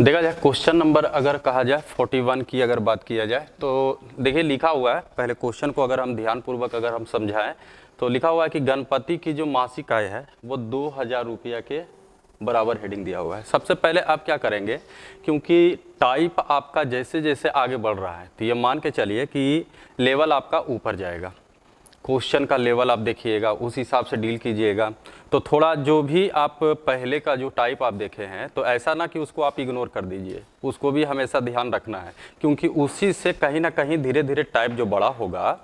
देखा जाए question number अगर कहा जाए 41 की अगर बात किया जाए तो देखिए लिखा हुआ है। पहले क्वेश्चन को अगर हम ध्यानपूर्वक अगर हम समझाएं तो लिखा हुआ है कि गणपति की जो मासिक आय है वो 2000 रुपया के बराबर हेडिंग दिया हुआ है। सबसे पहले आप क्या करेंगे, क्योंकि टाइप आपका जैसे जैसे आगे बढ़ रहा है तो ये मान के चलिए कि लेवल आपका ऊपर जाएगा, क्वेश्चन का लेवल आप देखिएगा, उस हिसाब से डील कीजिएगा। तो थोड़ा जो भी आप पहले का जो टाइप आप देखे हैं तो ऐसा ना कि उसको आप इग्नोर कर दीजिए, उसको भी हमेशा ध्यान रखना है, क्योंकि उसी से कहीं ना कहीं धीरे धीरे टाइप जो बड़ा होगा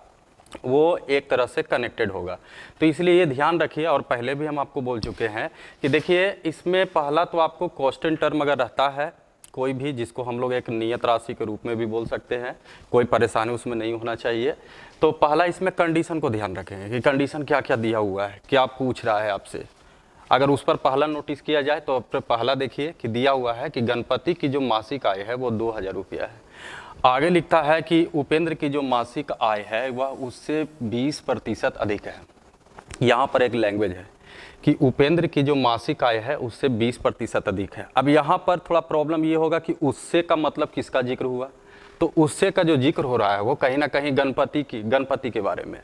वो एक तरह से कनेक्टेड होगा। तो इसलिए ये ध्यान रखिए। और पहले भी हम आपको बोल चुके हैं कि देखिए इसमें पहला तो आपको कांस्टेंट टर्म अगर रहता है कोई भी, जिसको हम लोग एक नियत राशि के रूप में भी बोल सकते हैं, कोई परेशानी उसमें नहीं होना चाहिए। तो पहला इसमें कंडीशन को ध्यान रखेंगे कि कंडीशन क्या क्या दिया हुआ है, क्या पूछ रहा है आपसे। अगर उस पर पहला नोटिस किया जाए तो पहला देखिए कि दिया हुआ है कि गणपति की जो मासिक आय है वो 2000 रुपया है। आगे लिखता है कि उपेंद्र की जो मासिक आय है वह उससे 20% अधिक है। यहाँ पर एक लैंग्वेज है कि उपेंद्र की जो मासिक आय है उससे 20% अधिक है। अब यहाँ पर थोड़ा प्रॉब्लम ये होगा कि उससे का मतलब किसका जिक्र हुआ, तो उससे का जो जिक्र हो रहा है वो कहीं ना कहीं गणपति के बारे में।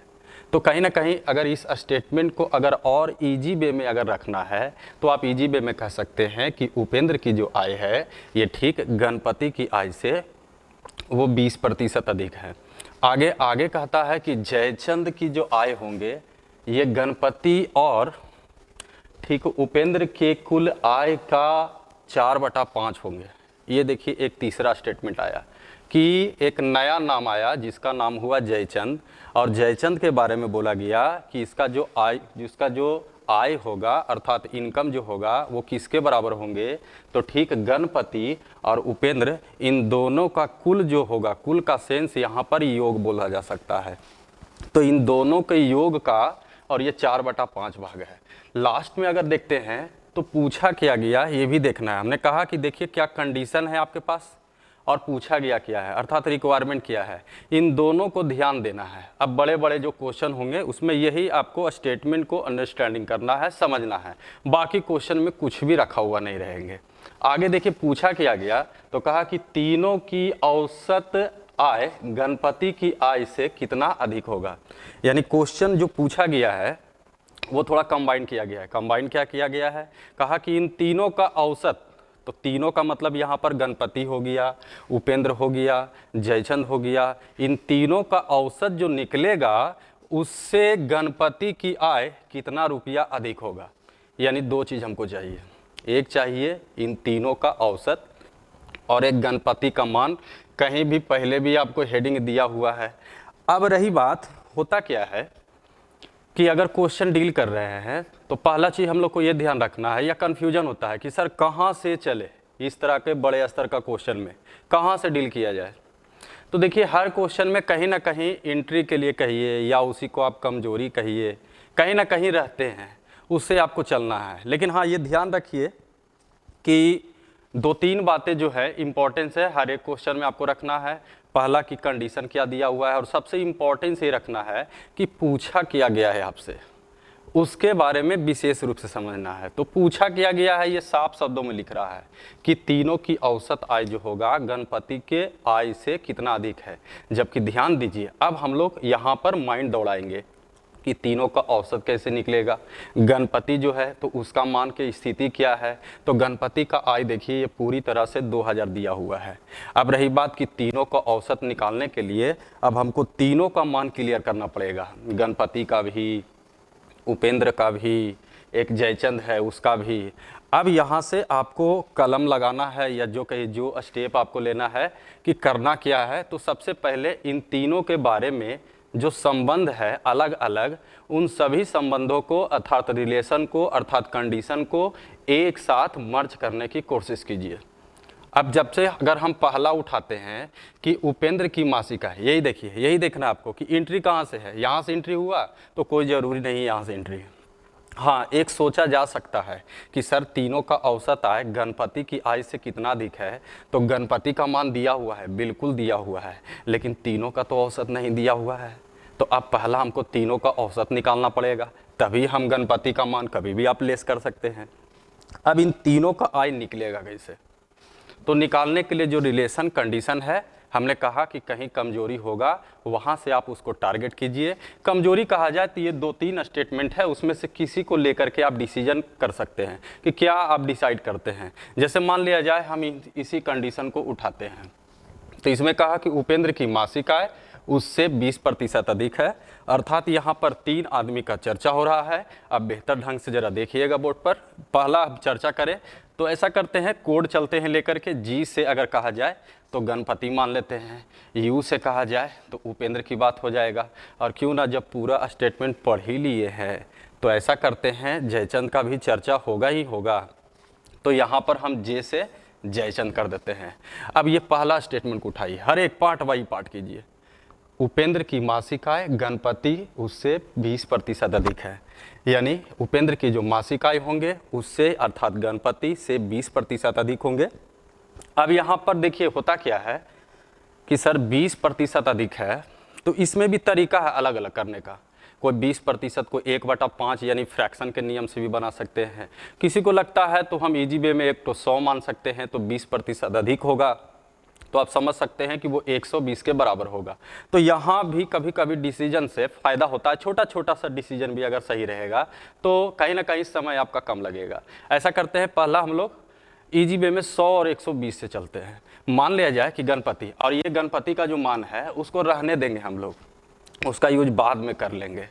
तो कहीं ना कहीं अगर इस स्टेटमेंट को अगर और इजी वे में अगर रखना है तो आप इजी वे में कह सकते हैं कि उपेंद्र की जो आय है ये ठीक गणपति की आय से वो 20% अधिक है। आगे आगे कहता है कि जयचंद की जो आय होंगे ये गणपति और ठीक उपेंद्र के कुल आय का 4/5 होंगे। ये देखिए एक तीसरा स्टेटमेंट आया कि एक नया नाम आया जिसका नाम हुआ जयचंद, और जयचंद के बारे में बोला गया कि इसका जो आय होगा अर्थात इनकम जो होगा वो किसके बराबर होंगे, तो ठीक गणपति और उपेंद्र इन दोनों का कुल जो होगा, कुल का सेंस यहाँ पर योग बोला जा सकता है। तो इन दोनों के योग का, और ये 4/5 भाग है। लास्ट में अगर देखते हैं तो पूछा क्या गया ये भी देखना है। हमने कहा कि देखिए क्या कंडीशन है आपके पास और पूछा गया क्या है, अर्थात रिक्वायरमेंट क्या है, इन दोनों को ध्यान देना है। अब बड़े बड़े जो क्वेश्चन होंगे उसमें यही आपको स्टेटमेंट को अंडरस्टैंडिंग करना है, समझना है, बाकी क्वेश्चन में कुछ भी रखा हुआ नहीं रहेंगे। आगे देखिए पूछा क्या गया, तो कहा कि तीनों की औसत आय गणपति की आय से कितना अधिक होगा। यानी क्वेश्चन जो पूछा गया है वो थोड़ा कंबाइन किया गया है। कंबाइन क्या किया गया है, कहा कि इन तीनों का औसत, तो तीनों का मतलब यहाँ पर गणपति हो गया, उपेंद्र हो गया, जयचंद हो गया, इन तीनों का औसत जो निकलेगा उससे गणपति की आय कितना रुपया अधिक होगा। यानी दो चीज़ हमको चाहिए, एक चाहिए इन तीनों का औसत और एक गणपति का मान। कहीं भी पहले भी आपको हेडिंग दिया हुआ है। अब रही बात, होता क्या है कि अगर क्वेश्चन डील कर रहे हैं तो पहला चीज़ हम लोग को ये ध्यान रखना है, या कन्फ्यूजन होता है कि सर कहाँ से चले, इस तरह के बड़े स्तर का क्वेश्चन में कहाँ से डील किया जाए। तो देखिए हर क्वेश्चन में कहीं ना कहीं एंट्री के लिए कहिए या उसी को आप कमजोरी कहिए, कहीं ना कहीं रहते हैं, उससे आपको चलना है। लेकिन हाँ ये ध्यान रखिए कि 2-3 बातें जो है इंपॉर्टेंस है हर एक क्वेश्चन में आपको रखना है। पहला कि कंडीशन क्या दिया हुआ है, और सबसे इंपॉर्टेंस ये रखना है कि पूछा किया गया है आपसे, उसके बारे में विशेष रूप से समझना है। तो पूछा किया गया है ये साफ शब्दों में लिख रहा है कि तीनों की औसत आय जो होगा गणपति के आय से कितना अधिक है। जबकि ध्यान दीजिए अब हम लोग यहाँ पर माइंड दौड़ाएंगे कि तीनों का औसत कैसे निकलेगा, गणपति जो है तो उसका मान की स्थिति क्या है। तो गणपति का आय देखिए ये पूरी तरह से 2000 दिया हुआ है। अब रही बात कि तीनों का औसत निकालने के लिए अब हमको तीनों का मान क्लियर करना पड़ेगा, गणपति का भी, उपेंद्र का भी, एक जयचंद है उसका भी। अब यहाँ से आपको कलम लगाना है, या जो स्टेप आपको लेना है कि करना क्या है। तो सबसे पहले इन तीनों के बारे में जो संबंध है अलग अलग, उन सभी संबंधों को अर्थात रिलेशन को अर्थात कंडीशन को एक साथ मर्ज करने की कोशिश कीजिए। अब जब से अगर हम पहला उठाते हैं कि उपेंद्र की मासिक है, यही देखिए, यही देखना आपको कि एंट्री कहाँ से है, यहाँ से एंट्री हुआ तो कोई ज़रूरी नहीं यहाँ से एंट्री। हाँ एक सोचा जा सकता है कि सर तीनों का औसत आय गणपति की आय से कितना अधिक है, तो गणपति का मान दिया हुआ है, बिल्कुल दिया हुआ है, लेकिन तीनों का तो औसत नहीं दिया हुआ है। तो अब पहला हमको तीनों का औसत निकालना पड़ेगा, तभी हम गणपति का मान कभी भी आप लेस कर सकते हैं। अब इन तीनों का आय निकलेगा कैसे, तो निकालने के लिए जो रिलेशन कंडीशन है, हमने कहा कि कहीं कमजोरी होगा वहाँ से आप उसको टारगेट कीजिए। कमजोरी कहा जाए तो ये 2-3 स्टेटमेंट है, उसमें से किसी को लेकर के आप डिसीजन कर सकते हैं कि क्या आप डिसाइड करते हैं। जैसे मान लिया जाए हम इसी कंडीशन को उठाते हैं, तो इसमें कहा कि उपेंद्र की मासिक आय उससे 20% अधिक है, अर्थात यहाँ पर 3 आदमी का चर्चा हो रहा है। अब बेहतर ढंग से जरा देखिएगा बोर्ड पर, पहला अब चर्चा करें तो ऐसा करते हैं, कोड चलते हैं लेकर के। जी से अगर कहा जाए तो गणपति मान लेते हैं, यू से कहा जाए तो उपेंद्र की बात हो जाएगा, और क्यों ना जब पूरा स्टेटमेंट पढ़ ही लिए हैं तो ऐसा करते हैं जयचंद का भी चर्चा होगा ही होगा, तो यहाँ पर हम जे से जयचंद कर देते हैं। अब ये पहला स्टेटमेंट उठाइए, हर एक पार्ट बाई पार्ट कीजिए। उपेंद्र की मासिक आय गणपति उससे 20% अधिक है, यानी उपेंद्र की जो मासिक आय होंगे उससे अर्थात गणपति से 20% अधिक होंगे। अब यहाँ पर देखिए होता क्या है कि सर 20% अधिक है, तो इसमें भी तरीका है अलग अलग करने का। कोई 20% को 1/5 यानी फ्रैक्शन के नियम से भी बना सकते हैं। किसी को लगता है तो हम इजी वे में 1 तो 100 मान सकते हैं, तो 20% अधिक होगा, तो आप समझ सकते हैं कि वो 120 के बराबर होगा। तो यहाँ भी कभी कभी डिसीजन से फ़ायदा होता है, छोटा छोटा सा डिसीजन भी अगर सही रहेगा तो कहीं ना कहीं समय आपका कम लगेगा। ऐसा करते हैं, पहला हम लोग इजी वे में 100 और 120 से चलते हैं। मान लिया जाए कि गणपति, और ये गणपति का जो मान है उसको रहने देंगे हम लोग, उसका यूज बाद में कर लेंगे।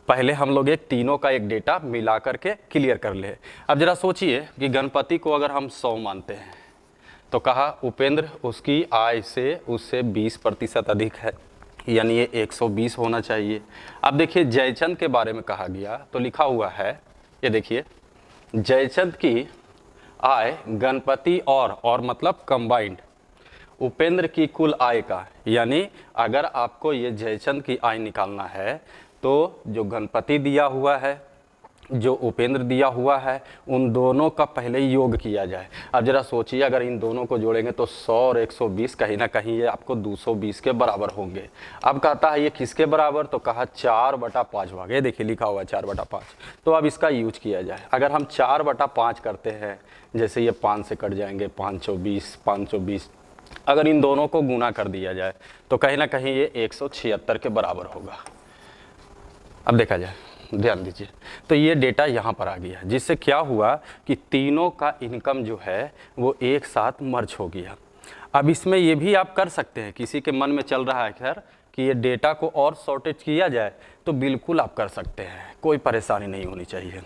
पहले हम लोग एक तीनों का एक डेटा मिला करके क्लियर कर ले। अब जरा सोचिए कि गणपति को अगर हम 100 मानते हैं तो कहा उपेंद्र उसकी आय से उससे 20% अधिक है, यानी ये 120 होना चाहिए। अब देखिए जयचंद के बारे में कहा गया तो लिखा हुआ है, ये देखिए जयचंद की आय गणपति और मतलब कंबाइंड उपेंद्र की कुल आय का, यानी अगर आपको ये जयचंद की आय निकालना है तो जो गणपति दिया हुआ है, जो उपेंद्र दिया हुआ है, उन दोनों का पहले योग किया जाए। अब जरा सोचिए अगर इन दोनों को जोड़ेंगे तो 100 और 120 कहीं ना कहीं ये आपको 220 के बराबर होंगे। अब कहता है ये किसके बराबर, तो कहा 4/5 भाग, ये देखिए लिखा हुआ है 4/5। तो अब इसका यूज किया जाए। अगर हम 4/5 करते हैं, जैसे ये 5 से कट जाएंगे, 520 520, अगर इन दोनों को गुना कर दिया जाए तो कहीं ना कहीं ये 176 के बराबर होगा। अब देखा जाए, ध्यान दीजिए, तो ये डेटा यहाँ पर आ गया, जिससे क्या हुआ कि तीनों का इनकम जो है वो एक साथ मर्ज हो गया। अब इसमें ये भी आप कर सकते हैं, किसी के मन में चल रहा है खैर कि ये डेटा को और शॉर्टेज किया जाए तो बिल्कुल आप कर सकते हैं, कोई परेशानी नहीं होनी चाहिए।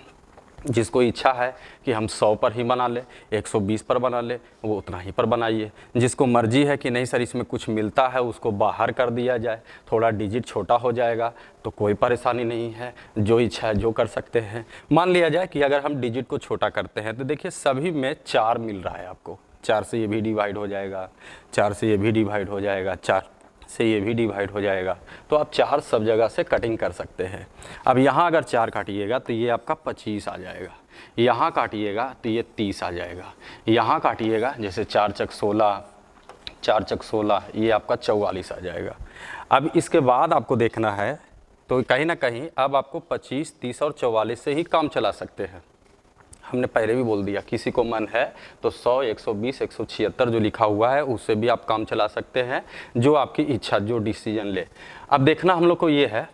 जिसको इच्छा है कि हम 100 पर ही बना ले, 120 पर बना ले, वो उतना ही पर बनाइए। जिसको मर्जी है कि नहीं सर इसमें कुछ मिलता है उसको बाहर कर दिया जाए, थोड़ा डिजिट छोटा हो जाएगा, तो कोई परेशानी नहीं है, जो इच्छा है जो कर सकते हैं। मान लिया जाए कि अगर हम डिजिट को छोटा करते हैं तो देखिए सभी में 4 मिल रहा है आपको, 4 से ये भी डिवाइड हो जाएगा, 4 से ये भी डिवाइड हो जाएगा, 4 से ये भी डिवाइड हो जाएगा, तो आप 4 सब जगह से कटिंग कर सकते हैं। अब यहाँ अगर 4 काटिएगा तो ये आपका 25 आ जाएगा, यहाँ काटिएगा तो ये 30 आ जाएगा, यहाँ काटिएगा जैसे 4 चक 16, 4 चक 16, ये आपका 44 आ जाएगा। अब इसके बाद आपको देखना है तो कहीं ना कहीं अब आपको 25, 30 और 44 से ही काम चला सकते हैं। हमने पहले भी बोल दिया, किसी को मन है तो 100, 120, 176 जो लिखा हुआ है उससे भी आप काम चला सकते हैं, जो आपकी इच्छा, जो डिसीजन ले। अब देखना हम लोग को ये है,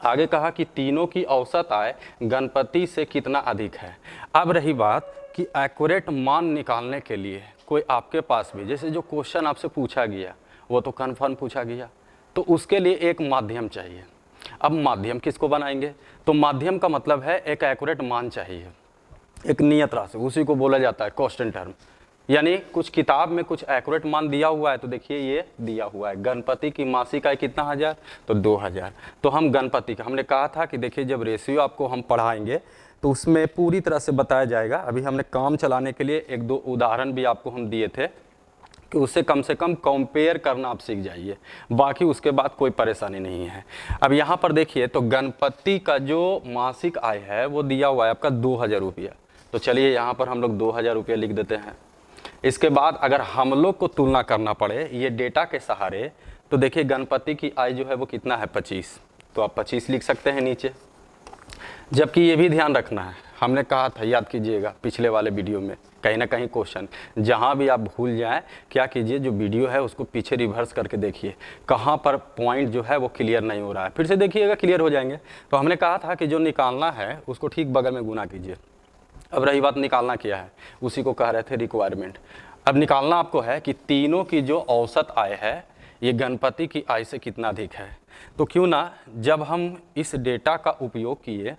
आगे कहा कि तीनों की औसत आय गणपति से कितना अधिक है। अब रही बात कि एक्यूरेट मान निकालने के लिए कोई आपके पास भी, जैसे जो क्वेश्चन आपसे पूछा गया वो तो कन्फर्म पूछा गया, तो उसके लिए एक माध्यम चाहिए। अब माध्यम किसको बनाएंगे, तो माध्यम का मतलब है एक एक्यूरेट मान चाहिए, एक नियत राशि, उसी को बोला जाता है कांस्टेंट टर्म। यानी कुछ किताब में कुछ एक्यूरेट मान दिया हुआ है, तो देखिए ये दिया हुआ है गणपति की मासिक आय कितना 1000, तो 2000। तो हम गणपति का, हमने कहा था कि देखिए जब रेशियो आपको हम पढ़ाएंगे तो उसमें पूरी तरह से बताया जाएगा। अभी हमने काम चलाने के लिए 1-2 उदाहरण भी आपको हम दिए थे कि उससे कम से कम कंपेयर करना आप सीख जाइए, बाकी उसके बाद कोई परेशानी नहीं है। अब यहाँ पर देखिए तो गणपति का जो मासिक आय है वो दिया हुआ है आपका 2000 रुपया, तो चलिए यहाँ पर हम लोग 2000 रुपया लिख देते हैं। इसके बाद अगर हम लोग को तुलना करना पड़े ये डेटा के सहारे, तो देखिए गणपति की आय जो है वो कितना है 25, तो आप 25 लिख सकते हैं नीचे। जबकि ये भी ध्यान रखना है, हमने कहा था, याद कीजिएगा पिछले वाले वीडियो में, कहीं ना कहीं क्वेश्चन जहाँ भी आप भूल जाएं, क्या कीजिए, जो वीडियो है उसको पीछे रिवर्स करके देखिए, कहाँ पर पॉइंट जो है वो क्लियर नहीं हो रहा है, फिर से देखिएगा क्लियर हो जाएंगे। तो हमने कहा था कि जो निकालना है उसको ठीक बगल में गुना कीजिए। अब रही बात निकालना क्या है, उसी को कह रहे थे रिक्वायरमेंट। अब निकालना आपको है कि तीनों की जो औसत आय है ये गणपति की आय से कितना अधिक है। तो क्यों ना जब हम इस डेटा का उपयोग किए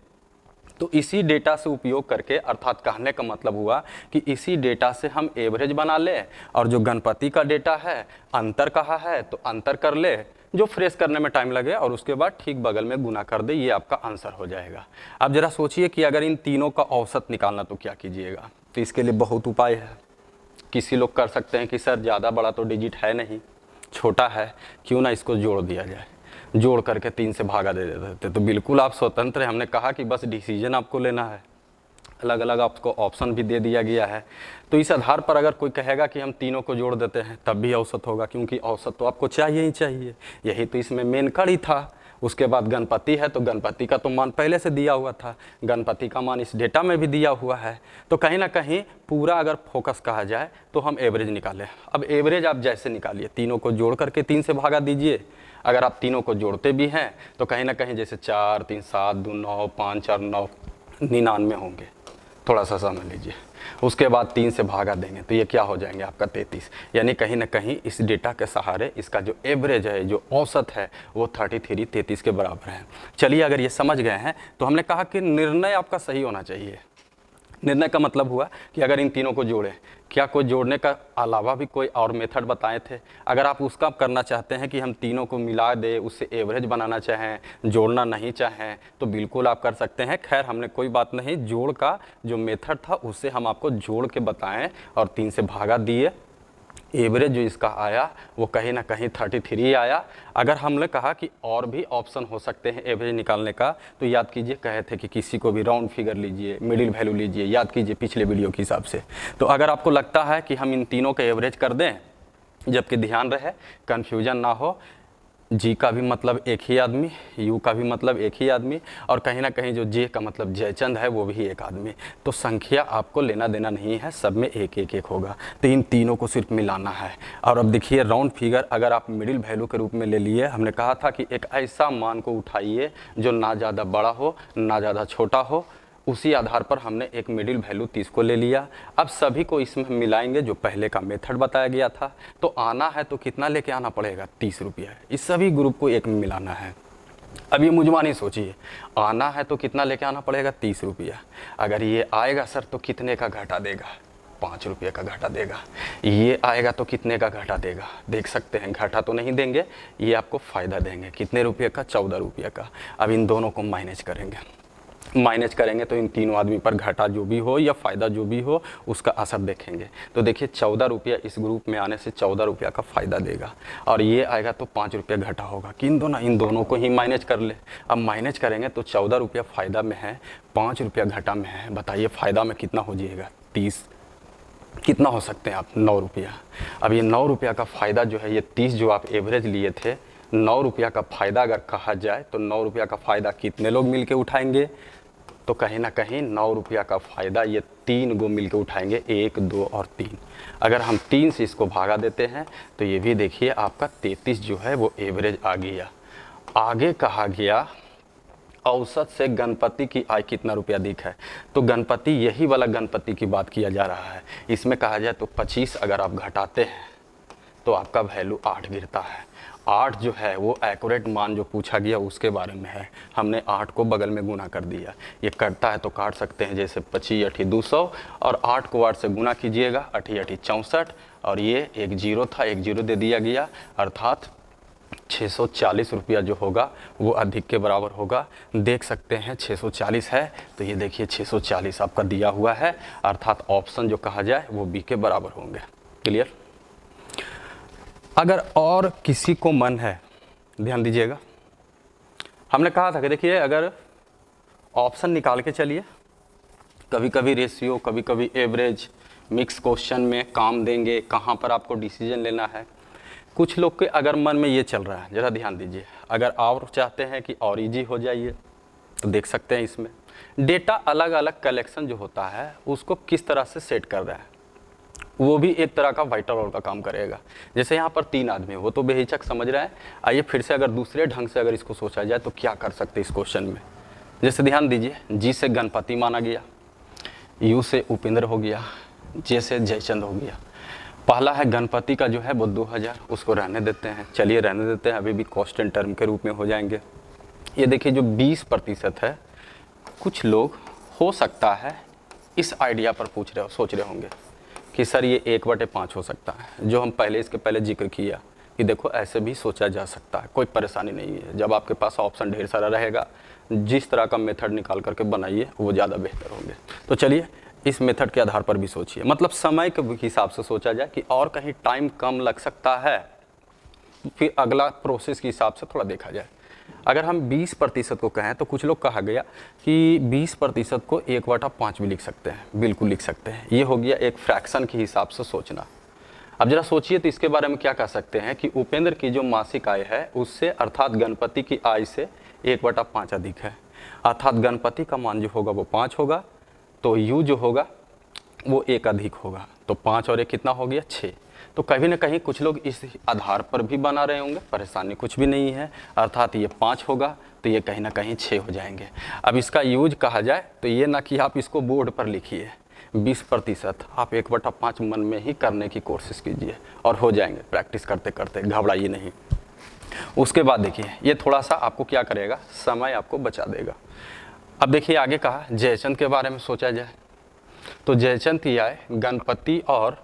तो इसी डेटा से उपयोग करके, अर्थात कहने का मतलब हुआ कि इसी डेटा से हम एवरेज बना ले, और जो गणपति का डेटा है अंतर कहा है तो अंतर कर ले, जो फ्रेश करने में टाइम लगे, और उसके बाद ठीक बगल में गुना कर दे, ये आपका आंसर हो जाएगा। अब जरा सोचिए कि अगर इन तीनों का औसत निकालना तो क्या कीजिएगा। तो इसके लिए बहुत उपाय है। किसी लोग कर सकते हैं कि सर ज़्यादा बड़ा तो डिजिट है नहीं, छोटा है, क्यों ना इसको जोड़ दिया जाए, जोड़ करके 3 से भागा दे देते। तो बिल्कुल आप स्वतंत्र हैं, हमने कहा कि बस डिसीजन आपको लेना है, अलग अलग आपको ऑप्शन भी दे दिया गया है। तो इस आधार पर अगर कोई कहेगा कि हम तीनों को जोड़ देते हैं तब भी औसत होगा, क्योंकि औसत तो आपको चाहिए ही चाहिए, यही तो इसमें मेन कड़ी था। उसके बाद गणपति है तो गणपति का तो मान पहले से दिया हुआ था, गणपति का मान इस डेटा में भी दिया हुआ है। तो कहीं ना कहीं पूरा अगर फोकस कहा जाए तो हम एवरेज निकालें। अब एवरेज आप जैसे निकालिए, तीनों को जोड़ करके 3 से भागा दीजिए। अगर आप तीनों को जोड़ते भी हैं तो कहीं ना कहीं जैसे 4 3 7 2 9 5 4 9 99 होंगे, थोड़ा सा समझ लीजिए। उसके बाद 3 से भागा देंगे तो ये क्या हो जाएंगे आपका 33। यानी कहीं ना कहीं इस डेटा के सहारे इसका जो एवरेज है, जो औसत है, वो 33 के बराबर है। चलिए, अगर ये समझ गए हैं तो हमने कहा कि निर्णय आपका सही होना चाहिए। निर्णय का मतलब हुआ कि अगर इन तीनों को जोड़ें, क्या कोई जोड़ने का अलावा भी कोई और मेथड बताए थे? अगर आप उसका करना चाहते हैं कि हम तीनों को मिला दें, उससे एवरेज बनाना चाहें, जोड़ना नहीं चाहें, तो बिल्कुल आप कर सकते हैं। खैर, हमने कोई बात नहीं, जोड़ का जो मेथड था उससे हम आपको जोड़ के बताएं और 3 से भागा दिए। एवरेज जो इसका आया वो कहीं ना कहीं 33 आया। अगर हमने कहा कि और भी ऑप्शन हो सकते हैं एवरेज निकालने का, तो याद कीजिए कहे थे कि किसी को भी राउंड फिगर लीजिए, मिडिल वैल्यू लीजिए, याद कीजिए पिछले वीडियो के हिसाब से। तो अगर आपको लगता है कि हम इन तीनों का एवरेज कर दें, जबकि ध्यान रहे कन्फ्यूजन ना हो, जी का भी मतलब एक ही आदमी, यू का भी मतलब एक ही आदमी, और कहीं ना कहीं जो जे का मतलब जयचंद है वो भी एक आदमी। तो संख्या आपको लेना देना नहीं है, सब में एक एक एक होगा। तो इन तीनों को सिर्फ मिलाना है। और अब देखिए, राउंड फिगर अगर आप मिडिल वैल्यू के रूप में ले लिए, हमने कहा था कि एक ऐसा मान को उठाइए जो ना ज़्यादा बड़ा हो ना ज़्यादा छोटा हो। उसी आधार पर हमने एक मिडिल वैल्यू 30 को ले लिया। अब सभी को इसमें मिलाएंगे, जो पहले का मेथड बताया गया था। तो आना है तो कितना लेके आना पड़ेगा? 30 रुपया। इस सभी ग्रुप को एक में मिलाना है। अब ये मुझमानी सोचिए, आना है तो कितना लेके आना पड़ेगा? 30 रुपया। अगर ये आएगा सर तो कितने का घाटा देगा? 5 रुपये का घाटा देगा। ये आएगा तो कितने का घाटा देगा? देख सकते हैं, घाटा तो नहीं देंगे, ये आपको फ़ायदा देंगे। कितने रुपये का? 14 रुपये का। अब इन दोनों को माइनस करेंगे तो इन तीनों आदमी पर घाटा जो भी हो या फ़ायदा जो भी हो उसका असर देखेंगे। तो देखिए, 14 रुपया इस ग्रुप में आने से 14 रुपया का फ़ायदा देगा, और ये आएगा तो 5 रुपया घाटा होगा। कि इन दोनों को ही माइनस कर ले। अब माइनस करेंगे तो 14 रुपया फ़ायदा में है, 5 रुपया घाटा में है। बताइए फ़ायदा में कितना हो जाएगा? 30। कितना हो सकते हैं आप? 9 रुपया। अब ये 9 रुपया का फ़ायदा जो है, ये 30 जो आप एवरेज लिए थे, 9 रुपया का फ़ायदा अगर कहा जाए तो 9 रुपया का फ़ायदा कितने लोग मिल के उठाएंगे? तो कहीं ना कहीं 9 रुपया का फ़ायदा ये 3 गो मिल के उठाएंगे, 1 2 और 3। अगर हम 3 से इसको भागा देते हैं तो ये भी देखिए आपका 33 जो है वो एवरेज आ गया। आगे कहा गया औसत से गणपति की आय कितना रुपया अधिक है। तो गणपति, यही वाला गणपति की बात किया जा रहा है। इसमें कहा जाए तो 25 अगर आप घटाते हैं तो आपका वैल्यू 8 गिरता है। 8 जो है वो एक्यूरेट मान जो पूछा गया उसके बारे में है। हमने 8 को बगल में गुना कर दिया। ये कटता है तो काट सकते हैं, जैसे 25 8 200, और 8 को 8 से गुना कीजिएगा, 8 8 64, और ये एक जीरो था, एक जीरो दे दिया गया, अर्थात 640 रुपया जो होगा वो अधिक के बराबर होगा। देख सकते हैं 640 है, तो ये देखिए 640 आपका दिया हुआ है, अर्थात ऑप्शन जो कहा जाए वो बी के बराबर होंगे। क्लियर? अगर और किसी को मन है, ध्यान दीजिएगा, हमने कहा था कि देखिए अगर ऑप्शन निकाल के चलिए, कभी कभी रेशियो, कभी कभी एवरेज, मिक्स क्वेश्चन में काम देंगे, कहाँ पर आपको डिसीजन लेना है। कुछ लोग के अगर मन में ये चल रहा है, ज़रा ध्यान दीजिए, अगर और चाहते हैं कि और इजी हो जाइए तो देख सकते हैं इसमें। डेटा अलग अलग कलेक्शन जो होता है उसको किस तरह से सेट कर रहा है, वो भी एक तरह का वाइटर रोल का काम करेगा। जैसे यहाँ पर 3 आदमी, वो तो बेहिचक समझ रहा है। आइए फिर से अगर दूसरे ढंग से अगर इसको सोचा जाए तो क्या कर सकते इस क्वेश्चन में। जैसे ध्यान दीजिए, जी से गणपति माना गया, यू से उपेंद्र हो गया, जे से जयचंद हो गया। पहला है गणपति का जो है वो 2000, उसको रहने देते हैं, चलिए रहने देते हैं, अभी भी कांस्टेंट टर्म के रूप में हो जाएंगे। ये देखिए जो 20% है, कुछ लोग हो सकता है इस आइडिया पर सोच रहे होंगे कि सर ये 1/5 हो सकता है, जो हम इसके पहले जिक्र किया कि देखो ऐसे भी सोचा जा सकता है, कोई परेशानी नहीं है। जब आपके पास ऑप्शन ढेर सारा रहेगा, जिस तरह का मेथड निकाल करके बनाइए वो ज़्यादा बेहतर होंगे। तो चलिए इस मेथड के आधार पर भी सोचिए, मतलब समय के हिसाब से सोचा जाए कि और कहीं टाइम कम लग सकता है, फिर अगला प्रोसेस के हिसाब से थोड़ा देखा जाए। अगर हम 20% को कहें तो कुछ लोग कहा गया कि 20% को 1/5 भी लिख सकते हैं, बिल्कुल लिख सकते हैं। ये हो गया एक फ्रैक्शन के हिसाब से सोचना। अब जरा सोचिए तो इसके बारे में क्या कह सकते हैं कि उपेंद्र की जो मासिक आय है उससे अर्थात गणपति की आय से 1/5 अधिक है, अर्थात गणपति का मान जो होगा वो 5 होगा, तो यू जो होगा वो 1 अधिक होगा, तो 5 और 1 कितना हो गया 6। तो कहीं ना कहीं कुछ लोग इस आधार पर भी बना रहे होंगे, परेशानी कुछ भी नहीं है, अर्थात ये 5 होगा तो ये कहीं ना कहीं 6 हो जाएंगे। अब इसका यूज कहा जाए तो ये ना कि आप इसको बोर्ड पर लिखिए, 20% आप 1/5 मन में ही करने की कोशिश कीजिए और हो जाएंगे, प्रैक्टिस करते करते, घबराइए नहीं। उसके बाद देखिए ये थोड़ा सा आपको क्या करेगा, समय आपको बचा देगा। अब देखिए आगे कहा जयचंद के बारे में सोचा जाए तो जयचंद की आय गणपति और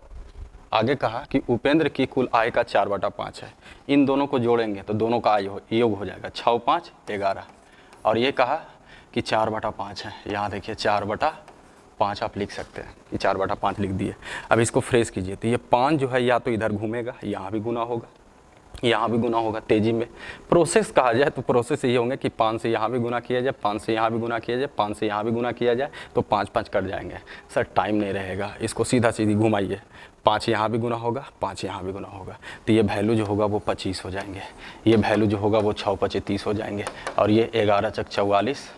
आगे कहा कि उपेंद्र की कुल आय का 4/5 है। इन दोनों को जोड़ेंगे तो दोनों का आय योग हो जाएगा 6 5 11, और ये कहा कि 4/5 है। यहाँ देखिए 4/5 आप लिख सकते हैं कि 4/5 लिख दिए। अब इसको फ्रेश कीजिए तो ये 5 जो है या तो इधर घूमेगा, यहाँ भी गुना होगा, यहाँ भी गुना होगा। तेजी में प्रोसेस कहा जाए तो प्रोसेस ये होंगे कि 5 से यहाँ भी गुना किया जाए, 5 से यहाँ भी गुना किया जाए, 5 से यहाँ भी गुना किया जाए, तो 5 5 कट जाएंगे। सर टाइम नहीं रहेगा, इसको सीधा सीधी घुमाइए, 5 यहाँ भी गुना होगा, 5 यहाँ भी गुना होगा, तो ये वैल्यू जो होगा वो 25 हो जाएंगे, ये वैल्यू जो होगा वो 6 5 30 हो जाएंगे, और ये 11 चक 44,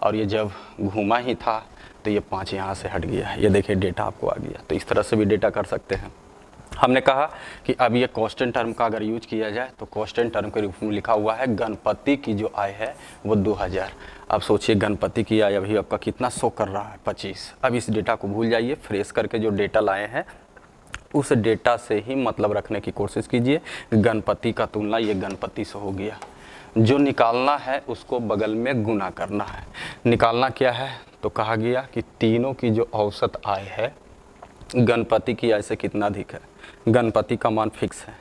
और ये जब घुमा ही था तो ये 5 यहाँ से हट गया। ये देखिए डेटा आपको आ गया। तो इस तरह से भी डेटा कर सकते हैं। हमने कहा कि अब ये कांस्टेंट टर्म का अगर यूज किया जाए तो कांस्टेंट टर्म के रूप में लिखा हुआ है गणपति की जो आय है वो 2000। अब सोचिए गणपति की आय अभी आपका कितना शो कर रहा है 25। अब इस डेटा को भूल जाइए, फ्रेश करके जो डेटा लाए हैं उस डेटा से ही मतलब रखने की कोशिश कीजिए। गणपति का तुलना ये गणपति से हो गया, जो निकालना है उसको बगल में गुना करना है। निकालना क्या है तो कहा गया कि तीनों की जो औसत आय है गणपति की आय से कितना अधिक है। गणपति का मान फिक्स है,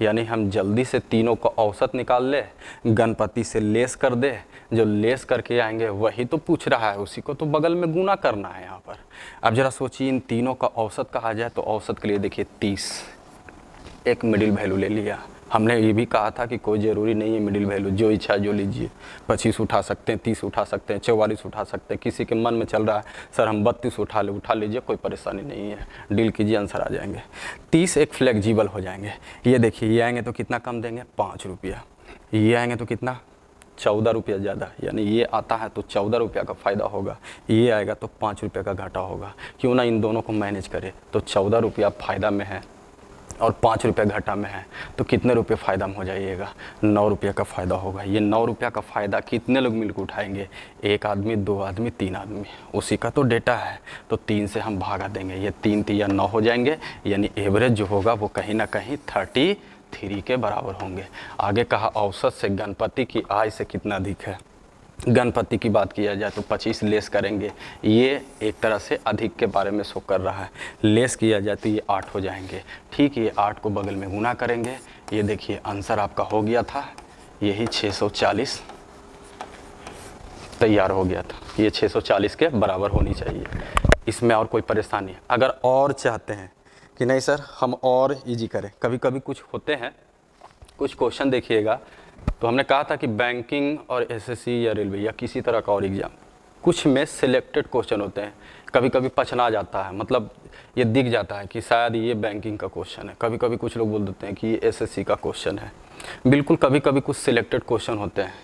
यानी हम जल्दी से तीनों का औसत निकाल ले, गणपति से लेस कर दे, जो लेस करके आएंगे वही तो पूछ रहा है, उसी को तो बगल में गुना करना है यहाँ पर। अब जरा सोचिए इन तीनों का औसत कहा जाए तो औसत के लिए देखिए 30, एक मिडिल वैल्यू ले लिया। हमने ये भी कहा था कि कोई ज़रूरी नहीं है मिडिल वैल्यू, जो इच्छा जो लीजिए, 25 उठा सकते हैं, 30 उठा सकते हैं, 44 उठा सकते हैं। किसी के मन में चल रहा है सर हम 32 उठा लीजिए, कोई परेशानी नहीं है, डील कीजिए, आंसर आ जाएंगे। 30 एक फ्लेक्सिबल हो जाएंगे। ये देखिए ये आएंगे तो कितना कम देंगे 5 रुपया, ये आएंगे तो कितना 14 रुपया ज़्यादा, यानी ये आता है तो 14 रुपया का फ़ायदा होगा, ये आएगा तो 5 रुपये का घाटा होगा। क्यों ना इन दोनों को मैनेज करें, तो 14 रुपया फ़ायदा में है और 5 रुपये घाटा में है, तो कितने रुपये फ़ायदा में हो जाइएगा, 9 रुपये का फ़ायदा होगा। ये 9 रुपये का फ़ायदा कितने लोग मिलकर उठाएंगे, 1 आदमी, 2 आदमी, 3 आदमी, उसी का तो डेटा है। तो 3 से हम भागा देंगे, ये 3 3 या 9 हो जाएंगे, यानी एवरेज जो होगा वो कहीं ना कहीं 33 के बराबर होंगे। आगे कहा औसत से गणपति की आय से कितना अधिक है। गणपति की बात किया जाए तो 25 लेस करेंगे, ये एक तरह से अधिक के बारे में शो कर रहा है। लेस किया जाए तो ये 8 हो जाएंगे। ठीक, ये 8 को बगल में गुना करेंगे, ये देखिए आंसर आपका हो गया था, यही 640 तैयार हो गया था। ये 640 के बराबर होनी चाहिए, इसमें और कोई परेशानी। अगर और चाहते हैं कि नहीं सर हम और ईजी करें, कभी कभी कुछ होते हैं कुछ क्वेश्चन देखिएगा, तो हमने कहा था कि बैंकिंग और एसएससी या रेलवे या किसी तरह का और एग्ज़ाम, कुछ में सिलेक्टेड क्वेश्चन होते हैं, कभी कभी पछना जाता है, मतलब ये दिख जाता है कि शायद ये बैंकिंग का क्वेश्चन है, कभी कभी कुछ लोग बोल देते हैं कि ये एसएससी का क्वेश्चन है। बिल्कुल, कभी कभी कुछ सिलेक्टेड क्वेश्चन होते हैं।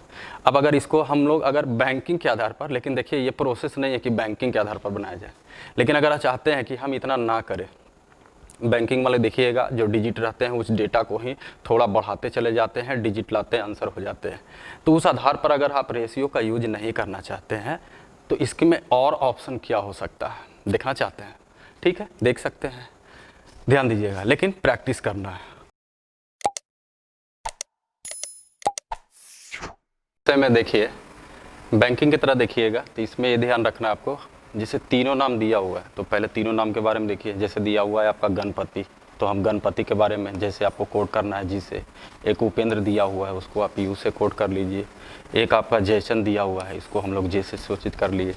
अब अगर इसको हम लोग अगर बैंकिंग के आधार पर, लेकिन देखिए ये प्रोसेस नहीं है कि बैंकिंग के आधार पर बनाया जाए, लेकिन अगर आप चाहते हैं कि हम इतना ना करें, बैंकिंग वाले देखिएगा जो डिजिट रहते हैं उस डेटा को ही थोड़ा बढ़ाते चले जाते हैं, डिजिट लाते हैं, आंसर हो जाते हैं। तो उस आधार पर अगर आप रेशियो का यूज नहीं करना चाहते हैं तो इसके में और ऑप्शन क्या हो सकता है देखना चाहते हैं, ठीक है, देख सकते हैं, ध्यान दीजिएगा, लेकिन प्रैक्टिस करना है। में देखिए बैंकिंग की तरह देखिएगा तो इसमें ये ध्यान रखना है आपको, जैसे तीनों नाम दिया हुआ है तो पहले तीनों नाम के बारे में देखिए। जैसे दिया हुआ है आपका गणपति, तो हम गणपति के बारे में जैसे आपको कोड करना है जी से। एक उपेंद्र दिया हुआ है उसको आप यू से कोड कर लीजिए। एक आपका जयचंद दिया हुआ है, इसको हम लोग जे से सूचित कर लिए।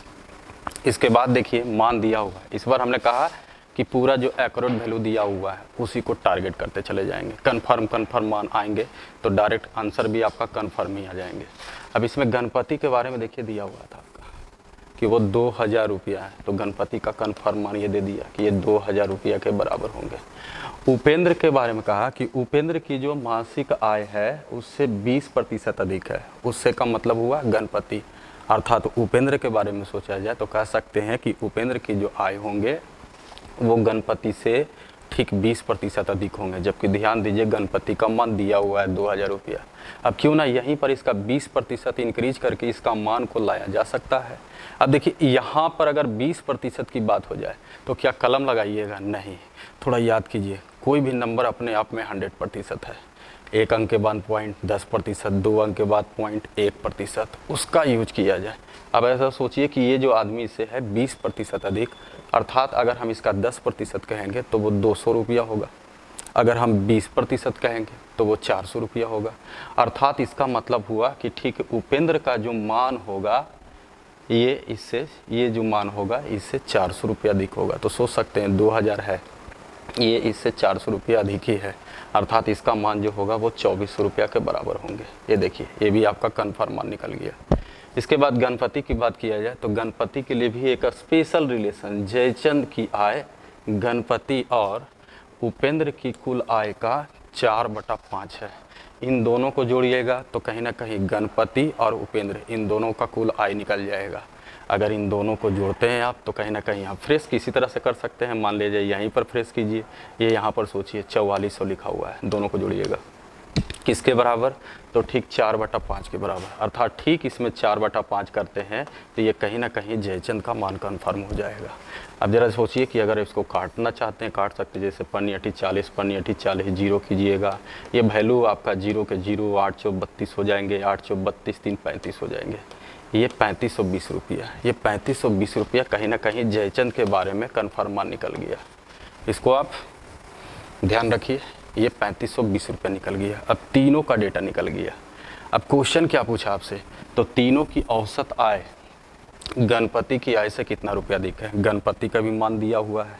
इसके बाद देखिए मान दिया हुआ है, इस बार हमने कहा कि पूरा जो एक्यूरेट वैल्यू दिया हुआ है उसी को टारगेट करते चले जाएंगे। कन्फर्म मान आएंगे तो डायरेक्ट आंसर भी आपका कन्फर्म ही आ जाएंगे। अब इसमें गणपति के बारे में देखिए दिया हुआ था आपका कि वो 2000 रुपया है, तो गणपति का कन्फर्म मान ये दे दिया कि ये 2000 रुपया के बराबर होंगे। उपेंद्र के बारे में कहा कि उपेंद्र की जो मासिक आय है उससे 20% अधिक है, उससे का मतलब हुआ गणपति, अर्थात तो उपेंद्र के बारे में सोचा जाए तो कह सकते हैं कि उपेंद्र की जो आय होंगे वो गणपति से ठीक 20% अधिक होंगे। जबकि ध्यान दीजिए गणपति का मान दिया हुआ है 2000 रुपया। अब क्यों ना यहीं पर इसका 20% इंक्रीज करके इसका मान को लाया जा सकता है। अब देखिए यहाँ पर अगर 20% की बात हो जाए तो क्या कलम लगाइएगा, नहीं, थोड़ा याद कीजिए, कोई भी नंबर अपने आप में 100% है। एक अंक के बाद पॉइंट 10%, 2 अंक के बाद पॉइंट 1%, उसका यूज किया जाए। अब ऐसा सोचिए कि ये जो आदमी से है 20% अधिक, अर्थात अगर हम इसका 10% कहेंगे तो वो 200 रुपया होगा, अगर हम 20% कहेंगे तो वो 400 रुपया होगा। अर्थात इसका मतलब हुआ कि ठीक उपेंद्र का जो मान होगा ये जो मान होगा इससे 400 रुपया अधिक होगा। तो सोच सकते हैं 2000 है, ये इससे 400 रुपया अधिक ही है, अर्थात इसका मान जो होगा वो 2400 रुपया के बराबर होंगे। ये देखिए ये भी आपका कन्फर्म मान निकल गया। इसके बाद गणपति की बात किया जाए तो गणपति के लिए भी एक स्पेशल रिलेशन, जयचंद की आय गणपति और उपेंद्र की कुल आय का 4/5 है। इन दोनों को जोड़िएगा तो कहीं ना कहीं गणपति और उपेंद्र इन दोनों का कुल आय निकल जाएगा। अगर इन दोनों को जोड़ते हैं आप तो कहीं ना कहीं आप फ्रेश किसी तरह से कर सकते हैं। मान लीजिए यहीं पर फ्रेश कीजिए, ये यहाँ पर सोचिए 4400 लिखा हुआ है, दोनों को जोड़िएगा किसके बराबर, तो ठीक 4/5 के बराबर। अर्थात ठीक इसमें 4/5 करते हैं तो ये कहीं ना कहीं जयचंद का मान कन्फर्म हो जाएगा। अब जरा सोचिए कि अगर इसको काटना चाहते हैं काट सकते हैं, जैसे पन्नी 40 पन्नी 40 जीरो कीजिएगा, ये वैल्यू आपका जीरो के जीरो 8 चौक 32 हो जाएंगे, 8 चौक 32 3 35 हो जाएंगे। ये 3520 रुपया, ये 3520 रुपया कहीं ना कहीं जयचंद के बारे में कन्फर्म मान निकल गया। इसको आप ध्यान रखिए, ये 3520 रुपया निकल गया। अब तीनों का डेटा निकल गया। अब क्वेश्चन क्या पूछा आपसे, तो तीनों की औसत आय गणपति की आय से कितना रुपया अधिक है। गणपति का भी मान दिया हुआ है,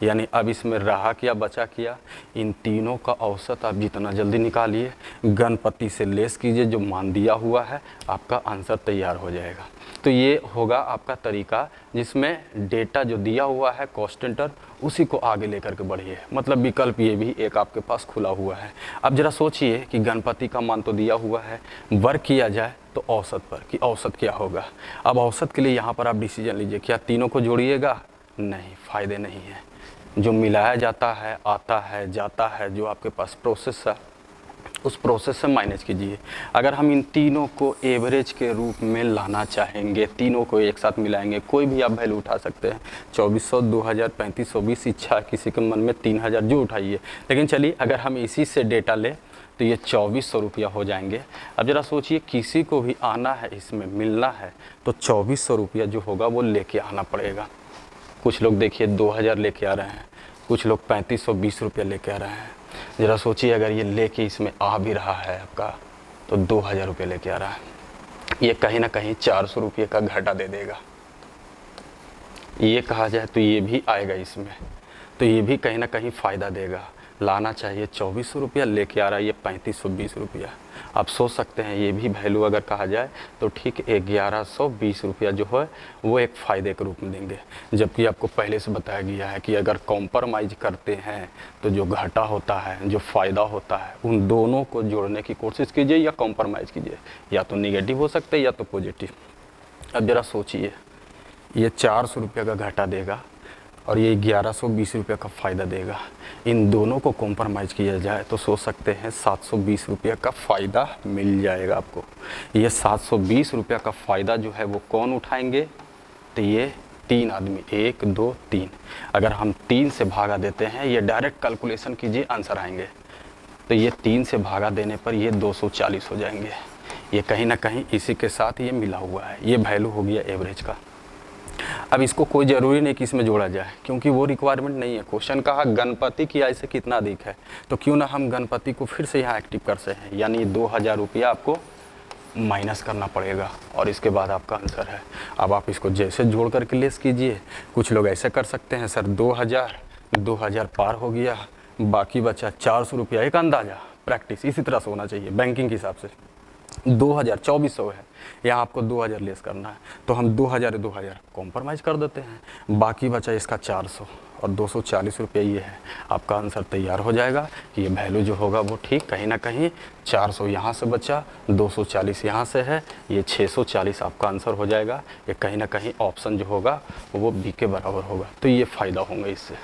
यानी अब इसमें रहा क्या बचा क्या, इन तीनों का औसत आप जितना जल्दी निकालिए, गणपति से लेस कीजिए जो मान दिया हुआ है, आपका आंसर तैयार हो जाएगा। तो ये होगा आपका तरीका जिसमें डेटा जो दिया हुआ है कॉन्स्टेंटर उसी को आगे लेकर के बढ़िए, मतलब विकल्प ये भी एक आपके पास खुला हुआ है। अब जरा सोचिए कि गणपति का मान तो दिया हुआ है, वर्क किया जाए तो औसत पर कि औसत क्या होगा। अब औसत के लिए यहाँ पर आप डिसीजन लीजिए, क्या तीनों को जोड़िएगा, नहीं, फ़ायदे नहीं है। जो मिलाया जाता है, आता है, जाता है, जो आपके पास प्रोसेस है उस प्रोसेस से माइनस कीजिए। अगर हम इन तीनों को एवरेज के रूप में लाना चाहेंगे, तीनों को एक साथ मिलाएंगे, कोई भी आप वैल्यू उठा सकते हैं, 2400, 2000, 3520, इच्छा किसी के मन में 3000 जो उठाइए। लेकिन चलिए अगर हम इसी से डेटा लें तो ये 2400 रुपया हो जाएंगे। अब ज़रा सोचिए किसी को भी आना है, इसमें मिलना है, तो 2400 रुपया जो होगा वो लेके आना पड़ेगा। कुछ लोग देखिए 2000 लेके आ रहे हैं, कुछ लोग 3520 रुपया लेके आ रहे हैं। ज़रा सोचिए अगर ये लेके इसमें आ भी रहा है आपका तो 2000 रुपये लेके आ रहा है, ये कहीं ना कहीं 400 रुपये का घाटा दे देगा। ये कहा जाए तो ये भी आएगा इसमें, तो ये भी कहीं ना कहीं फ़ायदा देगा। लाना चाहिए 2400 रुपया, लेके आ रहा है ये 3520 रुपया। आप सोच सकते हैं ये भी वैल्यू अगर कहा जाए तो ठीक 1120 रुपया जो है वो एक फ़ायदे के रूप में देंगे। जबकि आपको पहले से बताया गया है कि अगर कॉम्प्रोमाइज़ करते हैं तो जो घाटा होता है, जो फ़ायदा होता है, उन दोनों को जोड़ने की कोशिश कीजिए या कॉम्प्रोमाइज़ कीजिए, या तो निगेटिव हो सकते हैं या तो पॉजिटिव। अब ज़रा सोचिए, ये 400 रुपये का घाटा देगा और ये 1120 रुपये का फ़ायदा देगा, इन दोनों को कॉम्प्रोमाइज़ किया जाए तो सोच सकते हैं 720 रुपये का फ़ायदा मिल जाएगा आपको। ये 720 रुपये का फ़ायदा जो है वो कौन उठाएंगे, तो ये 3 आदमी, 1 2 3। अगर हम 3 से भागा देते हैं, ये डायरेक्ट कैलकुलेशन कीजिए, आंसर आएंगे। तो ये 3 से भागा देने पर ये 240 हो जाएंगे। ये कहीं ना कहीं इसी के साथ ये मिला हुआ है, ये वैल्यू हो गया एवरेज का। अब इसको कोई ज़रूरी नहीं कि इसमें जोड़ा जाए, क्योंकि वो रिक्वायरमेंट नहीं है। क्वेश्चन कहा गणपति की आय से कितना अधिक है, तो क्यों ना हम गणपति को फिर से यहाँ एक्टिव कर सकते हैं, यानी 2000 रुपया आपको माइनस करना पड़ेगा और इसके बाद आपका आंसर है। अब आप इसको जैसे जोड़ करके लेस कीजिए। कुछ लोग ऐसे कर सकते हैं, सर 2000 पार हो गया, बाकी बचा 400 रुपया, एक अंदाज़ा प्रैक्टिस इसी तरह से होना चाहिए बैंकिंग के हिसाब से। 2000 2400 है, यहाँ आपको 2000 लेस करना है, तो हम 2000 कॉम्प्रोमाइज़ कर देते हैं, बाकी बचा इसका 400 और 240 रुपये ये है। आपका आंसर तैयार हो जाएगा। ये वैल्यू जो होगा वो ठीक कहीं ना कहीं 400 यहाँ से बचा, 240 यहाँ से है, ये 640 आपका आंसर हो जाएगा। ये कहीं ना कहीं ऑप्शन जो होगा वो बी के बराबर होगा, तो ये फ़ायदा होगा इससे।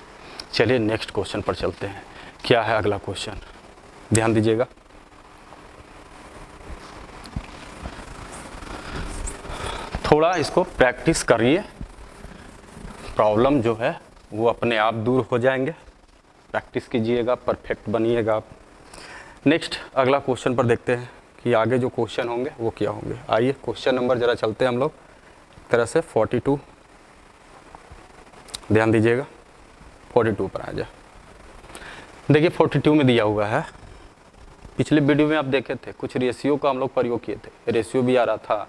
चलिए नेक्स्ट क्वेश्चन पर चलते हैं। क्या है अगला क्वेश्चन, ध्यान दीजिएगा। थोड़ा इसको प्रैक्टिस करिए, प्रॉब्लम जो है वो अपने आप दूर हो जाएंगे। प्रैक्टिस कीजिएगा, परफेक्ट बनिएगा आप। नेक्स्ट अगला क्वेश्चन पर देखते हैं कि आगे जो क्वेश्चन होंगे वो क्या होंगे। आइए क्वेश्चन नंबर ज़रा चलते हैं हम लोग तरह से 42, ध्यान दीजिएगा 42 पर आ जाए। देखिए 42 में दिया हुआ है, पिछले वीडियो में आप देखे थे कुछ रेशियो का हम लोग प्रयोग किए थे। रेशियो भी आ रहा था,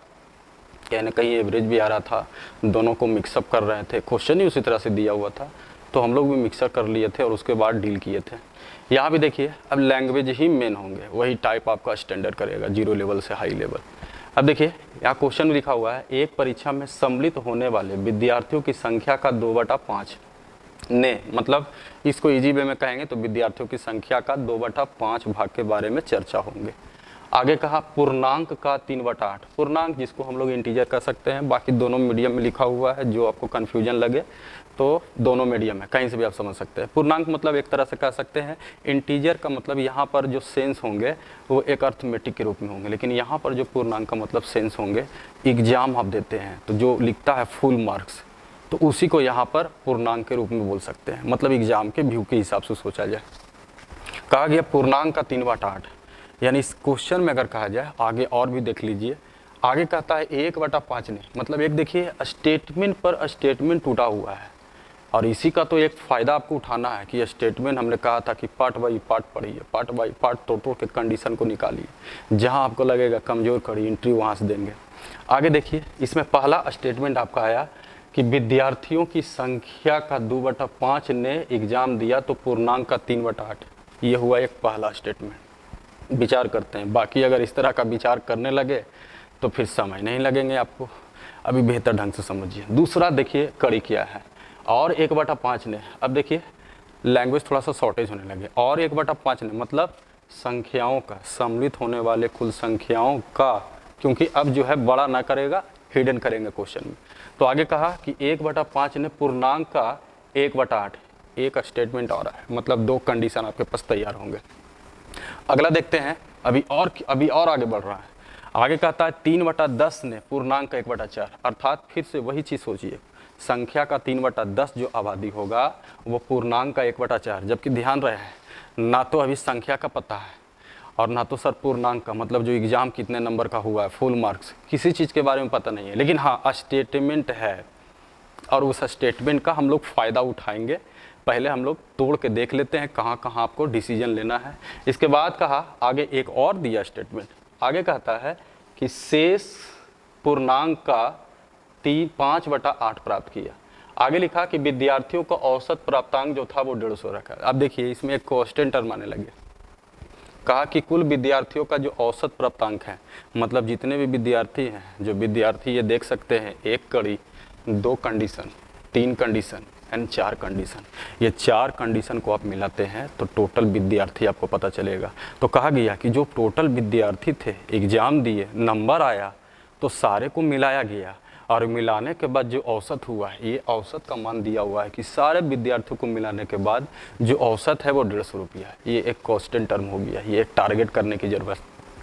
कहीं ना कहीं एवरेज भी आ रहा था, दोनों को मिक्सअप कर रहे थे। क्वेश्चन ही उसी तरह से दिया हुआ था, तो हम लोग भी मिक्सअप कर लिए थे और उसके बाद डील किए थे। यहाँ भी देखिए, अब लैंग्वेज ही मेन होंगे, वही टाइप आपका स्टैंडर्ड करेगा 0 लेवल से हाई लेवल। अब देखिए यहाँ क्वेश्चन में लिखा हुआ है, एक परीक्षा में सम्मिलित होने वाले विद्यार्थियों की संख्या का 2/5 ने, मतलब इसको इजी वे में कहेंगे तो विद्यार्थियों की संख्या का 2/5 भाग के बारे में चर्चा होंगे। आगे कहा पूर्णांक का 3/8, पूर्णांक जिसको हम लोग इंटीजर कर सकते हैं, बाकी दोनों मीडियम में लिखा हुआ है, जो आपको कन्फ्यूजन लगे तो दोनों मीडियम है, कहीं से भी आप समझ सकते हैं। पूर्णांक मतलब एक तरह से कह सकते हैं, इंटीजर का मतलब यहाँ पर जो सेंस होंगे वो एक अर्थमेटिक के रूप में होंगे, लेकिन यहाँ पर जो पूर्णांक का मतलब सेंस होंगे, एग्जाम आप देते हैं तो जो लिखता है फुल मार्क्स, तो उसी को यहाँ पर पूर्णांक के रूप में बोल सकते हैं, मतलब एग्जाम के व्यू के हिसाब से सोचा जाए। कहा गया पूर्णांक का 3/8, यानी इस क्वेश्चन में अगर कहा जाए, आगे और भी देख लीजिए, आगे कहता है 1/5 ने, मतलब एक देखिए स्टेटमेंट पर स्टेटमेंट टूटा हुआ है, और इसी का तो एक फ़ायदा आपको उठाना है कि स्टेटमेंट हमने कहा था कि पार्ट बाई पार्ट पढ़िए, पार्ट बाई पार्ट तोड़ के कंडीशन को निकालिए, जहां आपको लगेगा कमज़ोर कड़ी एंट्री वहां से देंगे। आगे देखिए, इसमें पहला स्टेटमेंट आपका आया कि विद्यार्थियों की संख्या का 2/5 ने एग्ज़ाम दिया तो पूर्णांक का 3/8, ये हुआ एक पहला स्टेटमेंट। विचार करते हैं, बाकी अगर इस तरह का विचार करने लगे तो फिर समय नहीं लगेंगे आपको, अभी बेहतर ढंग से समझिए। दूसरा देखिए कड़ी क्या है, और 1/5 ने, अब देखिए लैंग्वेज थोड़ा सा शॉर्टेज होने लगे, और 1/5 ने मतलब संख्याओं का, सम्मिलित होने वाले कुल संख्याओं का, क्योंकि अब जो है बड़ा ना करेगा, हिडन करेंगे क्वेश्चन में। तो आगे कहा कि 1/5 ने पूर्णांक का 1/8, एक स्टेटमेंट और है, मतलब 2 कंडीशन आपके पास तैयार होंगे। अगला देखते हैं, अभी और आगे बढ़ रहा है। आगे कहता है 3/10 ने पूर्णांक का 1/4, अर्थात फिर से वही चीज़ सोचिए, संख्या का 3/10 जो आबादी होगा वो पूर्णांक का 1/4, जबकि ध्यान रहे हैं ना तो अभी संख्या का पता है और ना तो सर पूर्णांक का, मतलब जो एग्ज़ाम कितने नंबर का हुआ है, फुल मार्क्स, किसी चीज़ के बारे में पता नहीं है, लेकिन हाँ स्टेटमेंट है और उस स्टेटमेंट का हम लोग फ़ायदा उठाएंगे। पहले हम लोग तोड़ के देख लेते हैं कहाँ कहाँ आपको डिसीजन लेना है। इसके बाद कहा आगे एक और दिया स्टेटमेंट, आगे कहता है कि शेष पूर्णांक का 5/8 प्राप्त किया। आगे लिखा कि विद्यार्थियों का औसत प्राप्तांक जो था वो 150 रखा। अब देखिए इसमें एक कांस्टेंट टर्म आने लगे। कहा कि कुल विद्यार्थियों का जो औसत प्राप्तांक है, मतलब जितने भी विद्यार्थी हैं, जो विद्यार्थी ये देख सकते हैं 1 कड़ी, 2 कंडीशन, 3 कंडीशन एंड 4 कंडीशन, ये 4 कंडीशन को आप मिलाते हैं तो टोटल विद्यार्थी आपको पता चलेगा। तो कहा गया कि जो टोटल विद्यार्थी थे, एग्जाम दिए, नंबर आया, तो सारे को मिलाया गया और मिलाने के बाद जो औसत हुआ है, ये औसत का मान दिया हुआ है कि सारे विद्यार्थियों को मिलाने के बाद जो औसत है वो 150 रुपया है। ये एक कांस्टेंट टर्म हो गया, ये एक टारगेट करने की ज़रूरत,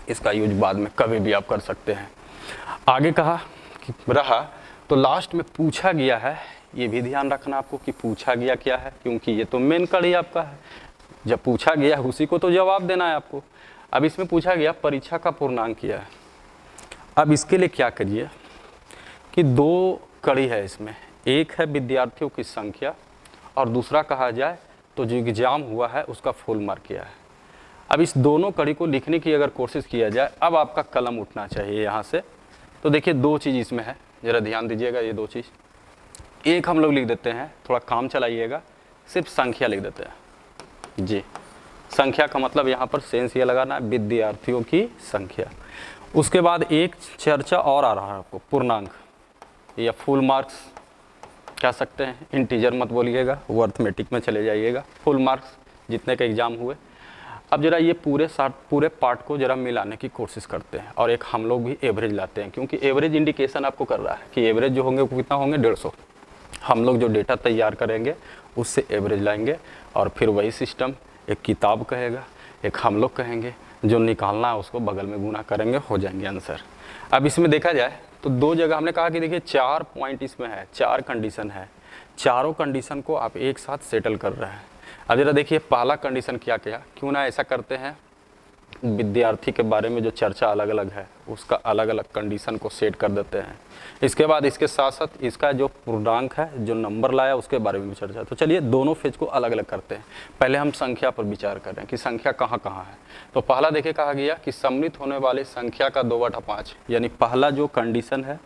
इसका यूज बाद में कभी भी आप कर सकते हैं। आगे कहा कि रहा तो लास्ट में पूछा गया है, ये भी ध्यान रखना आपको कि पूछा गया क्या है, क्योंकि ये तो मेन कड़ी आपका है। जब पूछा गया उसी को तो जवाब देना है आपको। अब इसमें पूछा गया परीक्षा का पूर्णांक क्या है। अब इसके लिए क्या करिए कि 2 कड़ी है इसमें, एक है विद्यार्थियों की संख्या और दूसरा कहा जाए तो जो एग्जाम हुआ है उसका फुल मार्क क्या है। अब इस दोनों कड़ी को लिखने की अगर कोशिश किया जाए, अब आपका कलम उठना चाहिए यहाँ से। तो देखिए 2 चीज़ इसमें है, ज़रा ध्यान दीजिएगा। ये 2 चीज़, एक हम लोग लिख देते हैं, थोड़ा काम चलाइएगा, सिर्फ संख्या लिख देते हैं जी। संख्या का मतलब यहाँ पर सेंस ये लगाना है, विद्यार्थियों की संख्या। उसके बाद एक चर्चा और आ रहा है आपको, पूर्णांक या फुल मार्क्स कह सकते हैं, इंटीजर मत बोलिएगा, वो अर्थमेटिक में चले जाइएगा। फुल मार्क्स जितने के एग्जाम हुए। अब जरा ये पूरे पार्ट को जरा मिलाने की कोशिश करते हैं और एक हम लोग भी एवरेज लाते हैं, क्योंकि एवरेज इंडिकेशन आपको कर रहा है कि एवरेज जो होंगे वो कितना होंगे, 150। हम लोग जो डेटा तैयार करेंगे उससे एवरेज लाएंगे और फिर वही सिस्टम, एक किताब कहेगा, एक हम लोग कहेंगे, जो निकालना है उसको बगल में गुना करेंगे, हो जाएंगे आंसर। अब इसमें देखा जाए तो 2 जगह हमने कहा कि देखिए 4 पॉइंट इसमें है, 4 कंडीशन है, चारों कंडीशन को आप एक साथ सेटल कर रहे हैं। अब जरा देखिए पहला कंडीशन क्या किया, क्यों ना ऐसा करते हैं, विद्यार्थी के बारे में जो चर्चा अलग अलग है उसका अलग अलग कंडीशन को सेट कर देते हैं। इसके बाद इसके साथ साथ इसका जो पूर्णांक है, जो नंबर लाया, उसके बारे में भी चर्चा। तो चलिए दोनों फेज को अलग अलग करते हैं। पहले हम संख्या पर विचार कर रहे हैं कि संख्या कहाँ कहाँ है। तो पहला देखिए कहा गया कि सम्मिलित होने वाली संख्या का 2/5, यानी पहला जो कंडीशन है,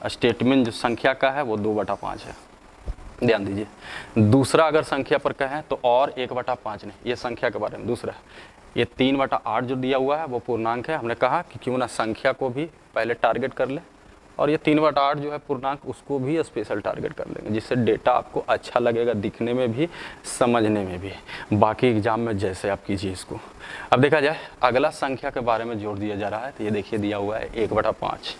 स्टेटमेंट जो संख्या का है वो 2/5 है, ध्यान दीजिए। दूसरा अगर संख्या पर कहें तो और 1/5 नहीं, ये संख्या के बारे में। दूसरा ये 3/8 जो दिया हुआ है वो पूर्णांक है। हमने कहा कि क्यों ना संख्या को भी पहले टारगेट कर ले और ये 3/8 जो है पूर्णांक, उसको भी स्पेशल टारगेट कर लेंगे, जिससे डेटा आपको अच्छा लगेगा दिखने में भी, समझने में भी। बाकी एग्जाम में जैसे आप कीजिए इसको। अब देखा जाए अगला संख्या के बारे में जोर दिया जा रहा है, तो ये देखिए दिया हुआ है 1/5।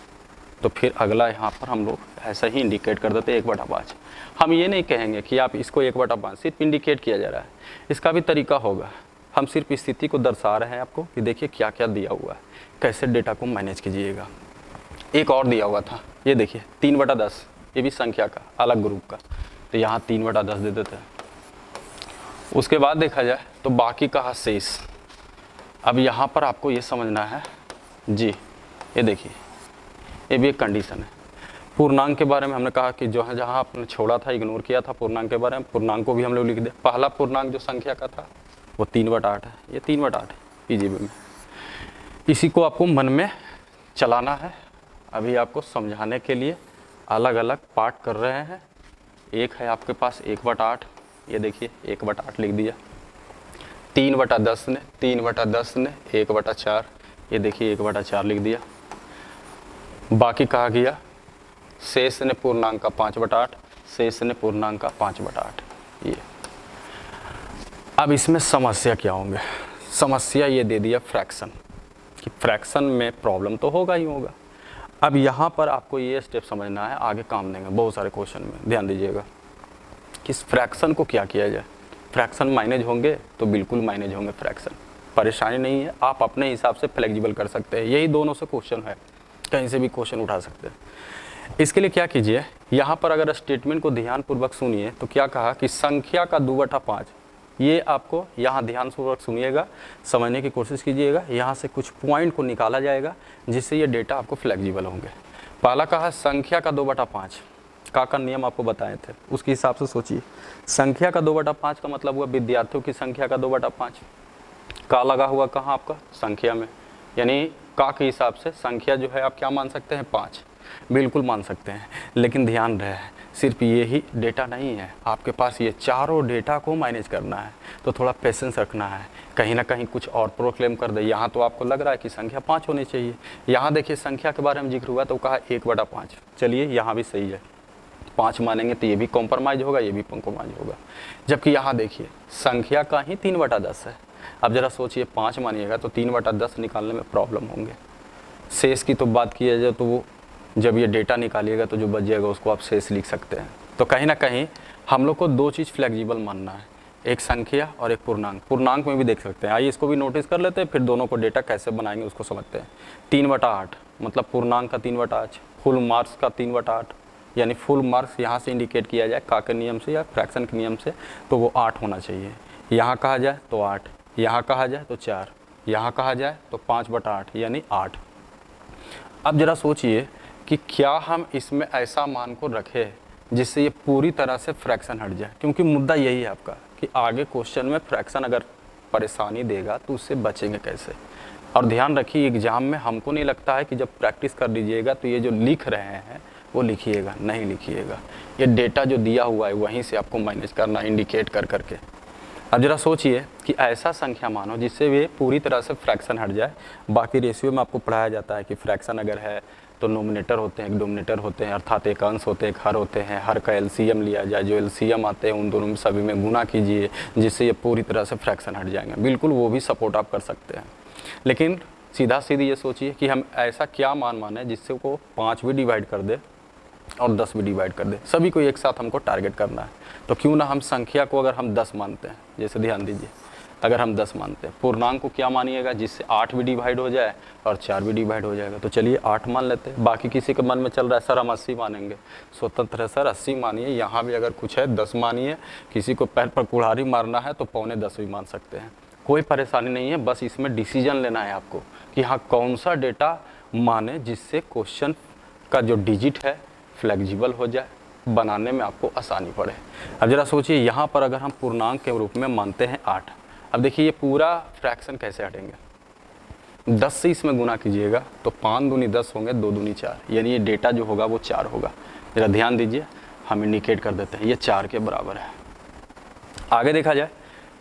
तो फिर अगला यहाँ पर हम लोग ऐसा ही इंडिकेट कर देते हैं 1/5। हम ये नहीं कहेंगे कि आप इसको 1/5, सिर्फ इंडिकेट किया जा रहा है। इसका भी तरीका होगा, हम सिर्फ स्थिति को दर्शा रहे हैं आपको कि देखिए क्या क्या दिया हुआ है, कैसे डेटा को मैनेज कीजिएगा। एक और दिया हुआ था, ये देखिए 3/10, ये भी संख्या का अलग ग्रुप का, तो यहाँ 3/10 दे देते हैं। उसके बाद देखा जाए तो बाकी का शेष। अब यहाँ पर आपको ये समझना है जी, ये देखिए ये भी एक कंडीशन है। पूर्णांक के बारे में हमने कहा कि जो है, जहाँ आपने छोड़ा था, इग्नोर किया था पूर्णांक के बारे में, पूर्णांक को भी हम लोग लिख दे। पहला पूर्णांक जो संख्या का था वो 3/8 है, ये 3/8 है पीजीबी में। इसी को आपको मन में चलाना है। अभी आपको समझाने के लिए अलग अलग पार्ट कर रहे हैं। एक है आपके पास 1/8, ये देखिए 1/8 लिख दिया। 3/10 ने 3/10 ने 1/4, ये देखिए 1/4 लिख दिया। बाकी कहा गया शेष ने पूर्णांक का 5/8, शेष ने पूर्णांक का 5/8। ये अब इसमें समस्या क्या होंगे, समस्या ये दे दिया फ्रैक्शन, कि फ्रैक्शन में प्रॉब्लम तो होगा ही होगा। अब यहाँ पर आपको ये स्टेप समझना है, आगे काम देंगे बहुत सारे क्वेश्चन में, ध्यान दीजिएगा कि इस फ्रैक्शन को क्या किया जाए। फ्रैक्शन मैनेज होंगे तो बिल्कुल मैनेज होंगे फ्रैक्शन, परेशानी नहीं है, आप अपने हिसाब से फ्लेक्सिबल कर सकते हैं। यही दोनों से क्वेश्चन है, कहीं से भी क्वेश्चन उठा सकते हैं। इसके लिए क्या कीजिए, यहाँ पर अगर स्टेटमेंट को ध्यानपूर्वक सुनिए तो क्या कहा कि संख्या का 2/5, ये आपको यहाँ ध्यानपूर्वक सुनिएगा, समझने की कोशिश कीजिएगा। यहाँ से कुछ पॉइंट को निकाला जाएगा जिससे ये डेटा आपको फ्लेक्सिबल होंगे। पहला कहा संख्या का 2/5 का नियम आपको बताए थे, उसके हिसाब से सोचिए। संख्या का 2/5 का मतलब हुआ विद्यार्थियों की संख्या का 2/5। का लगा हुआ कहाँ आपका, संख्या में, यानी का के हिसाब से संख्या जो है आप क्या मान सकते हैं, 5, बिल्कुल मान सकते हैं। लेकिन ध्यान रहे सिर्फ ये ही डेटा नहीं है, आपके पास ये चारों डेटा को मैनेज करना है, तो थोड़ा पेशेंस रखना है। कहीं ना कहीं कुछ और प्रोक्लेम कर दे। यहाँ तो आपको लग रहा है कि संख्या 5 होनी चाहिए, यहाँ देखिए संख्या के बारे में जिक्र हुआ तो कहा 1/5। चलिए यहाँ भी सही है, 5 मानेंगे तो ये भी कॉम्प्रोमाइज़ होगा, ये भी कॉम्प्रोमाइज़ होगा। जबकि यहाँ देखिए संख्या का ही 3/10 है। अब ज़रा सोचिए 5 मानिएगा तो 3/10 निकालने में प्रॉब्लम होंगे। शेष की तो बात किया जाए तो वो जब ये डेटा निकालिएगा तो जो बच जाएगा उसको आप शेष लिख सकते हैं। तो कहीं ना कहीं हम लोग को 2 चीज़ फ्लेक्सिबल मानना है, एक संख्या और एक पूर्णांक। पूर्णांक में भी देख सकते हैं, आइए इसको भी नोटिस कर लेते हैं, फिर दोनों को डेटा कैसे बनाएंगे उसको समझते हैं। 3/8 मतलब पूर्णांक का 3/8, फुल मार्क्स का 3/8, यानी फुल मार्क्स यहाँ से इंडिकेट किया जाए का के नियम से या फ्रैक्शन के नियम से तो वो 8 होना चाहिए। यहाँ कहा जाए तो 8, यहाँ कहा जाए तो 4, यहाँ कहा जाए तो 5/8 यानी 8। अब ज़रा सोचिए कि क्या हम इसमें ऐसा मान को रखें जिससे ये पूरी तरह से फ्रैक्शन हट जाए, क्योंकि मुद्दा यही है आपका कि आगे क्वेश्चन में फ्रैक्शन अगर परेशानी देगा तो उससे बचेंगे कैसे। और ध्यान रखिए एग्ज़ाम में हमको नहीं लगता है कि जब प्रैक्टिस कर लीजिएगा तो ये जो लिख रहे हैं वो लिखिएगा, नहीं लिखिएगा। ये डेटा जो दिया हुआ है वहीं से आपको मैनेज करना, इंडिकेट कर करके। अब ज़रा सोचिए कि ऐसा संख्या मानो जिससे वे पूरी तरह से फ्रैक्शन हट जाए। बाकी रेशियो में आपको पढ़ाया जाता है कि फ्रैक्शन अगर है तो नोमिनेटर होते हैं, एक डोमिनेटर होते हैं, अर्थात एक अंश होते हैं, एक हर होते हैं। हर का एलसीएम लिया जाए, जो एलसीएम आते हैं उन दोनों में सभी में गुना कीजिए जिससे ये पूरी तरह से फ्रैक्शन हट जाएंगे। बिल्कुल वो भी सपोर्ट आप कर सकते हैं, लेकिन सीधा सीधी ये सोचिए कि हम ऐसा क्या मान माने जिससे को 5 भी डिवाइड कर दे और 10 भी डिवाइड कर दे, सभी को एक साथ हमको टारगेट करना है। तो क्यों ना हम संख्या को अगर हम 10 मानते हैं, जैसे ध्यान दीजिए अगर हम 10 मानते हैं, पूर्णांक को क्या मानिएगा जिससे 8 भी डिवाइड हो जाए और 4 भी डिवाइड हो जाएगा। तो चलिए 8 मान लेते हैं। बाकी किसी के मन में चल रहा है सर हम 80 मानेंगे, स्वतंत्र है सर 80 मानिए। यहाँ भी अगर कुछ है 10 मानिए, किसी को पैर पर कुल्हाड़ी मारना है तो 9.25 भी मान सकते हैं, कोई परेशानी नहीं है। बस इसमें डिसीजन लेना है आपको कि हाँ कौन सा डेटा माने जिससे क्वेश्चन का जो डिजिट है फ्लेक्सिबल हो जाए, बनाने में आपको आसानी पड़े। अब जरा सोचिए यहाँ पर अगर हम पूर्णांक के रूप में मानते हैं 8, अब देखिए ये पूरा फ्रैक्शन कैसे हटेंगे। 10 से इसमें गुना कीजिएगा तो 5 दूनी 10 होंगे, 2 दूनी 4, यानी ये डेटा जो होगा वो 4 होगा। जरा ध्यान दीजिए, हम इंडिकेट कर देते हैं ये 4 के बराबर है। आगे देखा जाए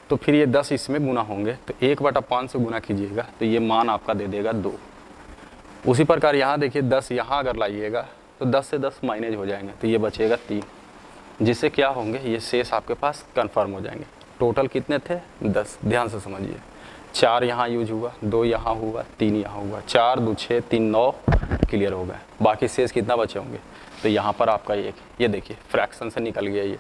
तो फिर ये 10 इसमें गुना होंगे तो 1/5 से गुना कीजिएगा तो ये मान आपका दे देगा 2। उसी प्रकार यहाँ देखिए 10 यहाँ अगर लाइएगा तो 10 से 10 माइनस हो जाएंगे तो ये बचेगा 3, जिससे क्या होंगे ये शेष आपके पास कंफर्म हो जाएंगे। टोटल कितने थे 10, ध्यान से समझिए। 4 यहाँ यूज हुआ, 2 यहाँ हुआ, 3 यहाँ हुआ, 4 2 6 3 9 क्लियर हो गए। बाकी शेष कितना बचे होंगे तो यहाँ पर आपका ये देखिए फ्रैक्शन से निकल गया ये।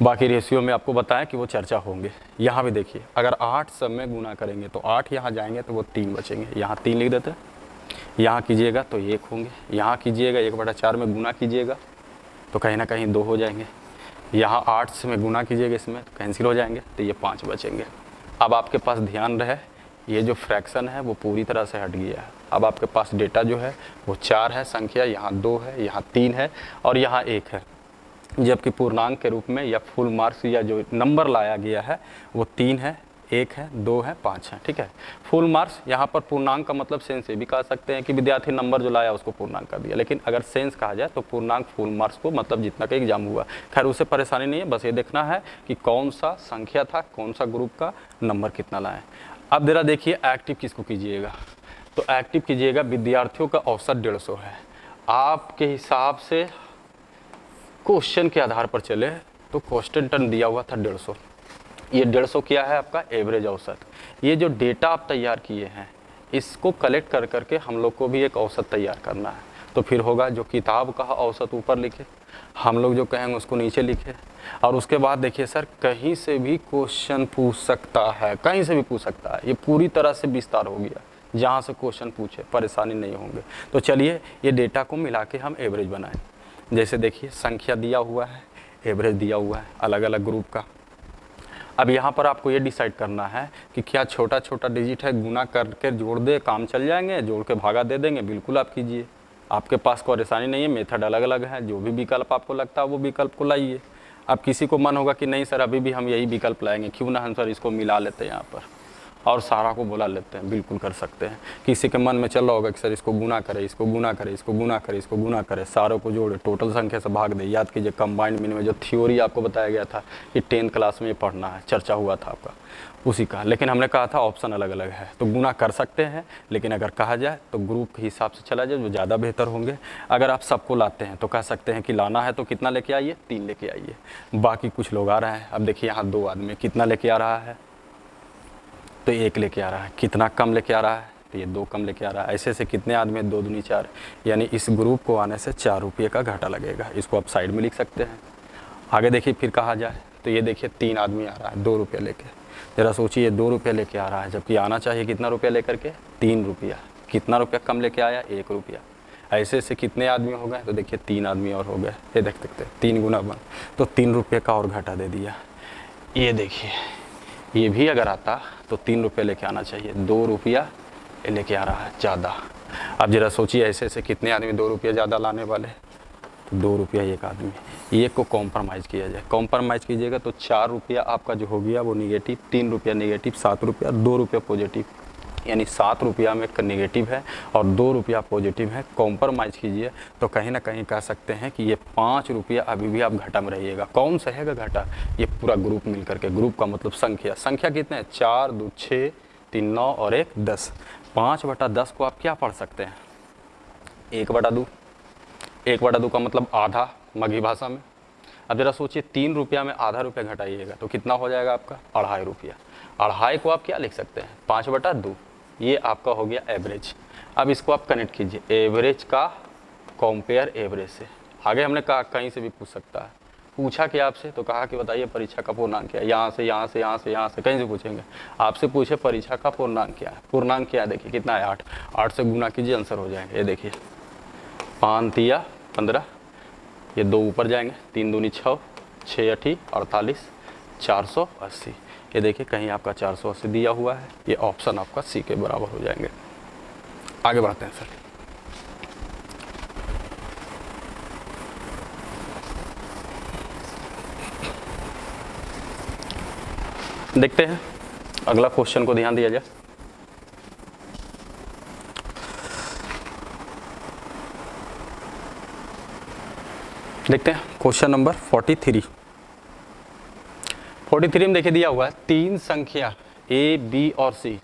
बाकी रेशियो में आपको बताया कि वो चर्चा होंगे। यहाँ भी देखिए अगर 8 सब में गुना करेंगे तो 8 यहाँ जाएंगे तो वो 3 बचेंगे, यहाँ 3 लिख देते हैं। यहाँ कीजिएगा तो 1 होंगे, यहाँ कीजिएगा 1/4 में गुना कीजिएगा तो कहीं ना कहीं 2 हो जाएंगे, यहाँ 8 से में गुना कीजिएगा इसमें तो कैंसिल हो जाएंगे तो ये 5 बचेंगे। अब आपके पास ध्यान रहे ये जो फ्रैक्शन है वो पूरी तरह से हट गया है। अब आपके पास डेटा जो है वो 4 है संख्या, यहाँ 2 है, यहाँ 3 है और यहाँ 1 है। जबकि पूर्णांक के रूप में या फुल मार्क्स या जो नंबर लाया गया है वो 3 है, 1 है, 2 है, 5 है। ठीक है, फुल मार्क्स यहाँ पर पूर्णांक का मतलब सेंस ये भी कह सकते हैं कि विद्यार्थी नंबर जो लाया उसको पूर्णांक कर दिया, लेकिन अगर सेंस कहा जाए तो पूर्णांक फुल मार्क्स को मतलब जितना का एग्जाम हुआ। खैर उससे परेशानी नहीं है, बस ये देखना है कि कौन सा संख्या था, कौन सा ग्रुप का नंबर कितना लाए। अब जरा देखिए एक्टिव किसको कीजिएगा, तो एक्टिव कीजिएगा विद्यार्थियों का औसत 150 है। आपके हिसाब से क्वेश्चन के आधार पर चले तो क्वेश्चन टर्न दिया हुआ था 150, ये 150 क्या है आपका एवरेज औसत। ये जो डेटा आप तैयार किए हैं इसको कलेक्ट कर करके हम लोग को भी एक औसत तैयार करना है। तो फिर होगा जो किताब का औसत ऊपर लिखे, हम लोग जो कहेंगे उसको नीचे लिखे। और उसके बाद देखिए सर कहीं से भी क्वेश्चन पूछ सकता है, कहीं से भी पूछ सकता है, ये पूरी तरह से विस्तार हो गया, जहाँ से क्वेश्चन पूछे परेशानी नहीं होंगे। तो चलिए ये डेटा को मिला के हम एवरेज बनाएं। जैसे देखिए संख्या दिया हुआ है, एवरेज दिया हुआ है अलग अलग ग्रुप का। अब यहाँ पर आपको ये डिसाइड करना है कि क्या छोटा छोटा डिजिट है गुना करके जोड़ दे काम चल जाएंगे, जोड़ के भागा दे देंगे, बिल्कुल आप कीजिए, आपके पास कोई परेशानी नहीं है। मेथड अलग अलग है, जो भी विकल्प आपको लगता है वो विकल्प को लाइए। अब किसी को मन होगा कि नहीं सर अभी भी हम यही विकल्प लाएंगे, क्यों ना हम सर इसको मिला लेते हैं यहाँ पर, और सारा को बुला लेते हैं, बिल्कुल कर सकते हैं। किसी के मन में चल रहा होगा कि सर इसको गुना करे, इसको गुना करे, इसको गुना करे, इसको गुना करे, सारों को जोड़े, टोटल संख्या से भाग दे। याद कीजिए कंबाइंड मीनिंग में जो थ्योरी आपको बताया गया था कि 10th क्लास में ये पढ़ना है, चर्चा हुआ था आपका उसी का, लेकिन हमने कहा था ऑप्शन अलग अलग है, तो गुना कर सकते हैं, लेकिन अगर कहा जाए तो ग्रुप के हिसाब से चला जाए जो ज़्यादा बेहतर होंगे। अगर आप सबको लाते हैं तो कह सकते हैं कि लाना है तो कितना लेके आइए, 3 लेके आइए। बाकी कुछ लोग आ रहे हैं, अब देखिए यहाँ 2 आदमी, कितना लेके आ रहा है, तो 1 लेके आ रहा है। कितना कम लेके आ रहा है, तो ये 2 कम लेके आ रहा है। ऐसे से कितने आदमी, 2 दूनी 4, यानी इस ग्रुप को आने से 4 रुपये का घाटा लगेगा। इसको आप साइड में लिख सकते हैं। आगे देखिए फिर कहा जाए तो ये देखिए 3 आदमी आ रहा है 2 रुपये लेके। ज़रा सोचिए 2 रुपये लेके आ रहा है, जबकि आना चाहिए कितना रुपया लेकर के, 3 रुपया। कितना रुपया कम लेके आया, 1 रुपया। ऐसे से कितने आदमी हो गए, तो देखिए 3 आदमी और हो गए। ये देख सकते हैं 3 गुना बन, तो 3 रुपये का और घाटा दे दिया। ये देखिए ये भी अगर आता तो 3 रुपये लेके आना चाहिए, 2 रुपया लेके आ रहा है ज़्यादा। अब ज़रा सोचिए ऐसे से कितने आदमी 2 रुपया ज़्यादा लाने वाले, तो 2 रुपया 1 आदमी। एक को कॉम्प्रोमाइज़ किया जाए, कॉम्प्रोमाइज़ कीजिएगा तो 4 रुपया आपका जो हो गया वो निगेटिव, 3 रुपया निगेटिव, 7 रुपया, 2 रुपया पॉजिटिव, यानी 7 रुपया में निगेटिव है और 2 रुपया पॉजिटिव है। कॉम्प्रोमाइज़ कीजिए तो कहीं ना कहीं कह सकते हैं कि ये 5 रुपया अभी भी आप घाटा में रहिएगा। कौन सहेगा घाटा, ये पूरा ग्रुप मिल करके। ग्रुप का मतलब संख्या, संख्या कितने हैं, 4 2 6 3 9 और 1 10। 5/10 को आप क्या पढ़ सकते हैं, 1/2। 1/2 का मतलब आधा मगही भाषा में। अब जरा सोचिए 3 रुपया में आधा रुपया घटाइएगा तो कितना हो जाएगा आपका, 2.5 रुपया। 2.5 को आप क्या लिख सकते हैं, 5/2। ये आपका हो गया एवरेज। अब इसको आप कनेक्ट कीजिए, एवरेज का कंपेयर एवरेज से। आगे हमने कहा कहीं से भी पूछ सकता है, पूछा कि आपसे तो कहा कि बताइए परीक्षा का पूर्णांक क्या है, यहाँ से यहाँ से यहाँ से यहाँ से कहीं से पूछेंगे। आपसे पूछे परीक्षा का पूर्णांक क्या है, पूर्णांक क्या है, देखिए कितना है 8। 8 से गुना कीजिए, आंसर हो जाएंगे। ये देखिए 5 तिया 15, ये 2 ऊपर जाएंगे, 3 दूनी 6, 6 8 48, 480। ये देखिए कहीं आपका 480 दिया हुआ है, ये ऑप्शन आपका सी के बराबर हो जाएंगे। आगे बढ़ते हैं सर। देखते हैं अगला क्वेश्चन को ध्यान दिया जाए। देखते हैं क्वेश्चन नंबर 43। 43 में देखिए दिया हुआ है 3 संख्या ए, बी और सी,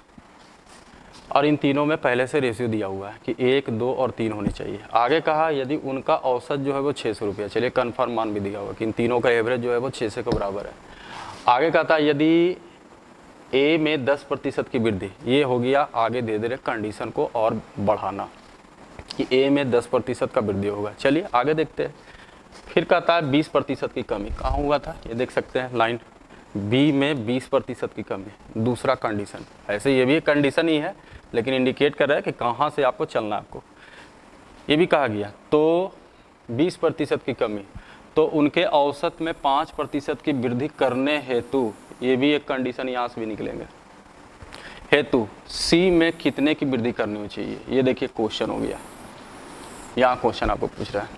और इन तीनों में पहले से रेशियो दिया हुआ है कि 1, 2 और 3 होनी चाहिए। आगे कहा यदि उनका औसत जो है वो 600 रुपया, चलिए कन्फर्म मान भी दिया हुआ कि इन तीनों का एवरेज जो है वो 600 के बराबर है। आगे कहता है यदि ए में 10% की वृद्धि, ये हो गया आगे दे दे रहे कंडीशन को और बढ़ाना कि ए में 10% का वृद्धि होगा। चलिए आगे देखते हैं। फिर कहता है 20% की कमी, कहाँ हुआ था, ये देख सकते हैं लाइन, बी में 20% की कमी, दूसरा कंडीशन। ऐसे ये भी एक कंडीशन ही है लेकिन इंडिकेट कर रहा है कि कहाँ से आपको चलना है आपको। ये भी कहा गया तो 20% की कमी, तो उनके औसत में 5% की वृद्धि करने हेतु, ये भी एक कंडीशन यहाँ से भी निकलेंगे, हेतु सी में कितने की वृद्धि करनी चाहिए। ये देखिए क्वेश्चन हो गया, यहाँ क्वेश्चन आपको पूछ रहा है,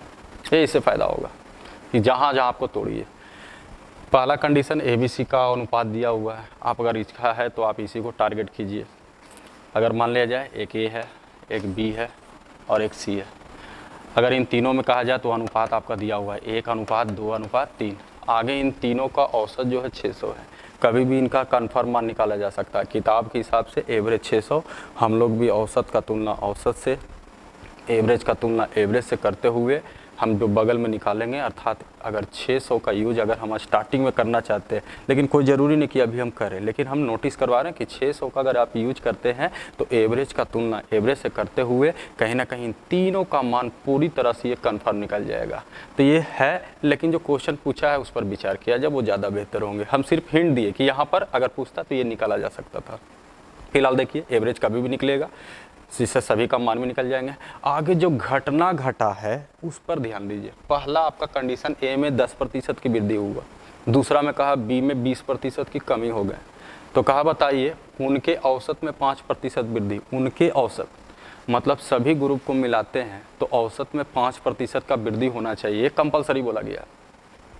ये इससे फायदा होगा कि जहाँ जहाँ आपको तोड़िए। पहला कंडीशन ABC का अनुपात दिया हुआ है, आप अगर इसका है तो आप इसी को टारगेट कीजिए। अगर मान लिया जाए एक A है, एक B है और एक C है, अगर इन तीनों में कहा जाए तो अनुपात आपका दिया हुआ है 1:2:3। आगे इन तीनों का औसत जो है 600 है। कभी भी इनका कन्फर्म मान निकाला जा सकता है, किताब के हिसाब से एवरेज 600, हम लोग भी औसत का तुलना औसत से, एवरेज का तुलना एवरेज से करते हुए हम जो बगल में निकालेंगे, अर्थात अगर 600 का यूज अगर हम स्टार्टिंग में करना चाहते हैं, लेकिन कोई ज़रूरी नहीं कि अभी हम करें, लेकिन हम नोटिस करवा रहे हैं कि 600 का अगर आप यूज करते हैं तो एवरेज का तुलना एवरेज से करते हुए कहीं ना कहीं तीनों का मान पूरी तरह से ये कन्फर्म निकल जाएगा। तो ये है, लेकिन जो क्वेश्चन पूछा है उस पर विचार किया जब वो ज़्यादा बेहतर होंगे। हम सिर्फ हिंट दिए कि यहाँ पर अगर पूछता तो ये निकाला जा सकता था। फिलहाल देखिए एवरेज कभी भी निकलेगा, जिससे सभी का मान भी निकल जाएंगे। आगे जो घटना घटा है उस पर ध्यान दीजिए। पहला आपका कंडीशन ए में 10% की वृद्धि हुआ, दूसरा में कहा बी में 20% की कमी हो गए, तो कहा बताइए उनके औसत में 5% वृद्धि। उनके औसत मतलब सभी ग्रुप को मिलाते हैं तो औसत में 5% का वृद्धि होना चाहिए, कंपलसरी बोला गया।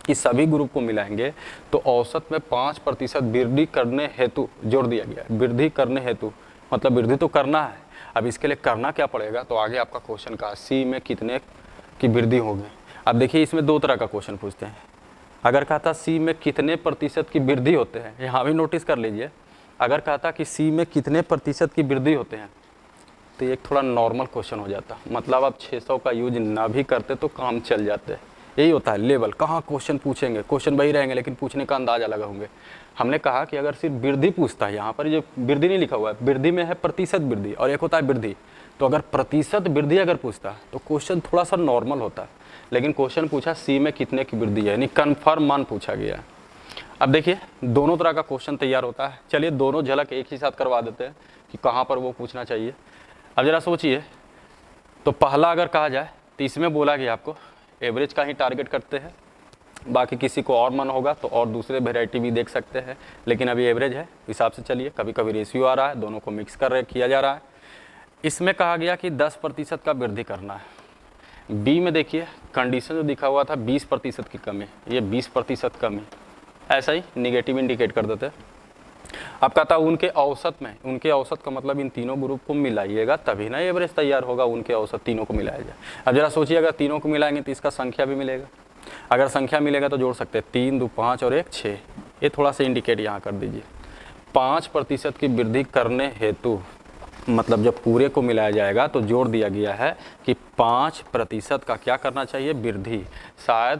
कि सभी ग्रुप को मिलाएंगे तो औसत में 5% वृद्धि करने हेतु जोड़ दिया गया है। वृद्धि करने हेतु मतलब वृद्धि तो करना है, अब इसके लिए करना क्या पड़ेगा, तो आगे आपका क्वेश्चन का सी में कितने की वृद्धि होगी। अब देखिए इसमें दो तरह का क्वेश्चन पूछते हैं। अगर कहता सी में कितने प्रतिशत की वृद्धि होते हैं, यहाँ भी नोटिस कर लीजिए, अगर कहता कि सी में कितने प्रतिशत की वृद्धि होते हैं तो एक थोड़ा नॉर्मल क्वेश्चन हो जाता, मतलब आप 600 का यूज ना भी करते तो काम चल जाते। यही होता है लेवल, कहाँ क्वेश्चन पूछेंगे, क्वेश्चन वही रहेंगे लेकिन पूछने का अंदाज अलग होंगे। हमने कहा कि अगर सिर्फ वृद्धि पूछता है, यहाँ पर जो वृद्धि नहीं लिखा हुआ है, वृद्धि में है प्रतिशत वृद्धि और एक होता है वृद्धि, तो अगर प्रतिशत वृद्धि अगर पूछता है तो क्वेश्चन थोड़ा सा नॉर्मल होता है, लेकिन क्वेश्चन पूछा सी में कितने की वृद्धि है, यानी कन्फर्म मान पूछा गया। अब देखिए दोनों तरह का क्वेश्चन तैयार होता है, चलिए दोनों झलक एक ही साथ करवा देते हैं कि कहाँ पर वो पूछना चाहिए। अब जरा सोचिए, तो पहला अगर कहा जाए तो इसमें बोला गया आपको एवरेज का ही टारगेट करते हैं, बाकी किसी को और मन होगा तो और दूसरे वेराइटी भी देख सकते हैं, लेकिन अभी एवरेज है हिसाब से चलिए। कभी कभी रेशियो आ रहा है, दोनों को मिक्स किया जा रहा है। इसमें कहा गया कि 10% का वृद्धि करना है। बी में देखिए कंडीशन जो दिखा हुआ था 20% की कमी, ये 20% कमी, ऐसा ही निगेटिव इंडिकेट कर देते हैं। अब कहता उनके औसत में, उनके औसत का मतलब इन तीनों ग्रुप को मिलाइएगा तभी ना एवरेज तैयार होगा, उनके औसत तीनों को मिलाया जाए। अब जरा सोचिए अगर तीनों को मिलाएंगे तो इसका संख्या भी मिलेगा, अगर संख्या मिलेगा तो जोड़ सकते हैं 3 2 5 और 1 6। ये थोड़ा सा इंडिकेट यहाँ कर दीजिए। 5% की वृद्धि करने हेतु मतलब जब पूरे को मिलाया जाएगा तो जोड़ दिया गया है कि 5% का क्या करना चाहिए, वृद्धि। शायद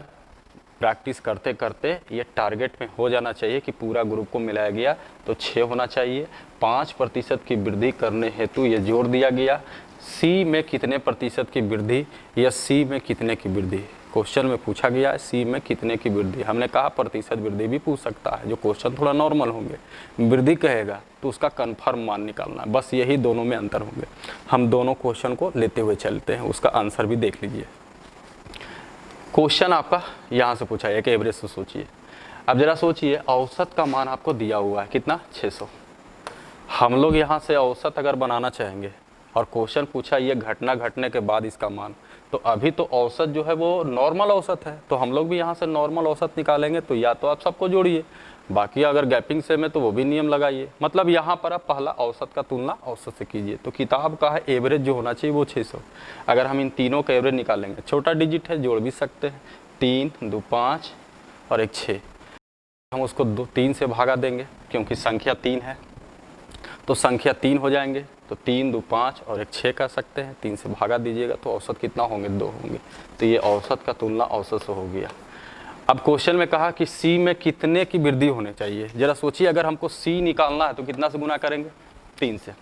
प्रैक्टिस करते करते ये टारगेट में हो जाना चाहिए कि पूरा ग्रुप को मिलाया गया तो 6 होना चाहिए। 5% की वृद्धि करने हेतु ये जोड़ दिया गया। सी में कितने प्रतिशत की वृद्धि या सी में कितने की वृद्धि, क्वेश्चन में पूछा गया है सी में कितने की वृद्धि। हमने कहा प्रतिशत वृद्धि भी पूछ सकता है, जो क्वेश्चन थोड़ा नॉर्मल होंगे। वृद्धि कहेगा तो उसका कन्फर्म मान निकालना है, बस यही दोनों में अंतर होंगे। हम दोनों क्वेश्चन को लेते हुए चलते हैं, उसका आंसर भी देख लीजिए। क्वेश्चन आपका यहाँ से पूछा है, एक एवरेज से सोचिए। अब जरा सोचिए औसत का मान आपको दिया हुआ है कितना, 600। हम लोग यहाँ से औसत अगर बनाना चाहेंगे और क्वेश्चन पूछा ये घटना घटने के बाद इसका मान, तो अभी तो औसत जो है वो नॉर्मल औसत है, तो हम लोग भी यहाँ से नॉर्मल औसत निकालेंगे। तो या तो आप सबको जोड़िए, बाकी अगर गैपिंग से में तो वो भी नियम लगाइए। मतलब यहाँ पर आप पहला औसत का तुलना औसत से कीजिए। तो किताब का है एवरेज जो होना चाहिए वो 600। अगर हम इन तीनों का एवरेज निकालेंगे, छोटा डिजिट है जोड़ भी सकते हैं, 3 2 5 और 1 6। हम उसको 3 से भागा देंगे क्योंकि संख्या 3 है, तो संख्या 3 हो जाएंगे। तो 3 2 5 और 1 6 कर सकते हैं, 3 से भागा दीजिएगा तो औसत कितना होंगे, 2 होंगे। तो ये औसत का तुलना औसत से हो गया। अब क्वेश्चन में कहा कि सी में कितने की वृद्धि होने चाहिए। जरा सोचिए अगर हमको सी निकालना है तो कितना से गुना करेंगे, 3 से।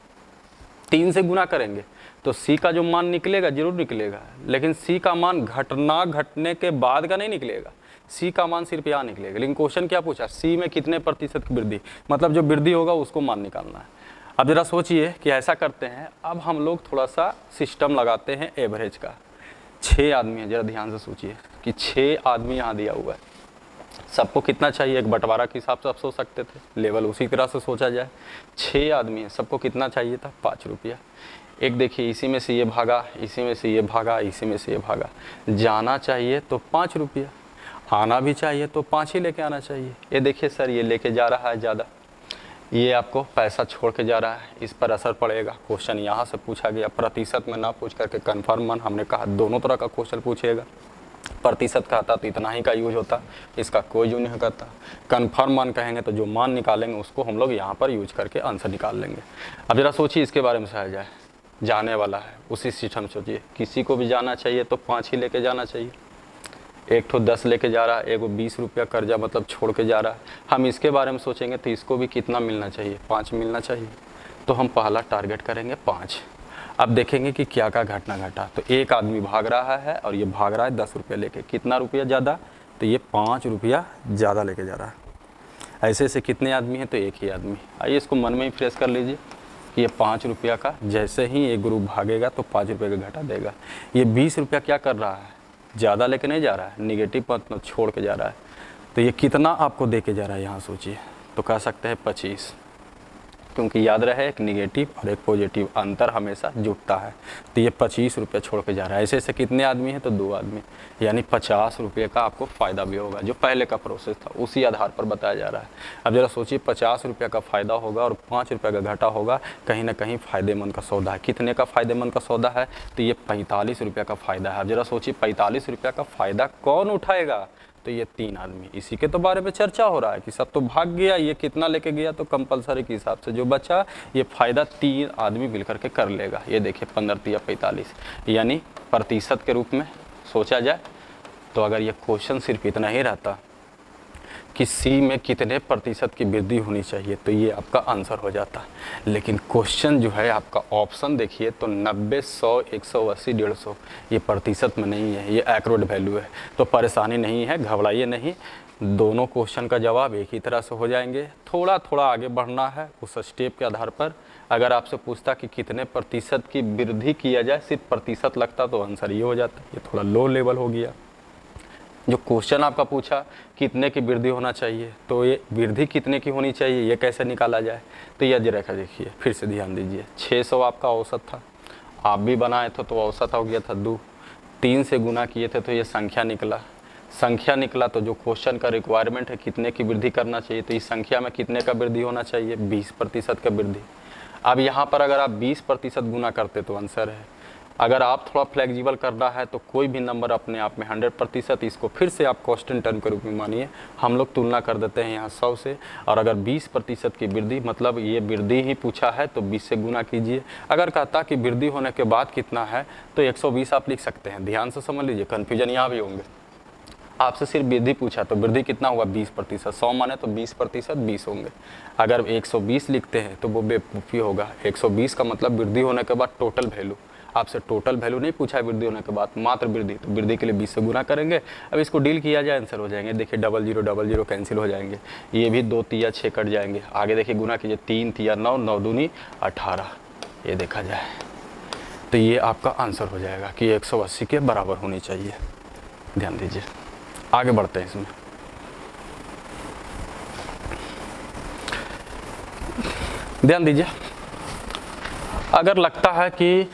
3 से गुना करेंगे तो सी का जो मान निकलेगा जरूर निकलेगा, लेकिन सी का मान घटना घटने के बाद का नहीं निकलेगा, सी का मान सिर्फ यहाँ निकलेगा। लेकिन क्वेश्चन क्या पूछा, सी में कितने प्रतिशत की वृद्धि, मतलब जो वृद्धि होगा उसको मान निकालना है। अब जरा सोचिए कि ऐसा करते हैं, अब हम लोग थोड़ा सा सिस्टम लगाते हैं एवरेज का। 6 आदमी है, जरा ध्यान से सोचिए कि 6 आदमी यहाँ दिया हुआ है, सबको कितना चाहिए, एक बंटवारा के हिसाब से आप सोच सकते थे, लेवल उसी तरह से सोचा जाए। 6 आदमी है, सबको कितना चाहिए था, 5 रुपया। एक देखिए इसी में से ये भागा, इसी में से ये भागा, इसी में से ये भागा। जाना चाहिए तो 5 रुपया, आना भी चाहिए तो 5 ही लेके आना चाहिए। ये देखिए सर ये लेके जा रहा है ज़्यादा, ये आपको पैसा छोड़ के जा रहा है, इस पर असर पड़ेगा। क्वेश्चन यहाँ से पूछा गया, प्रतिशत में ना पूछ करके कन्फर्म मान। हमने कहा दोनों तरह का क्वेश्चन पूछेगा। प्रतिशत कहता तो इतना ही का यूज होता, इसका कोई यूज नहीं करता। कन्फर्म मान कहेंगे तो जो मान निकालेंगे उसको हम लोग यहाँ पर यूज करके आंसर निकाल लेंगे। अब जरा सोचिए इसके बारे में समझा जाए, जाने वाला है उसी सिस्टम सोचिए, किसी को भी जाना चाहिए तो 5 ही लेके जाना चाहिए। एक ठो 10 लेके जा रहा है, एगो 20 रुपया कर्जा मतलब छोड़ के जा रहा है। हम इसके बारे में सोचेंगे तो इसको भी कितना मिलना चाहिए, 5 मिलना चाहिए। तो हम पहला टारगेट करेंगे 5। अब देखेंगे कि क्या क्या घटना घटा। तो एक आदमी भाग रहा है और ये भाग रहा है 10 रुपया लेके, कितना रुपया ज़्यादा, तो ये 5 रुपया ज़्यादा लेके जा रहा है। ऐसे ऐसे कितने आदमी हैं, तो एक ही आदमी। आइए इसको मन में ही फ्रेश कर लीजिए कि ये 5 रुपया का जैसे ही एक ग्रुप भागेगा तो 5 रुपये का घटा देगा। ये 20 रुपया क्या कर रहा है, ज़्यादा लेके नहीं जा रहा है, निगेटिव मतलब छोड़ के जा रहा है। तो ये कितना आपको दे के जा रहा है यहाँ सोचिए, तो कह सकते हैं 25। क्योंकि याद रहे एक निगेटिव और एक पॉजिटिव अंतर हमेशा जुटता है। तो ये 25 रुपये छोड़ के जा रहा है। ऐसे ऐसे कितने आदमी हैं, तो 2 आदमी, यानी 50 रुपये का आपको फ़ायदा भी होगा। जो पहले का प्रोसेस था उसी आधार पर बताया जा रहा है। अब ज़रा सोचिए 50 रुपये का फ़ायदा होगा और 5 रुपये का घाटा होगा, कहीं ना कहीं फ़ायदेमंद का सौदा है। कितने का फ़ायदेमंद का सौदा है, तो ये 45 रुपये का फ़ायदा है। अब ज़रा सोचिए 45 रुपये का फ़ायदा कौन उठाएगा, तो ये 3 आदमी। इसी के तो बारे में चर्चा हो रहा है कि सब तो भाग गया, ये कितना लेके गया, तो कंपलसरी के हिसाब से जो बचा ये फ़ायदा 3 आदमी मिलकर के कर लेगा। ये देखिए 15 या 45, यानी प्रतिशत के रूप में सोचा जाए तो अगर ये क्वेश्चन सिर्फ इतना ही रहता कि सी में कितने प्रतिशत की वृद्धि होनी चाहिए, तो ये आपका आंसर हो जाता। लेकिन क्वेश्चन जो है आपका ऑप्शन देखिए तो 90, 100, 180, 150 ये प्रतिशत में नहीं है, ये एक्यूरेट वैल्यू है। तो परेशानी नहीं है, घबराइए नहीं, दोनों क्वेश्चन का जवाब एक ही तरह से हो जाएंगे। थोड़ा थोड़ा आगे बढ़ना है उस स्टेप के आधार पर। अगर आपसे पूछता कि कितने प्रतिशत की वृद्धि किया जाए, सिर्फ प्रतिशत लगता तो आंसर ये हो जाता। ये थोड़ा लो लेवल हो गया। जो क्वेश्चन आपका पूछा कितने की वृद्धि होना चाहिए, तो ये वृद्धि कितने की होनी चाहिए ये कैसे निकाला जाए, तो यह रेखा देखिए, फिर से ध्यान दीजिए। 600 आपका औसत था, आप भी बनाए थे तो औसत हो गया था 2, 3 से गुना किए थे तो ये संख्या निकला। तो जो क्वेश्चन का रिक्वायरमेंट है कितने की वृद्धि करना चाहिए, तो इस संख्या में कितने का वृद्धि होना चाहिए, 20% का वृद्धि। अब यहाँ पर अगर आप 20% गुना करते तो आंसर है। अगर आप थोड़ा फ्लेक्सिबल करना है तो कोई भी नंबर अपने आप में 100%, इसको फिर से आप कांस्टेंट टर्म के रूप में मानिए। हम लोग तुलना कर देते हैं यहाँ 100 से, और अगर 20% की वृद्धि, मतलब ये वृद्धि ही पूछा है तो 20 से गुना कीजिए। अगर कहता कि वृद्धि होने के बाद कितना है, तो 120 आप लिख सकते हैं। ध्यान से समझ लीजिए, कन्फ्यूजन यहाँ भी होंगे। आपसे सिर्फ वृद्धि पूछा तो वृद्धि कितना हुआ, 20%। 100 माने तो 20%, 20 होंगे। अगर 120 लिखते हैं तो वो बेवकूफ़ी होगा। 120 का मतलब वृद्धि होने के बाद टोटल वैल्यू, आपसे टोटल वैल्यू नहीं पूछा है वृद्धि होने के बाद, मात्र वृद्धि। तो वृद्धि के लिए 20 से गुना करेंगे। अब इसको डील किया जाए, आंसर हो जाएंगे। देखिए 00 कैंसिल हो जाएंगे, ये भी 2 तिया 6 कट जाएंगे। आगे देखिए गुना कीजिए, 3 तिया 9, 9 दूनी 18, ये देखा जाए तो ये आपका आंसर हो जाएगा कि 180 के बराबर होनी चाहिए। ध्यान दीजिए, आगे बढ़ते हैं इसमें। ध्यान दीजिए, अगर लगता है कि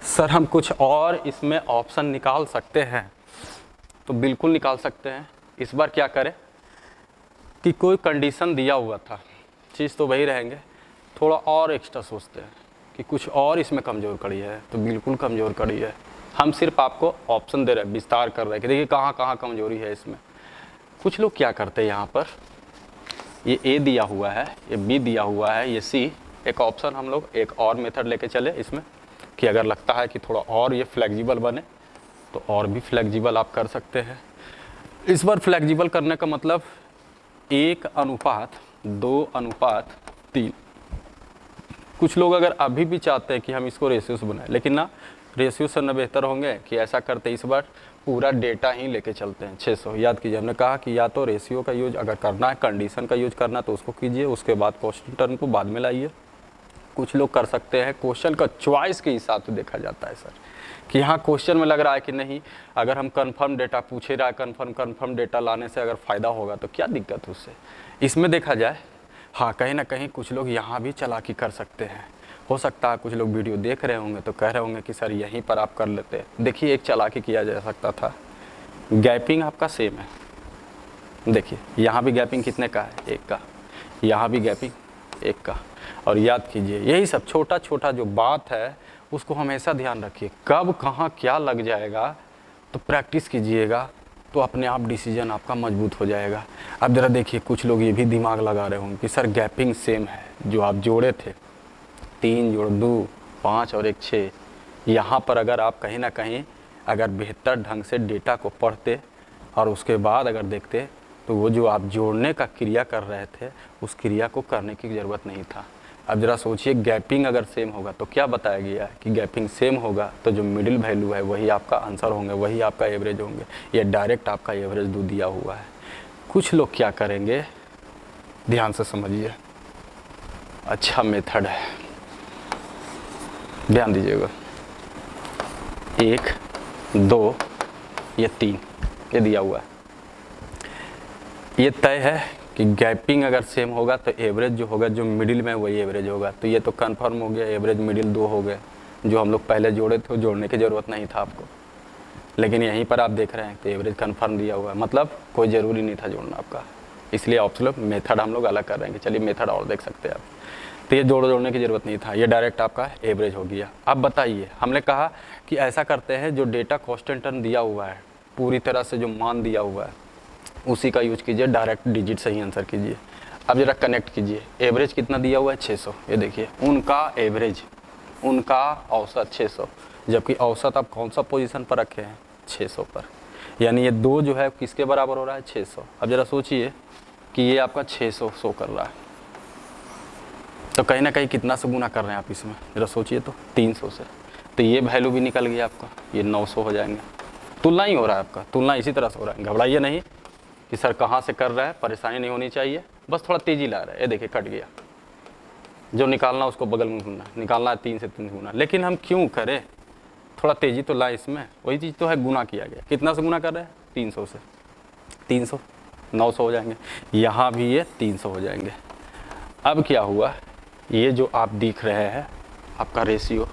सर हम कुछ और इसमें ऑप्शन निकाल सकते हैं, तो बिल्कुल निकाल सकते हैं। इस बार क्या करें कि कोई कंडीशन दिया हुआ था, चीज़ तो वही रहेंगे, थोड़ा और एक्स्ट्रा सोचते हैं कि कुछ और इसमें कमज़ोर कड़ी है, तो बिल्कुल कमज़ोर कड़ी है। हम सिर्फ आपको ऑप्शन दे रहे हैं, विस्तार कर रहे हैं कि देखिए कहाँ कहाँ कमजोरी है इसमें। कुछ लोग क्या करते हैं, यहाँ पर ये ए दिया हुआ है, ये बी दिया हुआ है, ये सी, एक ऑप्शन हम लोग एक और मेथड लेके चले इसमें कि अगर लगता है कि थोड़ा और ये फ्लेक्सिबल बने तो और भी फ्लेक्सिबल आप कर सकते हैं। इस बार फ्लेक्सिबल करने का मतलब 1:2:3। कुछ लोग अगर अभी भी चाहते हैं कि हम इसको रेशियो से बनाएं, लेकिन ना रेशियो से न बेहतर होंगे कि ऐसा करते इस बार पूरा डेटा ही लेके चलते हैं। 600 याद कीजिए, हमने कहा कि या तो रेशियो का यूज अगर करना है, कंडीशन का यूज करना तो उसको कीजिए, उसके बाद कांस्टेंट टर्म को बाद में लाइए। कुछ लोग कर सकते हैं क्वेश्चन का चॉइस के हिसाब से देखा जाता है सर, कि यहाँ क्वेश्चन में लग रहा है कि नहीं, अगर हम कंफर्म डेटा पूछे रहा है, कंफर्म डेटा लाने से अगर फ़ायदा होगा तो क्या दिक्कत उससे। इसमें देखा जाए हाँ, कहीं ना कहीं कुछ लोग यहाँ भी चालाकी कर सकते हैं। हो सकता है कुछ लोग वीडियो देख रहे होंगे तो कह रहे होंगे कि सर यहीं पर आप कर लेते। देखिए एक चालाकी किया जा सकता था, गैपिंग आपका सेम है। देखिए यहाँ भी गैपिंग कितने का है, 1 का, यहाँ भी गैपिंग 1 का। और याद कीजिए यही सब छोटा छोटा जो बात है उसको हमेशा ध्यान रखिए, कब कहाँ क्या लग जाएगा तो प्रैक्टिस कीजिएगा, तो अपने आप डिसीजन आपका मजबूत हो जाएगा। अब ज़रा देखिए कुछ लोग ये भी दिमाग लगा रहे होंगे कि सर गैपिंग सेम है, जो आप जोड़े थे 3 जोड़ 2 5 और 1 6, यहाँ पर अगर आप कहीं ना कहीं अगर बेहतर ढंग से डेटा को पढ़ते और उसके बाद अगर देखते तो वो जो आप जोड़ने का क्रिया कर रहे थे उस क्रिया को करने की ज़रूरत नहीं था। अब ज़रा सोचिए गैपिंग अगर सेम होगा तो क्या बताया गया है कि गैपिंग सेम होगा तो जो मिडिल वैल्यू है वही आपका आंसर होंगे, वही आपका एवरेज होंगे। ये डायरेक्ट आपका एवरेज दो दिया हुआ है। कुछ लोग क्या करेंगे, ध्यान से समझिए, अच्छा मेथड है, ध्यान दीजिएगा। 1 2 ये 3 ये दिया हुआ है, ये तय है कि गैपिंग अगर सेम होगा तो एवरेज जो होगा जो मिडिल में वही एवरेज होगा। तो ये तो कंफर्म हो गया, एवरेज मिडिल 2 हो गए, जो हम लोग पहले जोड़े थे जोड़ने की ज़रूरत नहीं था आपको, लेकिन यहीं पर आप देख रहे हैं तो एवरेज कंफर्म दिया हुआ है, मतलब कोई ज़रूरी नहीं था जोड़ना आपका, इसलिए ऑप्शन मेथड हम लोग अलग कर रहे हैं कि चलिए मेथड और देख सकते हैं आप। तो ये जोड़ने की ज़रूरत नहीं था, ये डायरेक्ट आपका एवरेज हो गया। अब बताइए, हमने कहा कि ऐसा करते हैं जो डेटा कांस्टेंट दिया हुआ है, पूरी तरह से जो मान दिया हुआ है उसी का यूज कीजिए, डायरेक्ट डिजिट सही आंसर कीजिए। अब जरा कनेक्ट कीजिए, एवरेज कितना दिया हुआ है 600, ये देखिए उनका एवरेज, उनका औसत 600, जबकि औसत आप कौन सा पोजीशन पर रखे हैं 600 पर, यानी ये 2 जो है किसके बराबर हो रहा है 600। अब जरा सोचिए कि ये आपका 600 शो कर रहा है, तो कहीं ना कहीं कितना से गुना कर रहे हैं आप इसमें, जरा सोचिए तो 300 से, तो ये वैल्यू भी निकल गया आपका, ये 900 हो जाएंगे। तुलना ही हो रहा है आपका, तुलना इसी तरह से हो रहा है, घबराइए नहीं कि सर कहाँ से कर रहा है, परेशानी नहीं होनी चाहिए, बस थोड़ा तेज़ी ला रहा है। ये देखिए कट गया, जो निकालना उसको बगल में घूमना, निकालना है 3 से 3 गुना, लेकिन हम क्यों करें, थोड़ा तेज़ी तो लाए इसमें, वही चीज़ तो है, गुना किया गया, कितना से गुना कर रहे हैं 300 से, 300 900 हो जाएंगे, यहाँ भी ये 300 हो जाएंगे। अब क्या हुआ, ये जो आप देख रहे हैं आपका रेशियो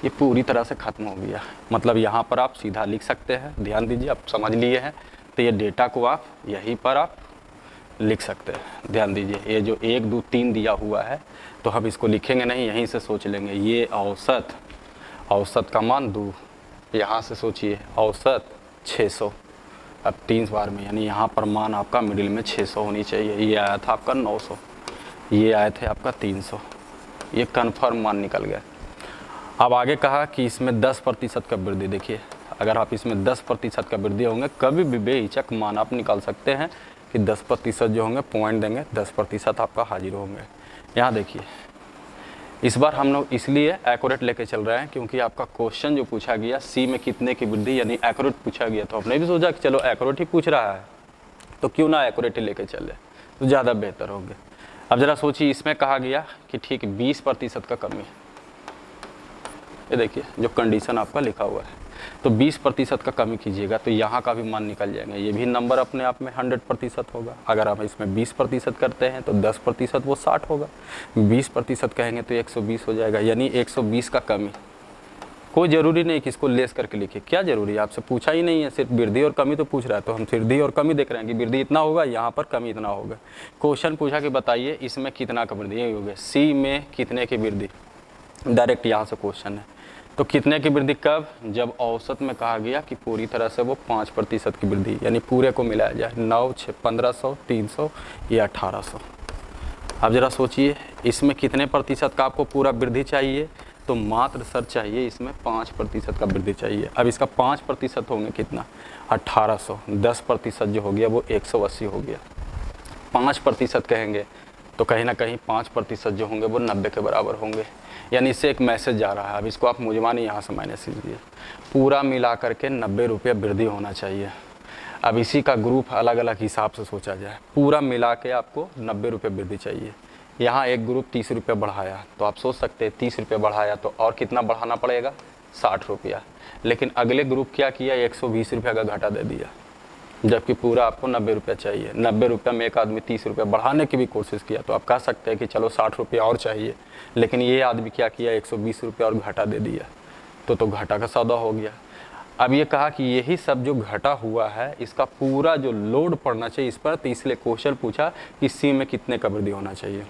ये पूरी तरह से ख़त्म हो गया, मतलब यहाँ पर आप सीधा लिख सकते हैं, ध्यान दीजिए आप समझ लिए हैं, तो ये डेटा को आप यहीं पर आप लिख सकते हैं। ध्यान दीजिए, ये जो 1 2 3 दिया हुआ है तो हम इसको लिखेंगे नहीं, यहीं से सोच लेंगे, ये औसत, औसत का मान 2, यहाँ से सोचिए औसत 600, अब 3 बार में, यानी यहाँ पर मान आपका मिडिल में 600 होनी चाहिए। ये आया था आपका 900, ये आए थे आपका 300, ये कन्फर्म मान निकल गया। अब आगे कहा कि इसमें 10% का वृद्धि, देखिए अगर आप इसमें 10% का वृद्धि होंगे, कभी भी बेहिचक मान आप निकाल सकते हैं कि 10% जो होंगे पॉइंट देंगे, 10% आपका हाजिर होंगे। यहाँ देखिए इस बार हम लोग इसलिए एक्यूरेट लेके चल रहे हैं क्योंकि आपका क्वेश्चन जो पूछा गया सी में कितने की वृद्धि यानी एक्यूरेट पूछा गया, तो आपने भी सोचा कि चलो एक्यूरेट ही पूछ रहा है तो क्यों ना एक्यूरेट ही लेके चले, तो ज़्यादा बेहतर होंगे। अब ज़रा सोचिए, इसमें कहा गया कि ठीक 20% का कमी, ये देखिए जो कंडीशन आपका लिखा हुआ है, तो 20% का कमी कीजिएगा तो यहाँ का भी मान निकल जाएंगे, ये भी नंबर अपने आप में 100% होगा। अगर आप इसमें 20% करते हैं तो 10% वो 60 होगा, 20% कहेंगे तो 120 हो जाएगा, यानी 120 का कमी। कोई ज़रूरी नहीं कि इसको लेस करके लिखिए, क्या ज़रूरी है, आपसे पूछा ही नहीं है, सिर्फ वृद्धि और कमी तो पूछ रहा है, तो हम वृद्धि और कमी देख रहे हैं कि वृद्धि इतना होगा, यहाँ पर कमी इतना होगा। क्वेश्चन पूछा कि बताइए इसमें कितना का वृद्धि, यही हो गया, सी में कितने की वृद्धि, डायरेक्ट यहाँ से क्वेश्चन है। तो कितने की वृद्धि कब, जब औसत में कहा गया कि पूरी तरह से वो 5% की वृद्धि, यानी पूरे को मिलाया जाए, 9 6 1500 300 या 1800। अब ज़रा सोचिए इसमें कितने प्रतिशत का आपको पूरा वृद्धि चाहिए, तो मात्र सर चाहिए इसमें 5% का वृद्धि चाहिए। अब इसका 5% होंगे कितना 1800, 10% जो हो गया वो 180 हो गया, 5% कहेंगे तो कहीं ना कहीं 5% जो होंगे वो 90 के बराबर होंगे, यानी इससे एक मैसेज जा रहा है। अब इसको आप मुझमानी यहाँ से माइनस लीजिए, पूरा मिला करके 90 रुपये वृद्धि होना चाहिए। अब इसी का ग्रुप अलग अलग हिसाब से सोचा जाए, पूरा मिला के आपको 90 रुपये वृद्धि चाहिए। यहाँ एक ग्रुप 30 रुपये बढ़ाया तो आप सोच सकते हैं 30 रुपये बढ़ाया तो और कितना बढ़ाना पड़ेगा 60 रुपया, लेकिन अगले ग्रुप क्या किया 120 रुपये का घाटा दे दिया, जबकि पूरा आपको 90 रुपया चाहिए। 90 रुपये में एक आदमी 30 रुपये बढ़ाने की भी कोशिश किया तो आप कह सकते हैं कि चलो 60 रुपये और चाहिए, लेकिन ये आदमी क्या किया 120 रुपये और घाटा दे दिया, तो घाटा का सौदा हो गया। अब ये कहा कि यही सब जो घटा हुआ है इसका पूरा जो लोड पड़ना चाहिए इस पर, तो इसलिए क्वेश्चन पूछा कि सी में कितने का वृद्धि होना चाहिए,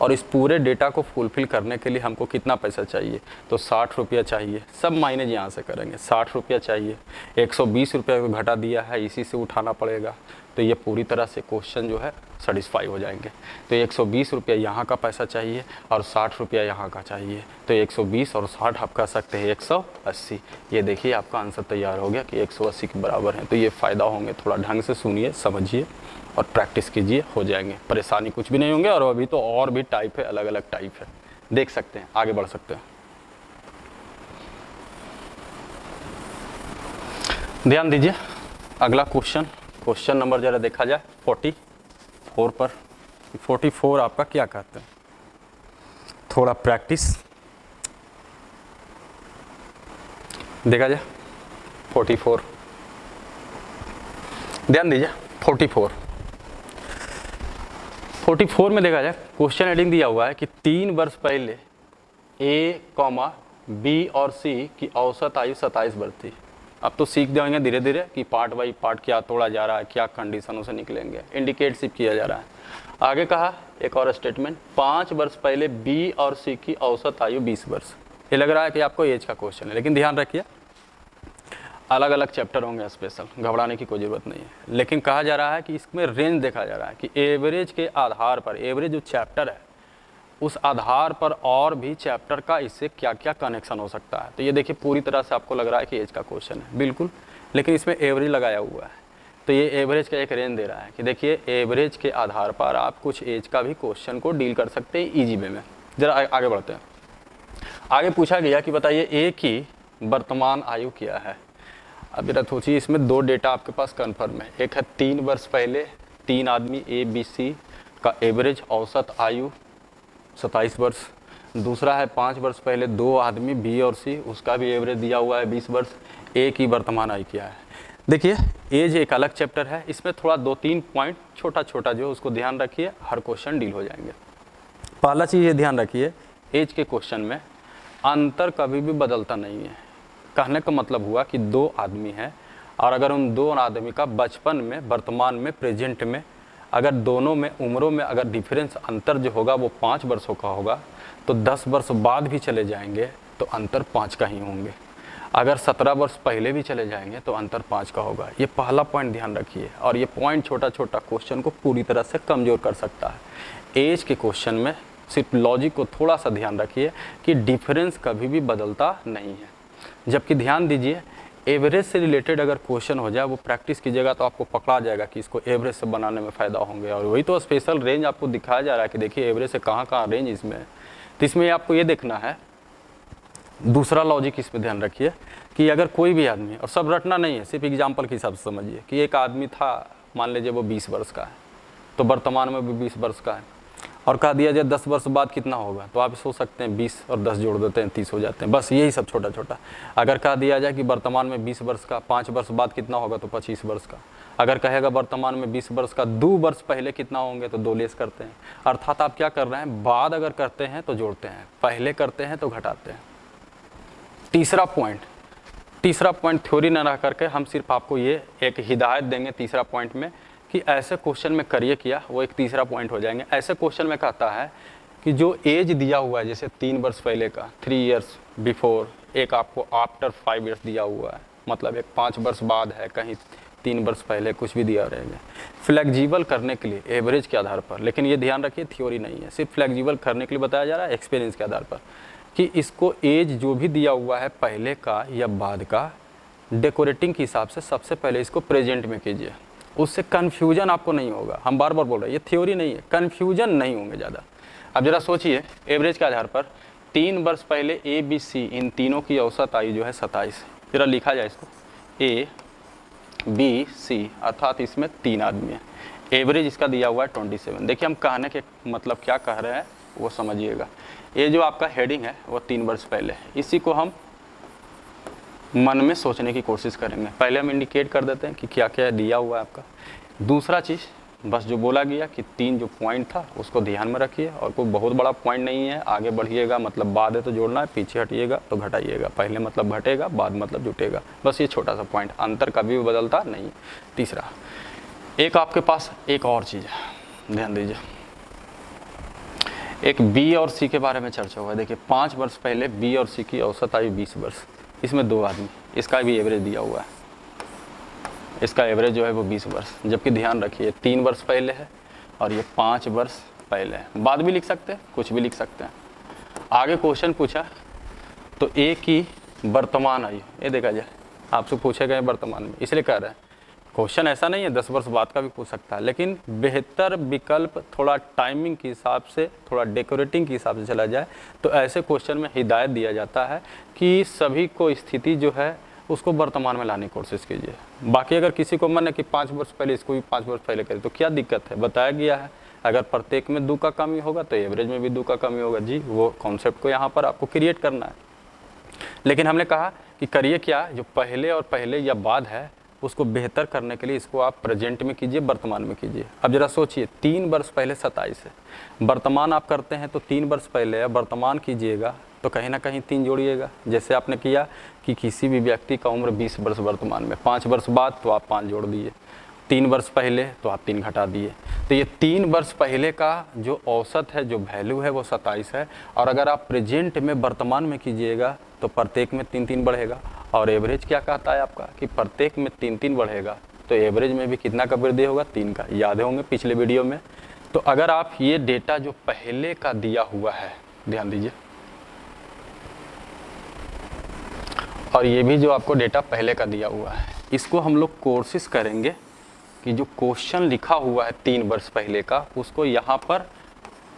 और इस पूरे डेटा को फुलफिल करने के लिए हमको कितना पैसा चाहिए, तो 60 रुपया चाहिए। सब माइनस यहाँ से करेंगे, 60 रुपया चाहिए, 120 रुपये को घटा दिया है इसी से उठाना पड़ेगा, तो ये पूरी तरह से क्वेश्चन जो है सेटिस्फाई हो जाएंगे। तो 120 रुपया यहाँ का पैसा चाहिए और 60 रुपया यहाँ का चाहिए, तो 120 और 60 आप कह सकते हैं 180। ये देखिए आपका आंसर तैयार हो गया कि 180 के बराबर है। तो ये फ़ायदा होंगे, थोड़ा ढंग से सुनिए, समझिए और प्रैक्टिस कीजिए, हो जाएंगे, परेशानी कुछ भी नहीं होंगे। और अभी तो और भी टाइप है, अलग अलग टाइप है, देख सकते हैं, आगे बढ़ सकते हैं। ध्यान दीजिए, अगला क्वेश्चन नंबर जरा देखा जाए 44 पर। 44 आपका क्या कहते हैं, थोड़ा प्रैक्टिस देखा जाए। 44 ध्यान दीजिए, 44 44 में देखा जाए क्वेश्चन हेडिंग दिया हुआ है कि 3 वर्ष पहले ए कॉमा बी और सी की औसत आयु 27 वर्ष थी। अब तो सीख जाएंगे धीरे धीरे कि पार्ट बाई पार्ट क्या तोड़ा जा रहा है, क्या कंडीशनों से निकलेंगे, इंडिकेट सिर्फ किया जा रहा है। आगे कहा एक और स्टेटमेंट, 5 वर्ष पहले बी और सी की औसत आयु 20 वर्ष। ये लग रहा है कि आपको एज का क्वेश्चन है, लेकिन ध्यान रखिए अलग अलग चैप्टर होंगे स्पेशल, घबराने की कोई ज़रूरत नहीं है। लेकिन कहा जा रहा है कि इसमें रेंज देखा जा रहा है कि एवरेज के आधार पर, एवरेज जो चैप्टर है उस आधार पर और भी चैप्टर का इससे क्या क्या कनेक्शन हो सकता है। तो ये देखिए पूरी तरह से आपको लग रहा है कि एज का क्वेश्चन है, बिल्कुल, लेकिन इसमें एवरेज लगाया हुआ है। तो ये एवरेज का एक रेंज दे रहा है कि देखिए एवरेज के आधार पर आप कुछ एज का भी क्वेश्चन को डील कर सकते हैं ईजी वे में। जरा आगे बढ़ते हैं। आगे पूछा गया कि बताइए ए की वर्तमान आयु क्या है। अब जरा सोचिए, इसमें 2 डेटा आपके पास कन्फर्म है। एक है 3 वर्ष पहले 3 आदमी ए बी सी का एवरेज औसत आयु 27 वर्ष, दूसरा है 5 वर्ष पहले 2 आदमी बी और सी, उसका भी एवरेज दिया हुआ है 20 वर्ष। ए की वर्तमान आयु क्या है। देखिए एज एक अलग चैप्टर है, इसमें थोड़ा 2-3 पॉइंट छोटा छोटा जो उसको ध्यान रखिए, हर क्वेश्चन डील हो जाएंगे। पहला चीज़ ये ध्यान रखिए, एज के क्वेश्चन में अंतर कभी भी बदलता नहीं है। कहने का मतलब हुआ कि 2 आदमी हैं और अगर उन 2 आदमी का बचपन में, वर्तमान में, प्रेजेंट में अगर दोनों में उम्रों में अगर डिफरेंस अंतर जो होगा वो 5 वर्षों का होगा, तो 10 वर्ष बाद भी चले जाएंगे तो अंतर 5 का ही होंगे। अगर 17 वर्ष पहले भी चले जाएंगे तो अंतर 5 का होगा। ये पहला पॉइंट ध्यान रखिए, और ये पॉइंट छोटा छोटा क्वेश्चन को पूरी तरह से कमज़ोर कर सकता है। एज के क्वेश्चन में सिर्फ लॉजिक को थोड़ा सा ध्यान रखिए कि डिफरेंस कभी भी बदलता नहीं है। जबकि ध्यान दीजिए एवरेज से रिलेटेड अगर क्वेश्चन हो जाए वो प्रैक्टिस कीजिएगा तो आपको पकड़ा जाएगा कि इसको एवरेज से बनाने में फ़ायदा होंगे। और वही तो स्पेशल रेंज आपको दिखाया जा रहा है कि देखिए एवरेज से कहाँ कहाँ रेंज इसमें है। तो इसमें आपको ये देखना है, दूसरा लॉजिक इसमें ध्यान रखिए कि अगर कोई भी आदमी, और सब रटना नहीं है, सिर्फ एग्जाम्पल के हिसाब से समझिए कि एक आदमी था, मान लीजिए वो 20 वर्ष का है, तो वर्तमान में भी 20 वर्ष का है, और कहा दिया जाए 10 वर्ष बाद कितना होगा, तो आप सोच सकते हैं 20 और 10 जोड़ देते हैं 30 हो जाते हैं। बस यही सब छोटा छोटा। अगर कहा दिया जाए कि वर्तमान में 20 वर्ष का 5 वर्ष बाद कितना होगा, तो 25 वर्ष का। अगर कहेगा वर्तमान में 20 वर्ष का 2 वर्ष पहले कितना होंगे, तो 2 लेस करते हैं। अर्थात आप क्या कर रहे हैं, बाद अगर करते हैं तो जोड़ते हैं, पहले करते हैं तो घटाते हैं। तीसरा पॉइंट थ्योरी न रह करके हम सिर्फ आपको ये एक हिदायत देंगे तीसरा पॉइंट में कि ऐसे क्वेश्चन में करिए क्या, वो एक तीसरा पॉइंट हो जाएंगे। ऐसे क्वेश्चन में कहता है कि जो एज दिया हुआ है, जैसे 3 वर्ष पहले का 3 इयर्स बिफोर, एक आपको आफ्टर 5 इयर्स दिया हुआ है, मतलब एक 5 वर्ष बाद है, कहीं 3 वर्ष पहले, कुछ भी दिया रहेंगे। फ्लेक्सिबल करने के लिए एवरेज के आधार पर, लेकिन ये ध्यान रखिए थ्योरी नहीं है, सिर्फ फ्लेक्सिबल करने के लिए बताया जा रहा है एक्सपीरियंस के आधार पर, कि इसको एज जो भी दिया हुआ है पहले का या बाद का, डेकोरेटिंग के हिसाब से सबसे पहले इसको प्रेजेंट में कीजिए, उससे कन्फ्यूजन आपको नहीं होगा। हम बार बार बोल रहे हैं ये थ्योरी नहीं है, कन्फ्यूजन नहीं होंगे ज़्यादा। अब जरा सोचिए एवरेज के आधार पर 3 वर्ष पहले ए बी सी, इन तीनों की औसत आयु जो है 27। जरा लिखा जाए इसको, ए बी सी, अर्थात इसमें 3 आदमी है, एवरेज इसका दिया हुआ है 27। देखिए हम कहने के मतलब क्या कह रहे हैं वो समझिएगा। ये जो आपका हेडिंग है वो 3 वर्ष पहले, इसी को हम मन में सोचने की कोशिश करेंगे। पहले हम इंडिकेट कर देते हैं कि क्या क्या दिया हुआ है आपका। दूसरा चीज़ बस जो बोला गया कि 3 जो पॉइंट था उसको ध्यान में रखिए, और कोई बहुत बड़ा पॉइंट नहीं है। आगे बढ़िएगा मतलब बाद है तो जोड़ना है, पीछे हटिएगा तो घटाइएगा, पहले मतलब घटेगा, बाद मतलब जुटेगा। बस ये छोटा सा पॉइंट, अंतर कभी भी बदलता नहीं। तीसरा, एक आपके पास एक और चीज़ है, ध्यान दीजिए, एक बी और सी के बारे में चर्चा हुआ है। देखिए 5 वर्ष पहले बी और सी की औसत आयु 20 वर्ष, इसमें 2 आदमी, इसका भी एवरेज दिया हुआ है, इसका एवरेज जो है वो 20 वर्ष। जबकि ध्यान रखिए 3 वर्ष पहले है और ये 5 वर्ष पहले है। बाद भी लिख सकते हैं, कुछ भी लिख सकते हैं। आगे क्वेश्चन पूछा तो ए की वर्तमान आयु, ये देखा जाए आपसे पूछे गए वर्तमान में, इसलिए कह रहे हैं क्वेश्चन ऐसा नहीं है 10 वर्ष बाद का भी पूछ सकता है, लेकिन बेहतर विकल्प थोड़ा टाइमिंग के हिसाब से, थोड़ा डेकोरेटिंग के हिसाब से चला जाए तो ऐसे क्वेश्चन में हिदायत दिया जाता है कि सभी को स्थिति जो है उसको वर्तमान में लाने की कोशिश कीजिए। बाकी अगर किसी को मन है कि 5 वर्ष पहले, इसको भी 5 वर्ष पहले करें तो क्या दिक्कत है, बताया गया है। अगर प्रत्येक में 2 का कमी होगा तो एवरेज में भी 2 का कमी होगा। जी वो कॉन्सेप्ट को यहाँ पर आपको क्रिएट करना है। लेकिन हमने कहा कि करिए क्या, जो पहले और पहले या बाद है उसको बेहतर करने के लिए इसको आप प्रेजेंट में कीजिए, वर्तमान में कीजिए। अब जरा सोचिए 3 वर्ष पहले 27 है, वर्तमान आप करते हैं तो 3 वर्ष पहले या वर्तमान कीजिएगा तो कहीं ना कहीं 3 जोड़िएगा। जैसे आपने किया कि किसी भी व्यक्ति का उम्र 20 वर्ष वर्तमान में, 5 वर्ष बाद तो आप 5 जोड़ दिए, 3 वर्ष पहले तो आप 3 घटा दिए। तो ये 3 वर्ष पहले का जो औसत है, जो वैल्यू है वो 27 है। और अगर आप प्रेजेंट में वर्तमान में कीजिएगा तो प्रत्येक में 3-3 बढ़ेगा। और एवरेज क्या कहता है आपका कि प्रत्येक में 3-3 बढ़ेगा, तो एवरेज में भी कितना का वृद्धि होगा? 3 का। याद होंगे पिछले वीडियो में। तो अगर आप ये डेटा जो पहले का दिया हुआ है, ध्यान दीजिए, और ये भी जो आपको डेटा पहले का दिया हुआ है, इसको हम लोग कोशिश करेंगे कि जो क्वेश्चन लिखा हुआ है 3 वर्ष पहले का, उसको यहाँ पर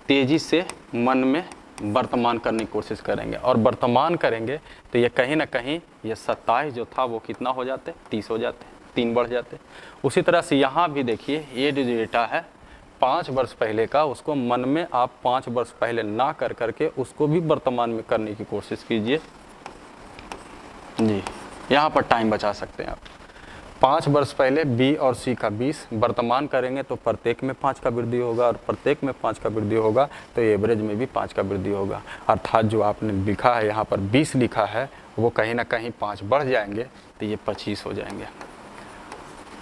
तेज़ी से मन में वर्तमान करने की कोशिश करेंगे। और वर्तमान करेंगे तो ये कहीं ना कहीं ये 27 जो था वो कितना हो जाते? 30 हो जाते, 3 बढ़ जाते। उसी तरह से यहाँ भी देखिए, ये जो डेटा है 5 वर्ष पहले का, उसको मन में आप 5 वर्ष पहले ना कर करके उसको भी वर्तमान में करने की कोशिश कीजिए जी। यहाँ पर टाइम बचा सकते हैं आप। 5 वर्ष पहले बी और सी का 20 वर्तमान करेंगे तो प्रत्येक में 5 का वृद्धि होगा, और प्रत्येक में 5 का वृद्धि होगा तो एवरेज में भी 5 का वृद्धि होगा। अर्थात जो आपने लिखा है यहाँ पर 20 लिखा है, वो कहीं ना कहीं 5 बढ़ जाएंगे तो ये 25 हो जाएंगे।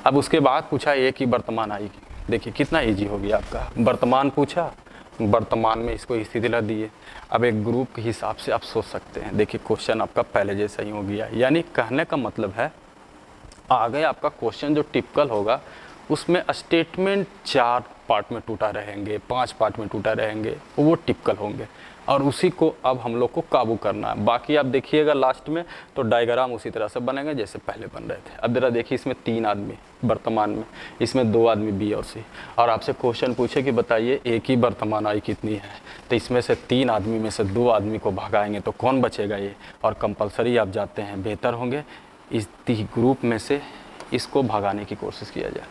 अब उसके बाद पूछा एक ही वर्तमान आएगी। देखिए कितना ईजी हो गया आपका। वर्तमान पूछा, वर्तमान में इसको स्थिति ला दिए। अब एक ग्रुप के हिसाब से आप सोच सकते हैं। देखिए क्वेश्चन आपका पहले जैसा ही हो गया। यानी कहने का मतलब है आगे आपका क्वेश्चन जो टिपिकल होगा उसमें स्टेटमेंट 4 पार्ट में टूटा रहेंगे, 5 पार्ट में टूटा रहेंगे, वो टिपिकल होंगे। और उसी को अब हम लोग को काबू करना है। बाकी आप देखिएगा लास्ट में तो डायग्राम उसी तरह से बनेंगे जैसे पहले बन रहे थे। अब जरा देखिए, इसमें 3 आदमी वर्तमान में, इसमें 2 आदमी बी और सी, और आपसे क्वेश्चन पूछे कि बताइए एक ही वर्तमान आई कितनी है, तो इसमें से 3 आदमी में से 2 आदमी को भगाएंगे तो कौन बचेगा ये? और कंपलसरी आप जाते हैं, बेहतर होंगे इस ग्रुप में से इसको भगाने की कोशिश किया जाए।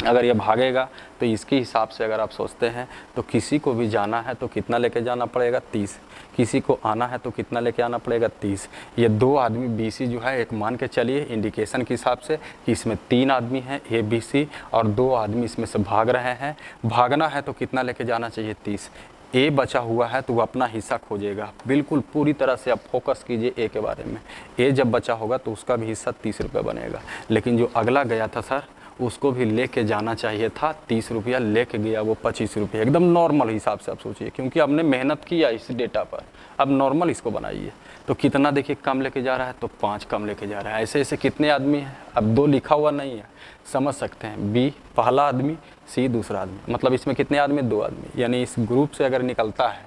अगर ये भागेगा तो इसके हिसाब से अगर आप सोचते हैं तो किसी को भी जाना है तो कितना लेके जाना पड़ेगा? 30। किसी को आना है तो कितना लेके आना पड़ेगा? 30। ये 2 आदमी बी सी जो है, एक मान के चलिए इंडिकेशन के हिसाब से कि इसमें 3 आदमी हैं ए बी सी, और 2 आदमी इसमें से भाग रहे हैं। भागना है तो कितना लेके जाना चाहिए? 30। ए बचा हुआ है तो वो अपना हिस्सा खोजेगा। बिल्कुल पूरी तरह से आप फोकस कीजिए ए के बारे में। ए जब बचा होगा तो उसका भी हिस्सा 30 रुपये बनेगा। लेकिन जो अगला गया था सर, उसको भी लेके जाना चाहिए था 30 रुपया, लेके गया वो 25 रुपये। एकदम नॉर्मल हिसाब से आप सोचिए, क्योंकि आपने मेहनत किया इस डेटा पर। अब नॉर्मल इसको बनाइए तो कितना देखिए कम लेके जा रहा है, तो 5 कम लेके जा रहा है। ऐसे ऐसे कितने आदमी हैं? अब 2 लिखा हुआ नहीं है, समझ सकते हैं। बी पहला आदमी, सी दूसरा आदमी, मतलब इसमें कितने आदमी? 2 आदमी। यानी इस ग्रुप से अगर निकलता है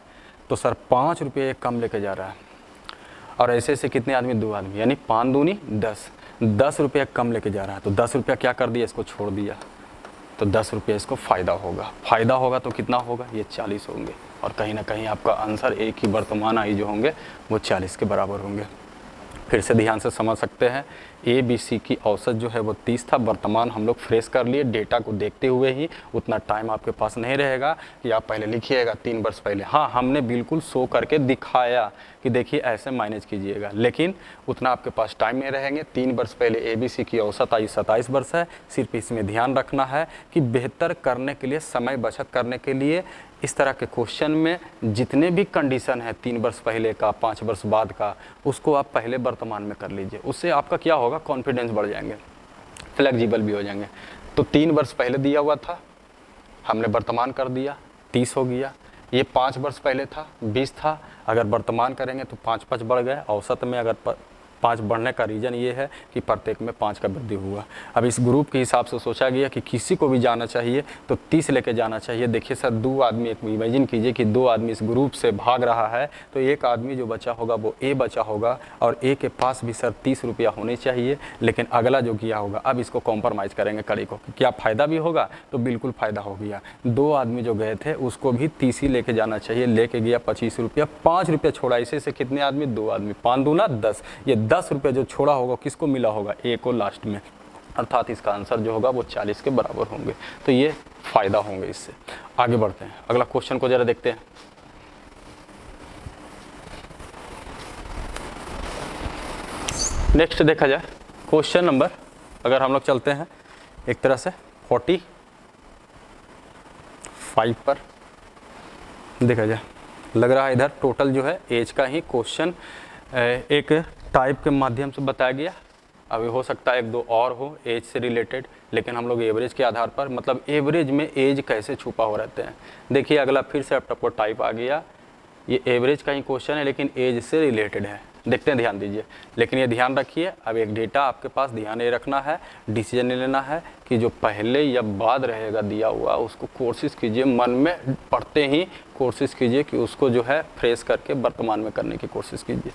तो सर 5 रुपये कम लेके जा रहा है। और ऐसे ऐसे कितने आदमी? 2 आदमी, यानी 5 दूनी 10 रुपये कम लेके जा रहा है। तो 10 रुपया क्या कर दिया? इसको छोड़ दिया, तो 10 रुपये इसको फ़ायदा होगा। फ़ायदा होगा तो कितना होगा? ये 40 होंगे। और कहीं ना कहीं आपका आंसर एक ही वर्तमान आई जो होंगे वो 40 के बराबर होंगे। फिर से ध्यान से समझ सकते हैं, ए बी सी की औसत जो है वो 30 था। वर्तमान हम लोग फ्रेश कर लिए डेटा को देखते हुए ही। उतना टाइम आपके पास नहीं रहेगा कि आप पहले लिखिएगा 3 वर्ष पहले। हाँ, हमने बिल्कुल शो करके दिखाया कि देखिए ऐसे मैनेज कीजिएगा, लेकिन उतना आपके पास टाइम नहीं रहेंगे। 3 वर्ष पहले ए बी सी की औसत आई 27 वर्ष है। सिर्फ इसमें ध्यान रखना है कि बेहतर करने के लिए, समय बचत करने के लिए इस तरह के क्वेश्चन में जितने भी कंडीशन है 3 वर्ष पहले का, 5 वर्ष बाद का, उसको आप पहले वर्तमान में कर लीजिए। उससे आपका क्या होगा? कॉन्फिडेंस बढ़ जाएंगे, फ्लेक्सिबल भी हो जाएंगे। तो 3 वर्ष पहले दिया हुआ था, हमने वर्तमान कर दिया, 30 हो गया। ये 5 वर्ष पहले था, 20 था। अगर वर्तमान करेंगे तो 5-5 बढ़ गए। औसत में अगर 5 बढ़ने का रीज़न ये है कि प्रत्येक में 5 का वृद्धि हुआ। अब इस ग्रुप के हिसाब से सोचा गया कि किसी को भी जाना चाहिए तो 30 लेके जाना चाहिए। देखिए सर, 2 आदमी, एक इमेजिन कीजिए कि 2 आदमी इस ग्रुप से भाग रहा है, तो एक आदमी जो बचा होगा वो ए बचा होगा, और ए के पास भी सर 30 रुपया होने चाहिए। लेकिन अगला जो किया होगा, अब इसको कॉम्प्रोमाइज़ करेंगे कड़ी को, क्या फ़ायदा भी होगा? तो बिल्कुल फ़ायदा हो गया। 2 आदमी जो गए थे उसको भी 30 ही लेके जाना चाहिए, लेके गया 25 रुपया, 5 रुपया छोड़ा। इसे कितने आदमी? 2 आदमी, 5 दूना 10। ये 10 रुपये जो छोड़ा होगा किसको मिला होगा? ए को लास्ट में। अर्थात इसका आंसर जो होगा वो 40 के बराबर होंगे। तो ये फायदा होंगे इससे। आगे बढ़ते हैं, अगला क्वेश्चन को जरा देखते हैं। नेक्स्ट देखा जाए क्वेश्चन नंबर अगर हम लोग चलते हैं एक तरह से 45 पर देखा जाए, लग रहा है इधर टोटल जो है एज का ही क्वेश्चन एक टाइप के माध्यम से बताया गया। अभी हो सकता है एक दो और हो एज से रिलेटेड, लेकिन हम लोग एवरेज के आधार पर, मतलब एवरेज में एज कैसे छुपा हो रहते हैं। देखिए अगला फिर से आपको टाइप आ गया, ये एवरेज का ही क्वेश्चन है लेकिन एज से रिलेटेड है। देखते हैं, ध्यान दीजिए। लेकिन ये ध्यान रखिए, अब एक डेटा आपके पास ध्यान ये रखना है, डिसीजन लेना है कि जो पहले या बाद रहेगा दिया हुआ उसको कोशिश कीजिए, मन में पढ़ते ही कोशिश कीजिए कि उसको जो है फ्रेश करके वर्तमान में करने की कोशिश कीजिए।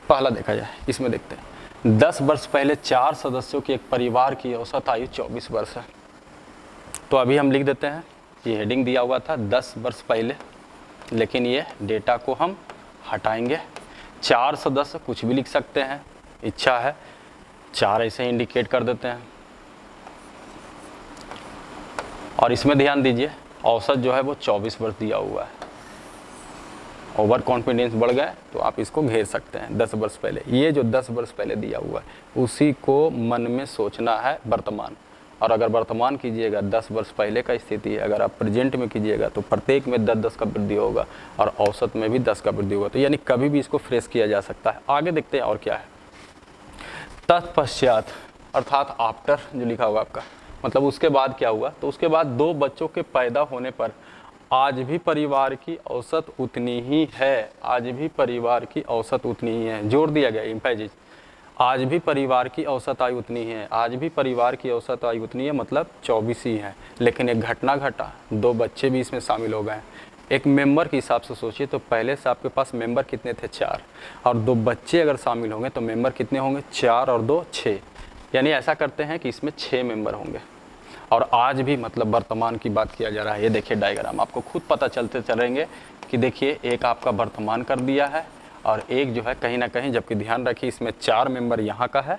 पहला देखा जाए, इसमें देखते हैं 10 वर्ष पहले 4 सदस्यों के एक परिवार की औसत आयु 24 वर्ष है। तो अभी हम लिख देते हैं, ये हेडिंग दिया हुआ था 10 वर्ष पहले, लेकिन ये डेटा को हम हटाएंगे। 4 सदस्य कुछ भी लिख सकते हैं, इच्छा है 4 ऐसे इंडिकेट कर देते हैं। और इसमें ध्यान दीजिए औसत जो है वो 24 वर्ष दिया हुआ है। ओवर कॉन्फिडेंस बढ़ गए तो आप इसको घेर सकते हैं 10 वर्ष पहले। ये जो 10 वर्ष पहले दिया हुआ है उसी को मन में सोचना है वर्तमान। और अगर वर्तमान कीजिएगा 10 वर्ष पहले का स्थिति है, अगर आप प्रेजेंट में कीजिएगा तो प्रत्येक में 10-10 का वृद्धि होगा और औसत में भी 10 का वृद्धि होगा। तो यानी कभी भी इसको फ्रेश किया जा सकता है। आगे देखते हैं और क्या है। तत्पश्चात अर्थात आफ्टर जो लिखा हुआ आपका, मतलब उसके बाद क्या हुआ, तो उसके बाद 2 बच्चों के पैदा होने पर आज भी परिवार की औसत उतनी ही है। आज भी परिवार की औसत उतनी ही है, जोड़ दिया गया इम्पैजिज। आज भी परिवार की औसत आयु उतनी है, आज भी परिवार की औसत आयु उतनी है, मतलब 24 ही है। लेकिन एक घटना घटा, 2 बच्चे भी इसमें शामिल हो गए। एक मेंबर के हिसाब से सोचिए तो पहले से आपके पास मेंबर कितने थे, 4, और 2 बच्चे अगर शामिल होंगे तो मेंबर कितने होंगे, 4 और 2 6। यानी ऐसा करते हैं कि इसमें 6 मेंबर होंगे। और आज भी मतलब वर्तमान की बात किया जा रहा है। ये देखिए डायग्राम, आपको खुद पता चलते चलेंगे कि देखिए एक आपका वर्तमान कर दिया है और एक जो है कहीं ना कहीं, जबकि ध्यान रखिए इसमें 4 मेंबर यहाँ का है,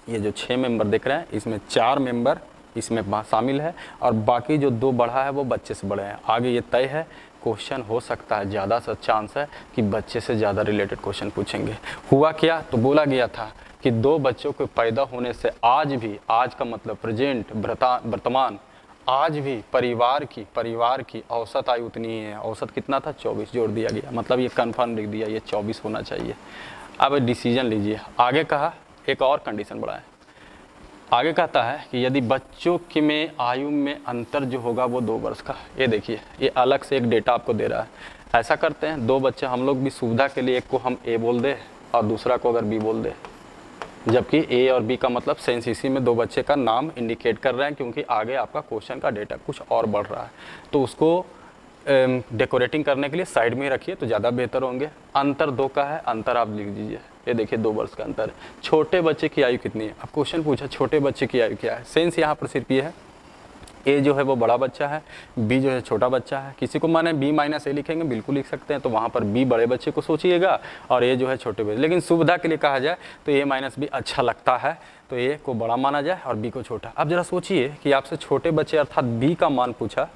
ये जो 6 मेंबर दिख रहे हैं इसमें 4 मेंबर इसमें शामिल है और बाकी जो 2 बढ़ा है वो बच्चे से बड़े हैं। आगे ये तय है, क्वेश्चन हो सकता है, ज़्यादा सा चांस है कि बच्चे से ज़्यादा रिलेटेड क्वेश्चन पूछेंगे। हुआ क्या, तो बोला गया था कि 2 बच्चों के पैदा होने से आज भी, आज का मतलब प्रेजेंट वर्तमान, आज भी परिवार की औसत आयु उतनी ही है। औसत कितना था, 24, जोड़ दिया गया, मतलब ये कन्फर्म लिख दिया, ये 24 होना चाहिए। अब डिसीजन लीजिए। आगे कहा एक और कंडीशन बढ़ाएं। आगे कहता है कि यदि बच्चों के में आयु में अंतर जो होगा वो 2 वर्ष का। ये देखिए ये अलग से एक डेटा आपको दे रहा है। ऐसा करते हैं 2 बच्चे हम लोग भी सुविधा के लिए, एक को हम ए बोल दे और दूसरा को अगर बी बोल दे, जबकि ए और बी का मतलब सेंस इसी में 2 बच्चे का नाम इंडिकेट कर रहे हैं, क्योंकि आगे आपका क्वेश्चन का डेटा कुछ और बढ़ रहा है। तो उसको डेकोरेटिंग करने के लिए साइड में ही रखिए तो ज़्यादा बेहतर होंगे। अंतर 2 का है, अंतर आप लिख दीजिए। ये देखिए 2 वर्ष का अंतर है। छोटे बच्चे की आयु कितनी है, अब क्वेश्चन पूछा छोटे बच्चे की आयु क्या है। सेंस यहाँ पर सिर्फ ये है, ए जो है वो बड़ा बच्चा है, बी जो है छोटा बच्चा है। किसी को माने बी माइनस ए लिखेंगे, बिल्कुल लिख सकते हैं, तो वहाँ पर बी बड़े बच्चे को सोचिएगा और ए जो है छोटे बच्चे। लेकिन सुविधा के लिए कहा जाए तो ए माइनस बी अच्छा लगता है, तो ए को बड़ा माना जाए और बी को छोटा। अब जरा सोचिए कि आपसे छोटे बच्चे अर्थात बी का मान पूछा,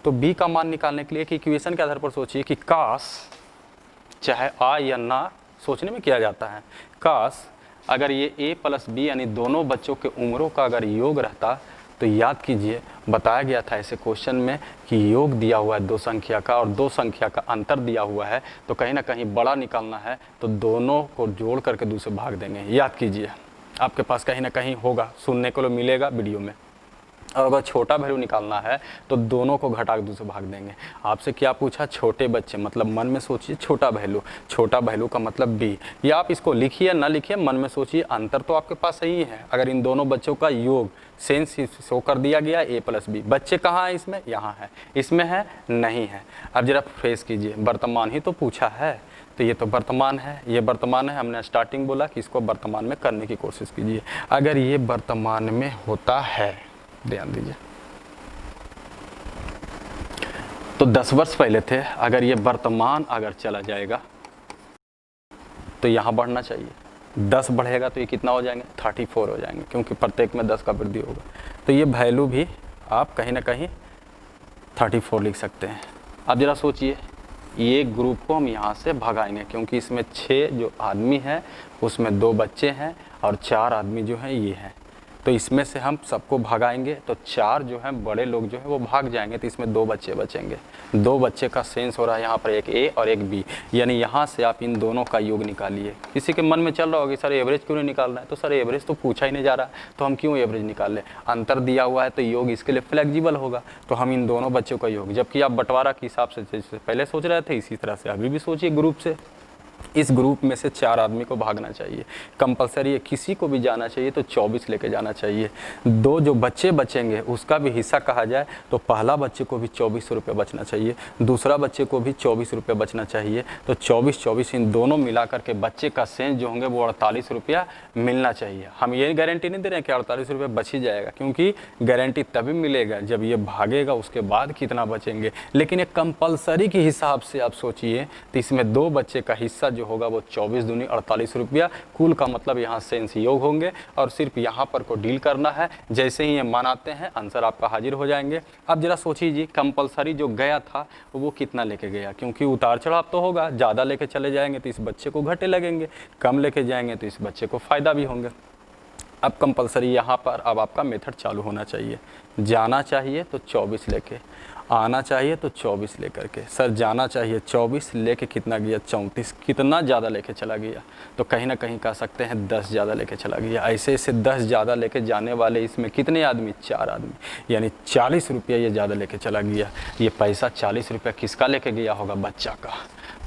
तो बी का मान निकालने के लिए एक इक्वेशन के आधार पर सोचिए कि काश, चाहे आ या ना सोचने में किया जाता है, काश अगर ये ए प्लस बी यानी दोनों बच्चों के उम्रों का अगर योग रहता, तो याद कीजिए बताया गया था ऐसे क्वेश्चन में कि योग दिया हुआ है 2 संख्या का और 2 संख्या का अंतर दिया हुआ है, तो कहीं ना कहीं बड़ा निकालना है तो दोनों को जोड़ करके 2 से भाग देंगे। याद कीजिए, आपके पास कहीं ना कहीं होगा, सुनने को मिलेगा वीडियो में। और अगर छोटा वैल्यू निकालना है तो दोनों को घटा के 2 से भाग देंगे। आपसे क्या पूछा, छोटे बच्चे, मतलब मन में सोचिए छोटा वैल्यू, छोटा वैल्यू का मतलब बी। या आप इसको लिखिए ना लिखिए, मन में सोचिए, अंतर तो आपके पास सही है। अगर इन दोनों बच्चों का योग सेंस शो कर दिया गया ए प्लस बी, बच्चे कहाँ है इसमें, यहाँ है, इसमें है नहीं है। अब जरा फ्रेश कीजिए, वर्तमान ही तो पूछा है, तो ये तो वर्तमान है, ये वर्तमान है। हमने स्टार्टिंग बोला कि इसको वर्तमान में करने की कोशिश कीजिए। अगर ये वर्तमान में होता है, ध्यान दीजिए, तो 10 वर्ष पहले थे, अगर ये वर्तमान अगर चला जाएगा तो यहाँ बढ़ना चाहिए, 10 बढ़ेगा तो ये कितना हो जाएंगे, 34 हो जाएंगे, क्योंकि प्रत्येक में 10 का वृद्धि होगा। तो ये वैल्यू भी आप कहीं ना कहीं 34 लिख सकते हैं। अब जरा सोचिए, ये ग्रुप को हम यहाँ से भगाएंगे, क्योंकि इसमें 6 जो आदमी हैं उसमें 2 बच्चे हैं और 4 आदमी जो हैं ये हैं। तो इसमें से हम सबको भगाएंगे तो 4 जो है बड़े लोग जो है वो भाग जाएंगे, तो इसमें 2 बच्चे बचेंगे। 2 बच्चे का सेंस हो रहा है यहाँ पर, एक ए और एक बी, यानी यहाँ से आप इन दोनों का योग निकालिए। किसी के मन में चल रहा होगा सर एवरेज क्यों नहीं निकालना है, तो सर एवरेज तो पूछा ही नहीं जा रहा, तो हम क्यों एवरेज निकाल लें, अंतर दिया हुआ है तो योग इसके लिए फ्लेक्सिबल होगा, तो हम इन दोनों बच्चों का योग, जबकि आप बंटवारा के हिसाब से जैसे पहले सोच रहे थे इसी तरह से अभी भी सोचिए ग्रुप से। इस ग्रुप में से 4 आदमी को भागना चाहिए, कंपलसरी है, किसी को भी जाना चाहिए तो 24 लेके जाना चाहिए। 2 जो बच्चे बचेंगे उसका भी हिस्सा कहा जाए तो पहला बच्चे को भी 24 रुपये बचना चाहिए, दूसरा बच्चे को भी 24 रुपये बचना चाहिए, तो 24 इन दोनों मिला करके बच्चे का सेंस जो होंगे वो 48 रुपया मिलना चाहिए। हम ये गारंटी नहीं दे रहे हैं कि 48 रुपये बच ही जाएगा, क्योंकि गारंटी तभी मिलेगा जब ये भागेगा उसके बाद कितना बचेंगे, लेकिन एक कंपलसरी के हिसाब से आप सोचिए तो इसमें 2 बच्चे का हिस्सा जो होगा वो 24 दूनी 48 रुपया, कुल का मतलब यहाँ सेंस योग होंगे और सिर्फ यहाँ पर को डील करना है। जैसे ही ये मनाते हैं आंसर आपका हाजिर हो जाएंगे। अब जरा सोचिए कंपलसरी जो गया था वो कितना लेके गया, क्योंकि उतार चढ़ाव तो होगा, ज़्यादा लेके चले जाएंगे तो इस बच्चे को घाटे लगेंगे, कम लेके जाएंगे तो इस बच्चे को फ़ायदा भी होंगे। अब कंपलसरी यहाँ पर अब आपका मेथड चालू होना चाहिए, जाना चाहिए तो 24 लेके, आना चाहिए तो 24 लेकर के। सर जाना चाहिए 24 लेके कितना गया 34, कितना ज़्यादा लेके चला गया, तो कहीं ना कहीं कह सकते हैं 10 ज़्यादा लेके चला गया। ऐसे ऐसे 10 ज़्यादा लेके जाने वाले इसमें कितने आदमी, 4 आदमी, यानी 40 रुपया ये ज़्यादा लेके चला गया। ये पैसा 40 रुपया किसका लेके गया होगा, बच्चा का,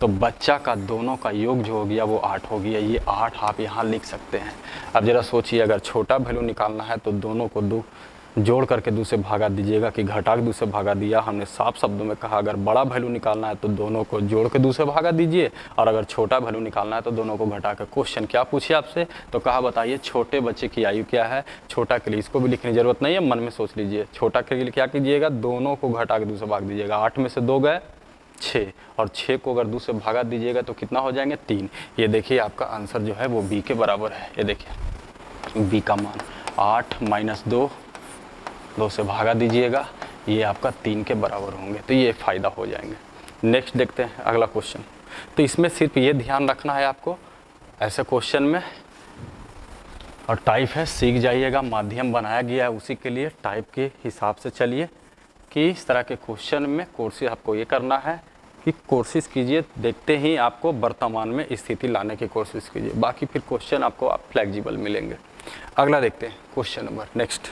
तो बच्चा का दोनों का योग जो हो गया वो 8 हो गया। ये 8 आप यहाँ लिख सकते हैं। अब ज़रा सोचिए अगर छोटा वैल्यू निकालना है तो दोनों को 2 जोड़ करके 2 से भागा दीजिएगा कि घटा के 2 से भागा दिया। हमने साफ शब्दों में कहा अगर बड़ा वैल्यू निकालना है तो दोनों को जोड़ के 2 से भागा दीजिए, और अगर छोटा वैल्यू निकालना है तो दोनों को घटा कर। क्वेश्चन क्या पूछिए आपसे, तो कहा बताइए छोटे बच्चे की आयु क्या है। छोटा के लिए इसको भी लिखने की जरूरत नहीं है, मन में सोच लीजिए। छोटा के लिए क्या कीजिएगा, दोनों को घटा के 2 से भाग दीजिएगा। 8 में से 2 गए 6, और 6 को अगर 2 से भागा दीजिएगा तो कितना हो जाएंगे 3। ये देखिए आपका आंसर जो है वो बी के बराबर है। ये देखिए बी का मान 8 - 2 से भागा दीजिएगा, ये आपका 3 के बराबर होंगे, तो ये फ़ायदा हो जाएंगे। नेक्स्ट देखते हैं अगला क्वेश्चन। तो इसमें सिर्फ ये ध्यान रखना है आपको ऐसे क्वेश्चन में, और टाइप है सीख जाइएगा, माध्यम बनाया गया है उसी के लिए, टाइप के हिसाब से चलिए कि इस तरह के क्वेश्चन में कोशिश आपको ये करना है कि कोशिश कीजिए देखते ही आपको वर्तमान में स्थिति लाने की कोशिश कीजिए, बाकी फिर क्वेश्चन आपको आप फ्लेक्सिबल मिलेंगे। अगला देखते हैं क्वेश्चन नंबर नेक्स्ट,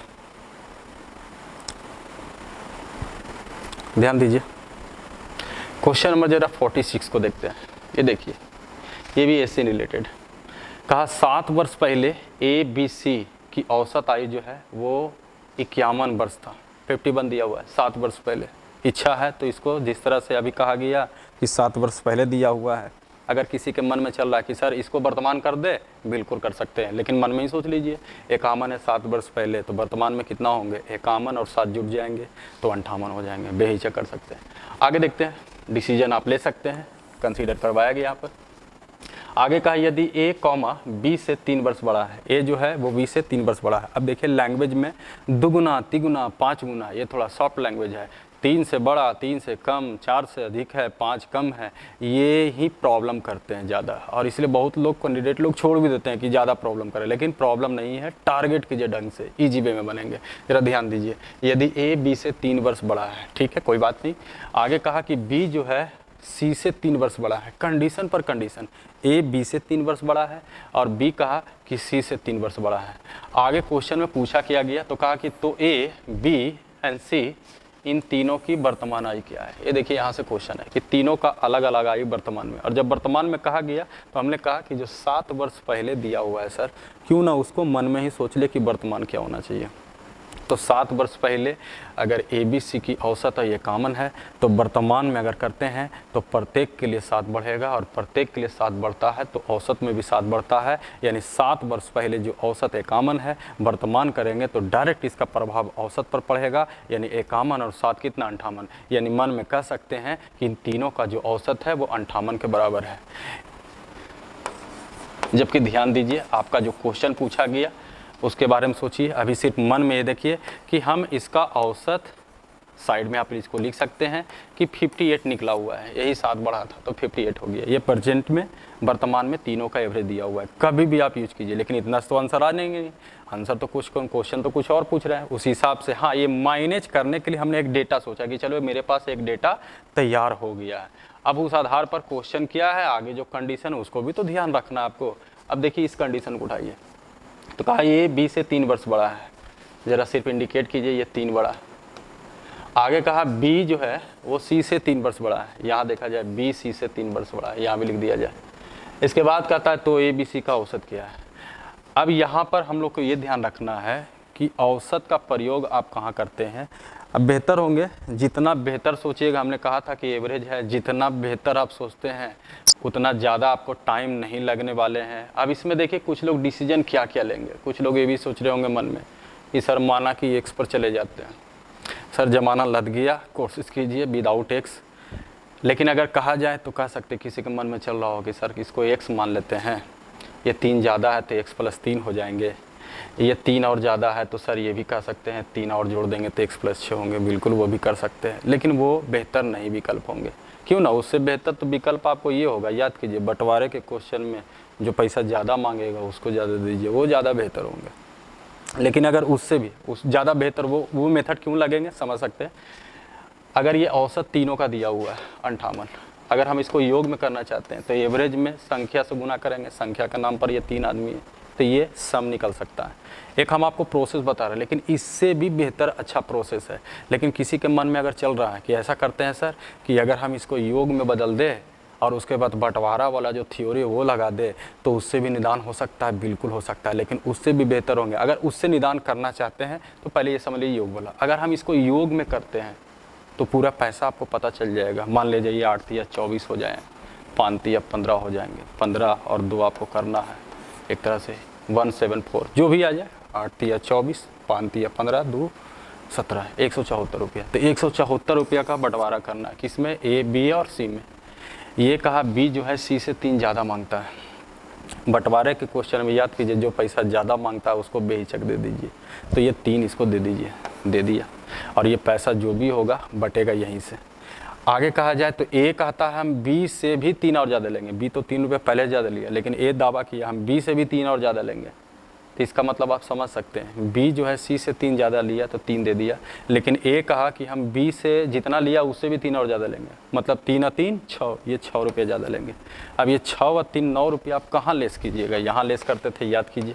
ध्यान दीजिए। क्वेश्चन नंबर जरा 46 को देखते हैं। ये देखिए ये भी ऐसे रिलेटेड कहा 7 वर्ष पहले ABC की औसत आयु जो है वो 51 वर्ष था। 51 दिया हुआ है 7 वर्ष पहले। इच्छा है तो इसको जिस तरह से अभी कहा गया कि 7 वर्ष पहले दिया हुआ है, अगर किसी के मन में चल रहा है कि सर इसको वर्तमान कर दे, बिल्कुल कर सकते हैं, लेकिन मन में ही सोच लीजिए 51 है 7 वर्ष पहले, तो वर्तमान में कितना होंगे 51 और 7 जुड़ जाएंगे तो 58 हो जाएंगे, बेहिचक कर सकते हैं। आगे देखते हैं, डिसीजन आप ले सकते हैं, कंसीडर करवाया गया यहाँ पर। आगे कहा यदि A, B से 3 वर्ष बड़ा है, A जो है वो B से 3 वर्ष बड़ा है। अब देखिए लैंग्वेज में 2 गुना 3 गुना 5 गुना, ये थोड़ा सॉफ्ट लैंग्वेज है। 3 से बड़ा, 3 से कम, 4 से अधिक है, 5 कम है, ये ही प्रॉब्लम करते हैं ज़्यादा, और इसलिए बहुत लोग कैंडिडेट लोग छोड़ भी देते हैं कि ज़्यादा प्रॉब्लम करें, लेकिन प्रॉब्लम नहीं है, टारगेट कीजिए ढंग से, ईजी वे में बनेंगे। जरा ध्यान दीजिए, यदि A B से 3 वर्ष बड़ा है, ठीक है कोई बात नहीं। आगे कहा कि B जो है C से 3 वर्ष बड़ा है, कंडीशन पर कंडीशन, A B से 3 वर्ष बड़ा है और B कहा कि C से 3 वर्ष बड़ा है। आगे क्वेश्चन में पूछा किया गया तो कहा कि तो A, B एंड C इन तीनों की वर्तमान आयु क्या है। ये देखिए यहाँ से क्वेश्चन है कि तीनों का अलग अलग आयु वर्तमान में, और जब वर्तमान में कहा गया तो हमने कहा कि जो 7 वर्ष पहले दिया हुआ है सर, क्यों ना उसको मन में ही सोच ले कि वर्तमान क्या होना चाहिए। तो 7 वर्ष पहले अगर ABC की औसत है, ये कॉमन है, तो वर्तमान में अगर करते हैं तो प्रत्येक के लिए 7 बढ़ेगा, और प्रत्येक के लिए 7 बढ़ता है तो औसत में भी 7 बढ़ता है, यानी 7 वर्ष पहले जो औसत है कॉमन है, वर्तमान करेंगे तो डायरेक्ट इसका प्रभाव औसत पर पड़ेगा, यानी 51 और 7 कितना 58, यानी मन में कह सकते हैं कि इन तीनों का जो औसत है वो 58 के बराबर है। जबकि ध्यान दीजिए आपका जो क्वेश्चन पूछा गया उसके बारे में सोचिए, अभी सिर्फ मन में ये देखिए कि हम इसका औसत साइड में आप इसको लिख सकते हैं कि 58 निकला हुआ है, यही 7 बढ़ा था तो 58 हो गया। ये प्रेजेंट में, वर्तमान में तीनों का एवरेज दिया हुआ है, कभी भी आप यूज कीजिए। लेकिन इतना तो आंसर आ नहीं, आंसर तो कुछ क्वेश्चन तो कुछ और पूछ रहा है उस हिसाब से। हाँ, ये मैनेज करने के लिए हमने एक डेटा सोचा कि चलो मेरे पास एक डेटा तैयार हो गया है, अब उस आधार पर क्वेश्चन क्या है, आगे जो कंडीशन है उसको भी तो ध्यान रखना है आपको। अब देखिए इस कंडीशन को उठाइए, तो कहा ये बी से 3 वर्ष बड़ा है, ज़रा सिर्फ इंडिकेट कीजिए ये 3 बड़ा। आगे कहा बी जो है वो सी से 3 वर्ष बड़ा है, यहाँ देखा जाए बी सी से 3 वर्ष बड़ा है, यहाँ भी लिख दिया जाए। इसके बाद कहता है तो ए बी सी का औसत क्या है। अब यहाँ पर हम लोग को ये ध्यान रखना है कि औसत का प्रयोग आप कहाँ करते हैं। अब बेहतर होंगे, जितना बेहतर सोचिएगा, हमने कहा था कि एवरेज है, जितना बेहतर आप सोचते हैं उतना ज़्यादा आपको टाइम नहीं लगने वाले हैं। अब इसमें देखिए कुछ लोग डिसीजन क्या क्या लेंगे, कुछ लोग ये भी सोच रहे होंगे मन में कि सर माना कि एक्स पर चले जाते हैं, सर ज़माना लद गया, कोशिश कीजिए विदाउट एक्स। लेकिन अगर कहा जाए तो कह सकते किसी के मन में चल रहा हो कि सर इसको एक्स मान लेते हैं, ये 3 ज़्यादा है तो x + 3 हो जाएंगे, ये 3 और ज़्यादा है तो सर ये भी कह सकते हैं 3 और जोड़ देंगे तो x + 6 होंगे, बिल्कुल वो भी कर सकते हैं। लेकिन वो बेहतर नहीं विकल्प होंगे, क्यों ना, उससे बेहतर तो विकल्प आपको ये होगा, याद कीजिए बंटवारे के क्वेश्चन में जो पैसा ज़्यादा मांगेगा उसको ज़्यादा दीजिए, वो ज़्यादा बेहतर होंगे। लेकिन अगर उससे भी उस ज़्यादा बेहतर वो मेथड क्यों लगेंगे समझ सकते हैं। अगर ये औसत तीनों का दिया हुआ है 58, अगर हम इसको योग में करना चाहते हैं तो एवरेज में संख्या से गुना करेंगे, संख्या का नाम पर ये 3 आदमी है तो ये सम निकल सकता है। एक हम आपको प्रोसेस बता रहे हैं, लेकिन इससे भी बेहतर अच्छा प्रोसेस है। लेकिन किसी के मन में अगर चल रहा है कि ऐसा करते हैं सर कि अगर हम इसको योग में बदल दें और उसके बाद बंटवारा वाला जो थ्योरी है वो लगा दे तो उससे भी निदान हो सकता है, बिल्कुल हो सकता है, लेकिन उससे भी बेहतर होंगे। अगर उससे निदान करना चाहते हैं तो पहले ये समझ लीजिए योग वाला, अगर हम इसको योग में करते हैं तो पूरा पैसा आपको पता चल जाएगा। मान लीजिए ये 8 या 24 हो जाए, 5 या 15 हो जाएंगे, 15 और 2 आपको करना है एक तरह से 174, जो भी आ जाए, 8 या 24, 5 या 15, 2 17, 174 रुपया। तो 174 रुपया का बंटवारा करना है, किसमें, ए बी और सी में। ये कहा बी जो है सी से 3 ज़्यादा मांगता है, बंटवारे के क्वेश्चन में याद कीजिए जो पैसा ज़्यादा मांगता है उसको बेहिचक दे दीजिए, तो ये 3 इसको दे दीजिए, दे दिया, और ये पैसा जो भी होगा बटेगा यहीं से। आगे कहा जाए तो ए कहता है हम बी से भी 3 और ज़्यादा लेंगे, बी तो 3 रुपये पहले ज़्यादा लिया, लेकिन ए दावा किया हम बी से भी 3 और ज़्यादा लेंगे, तो इसका मतलब आप समझ सकते हैं बी जो है सी से 3 ज़्यादा लिया तो 3 दे दिया, लेकिन ए कहा कि हम बी से जितना लिया उससे भी 3 और ज़्यादा लेंगे, मतलब 3 और 3 6, ये 6 रुपये ज़्यादा लेंगे। अब ये 6 और 3 9 रुपये आप कहाँ लेस कीजिएगा, यहाँ लेस करते थे, याद कीजिए,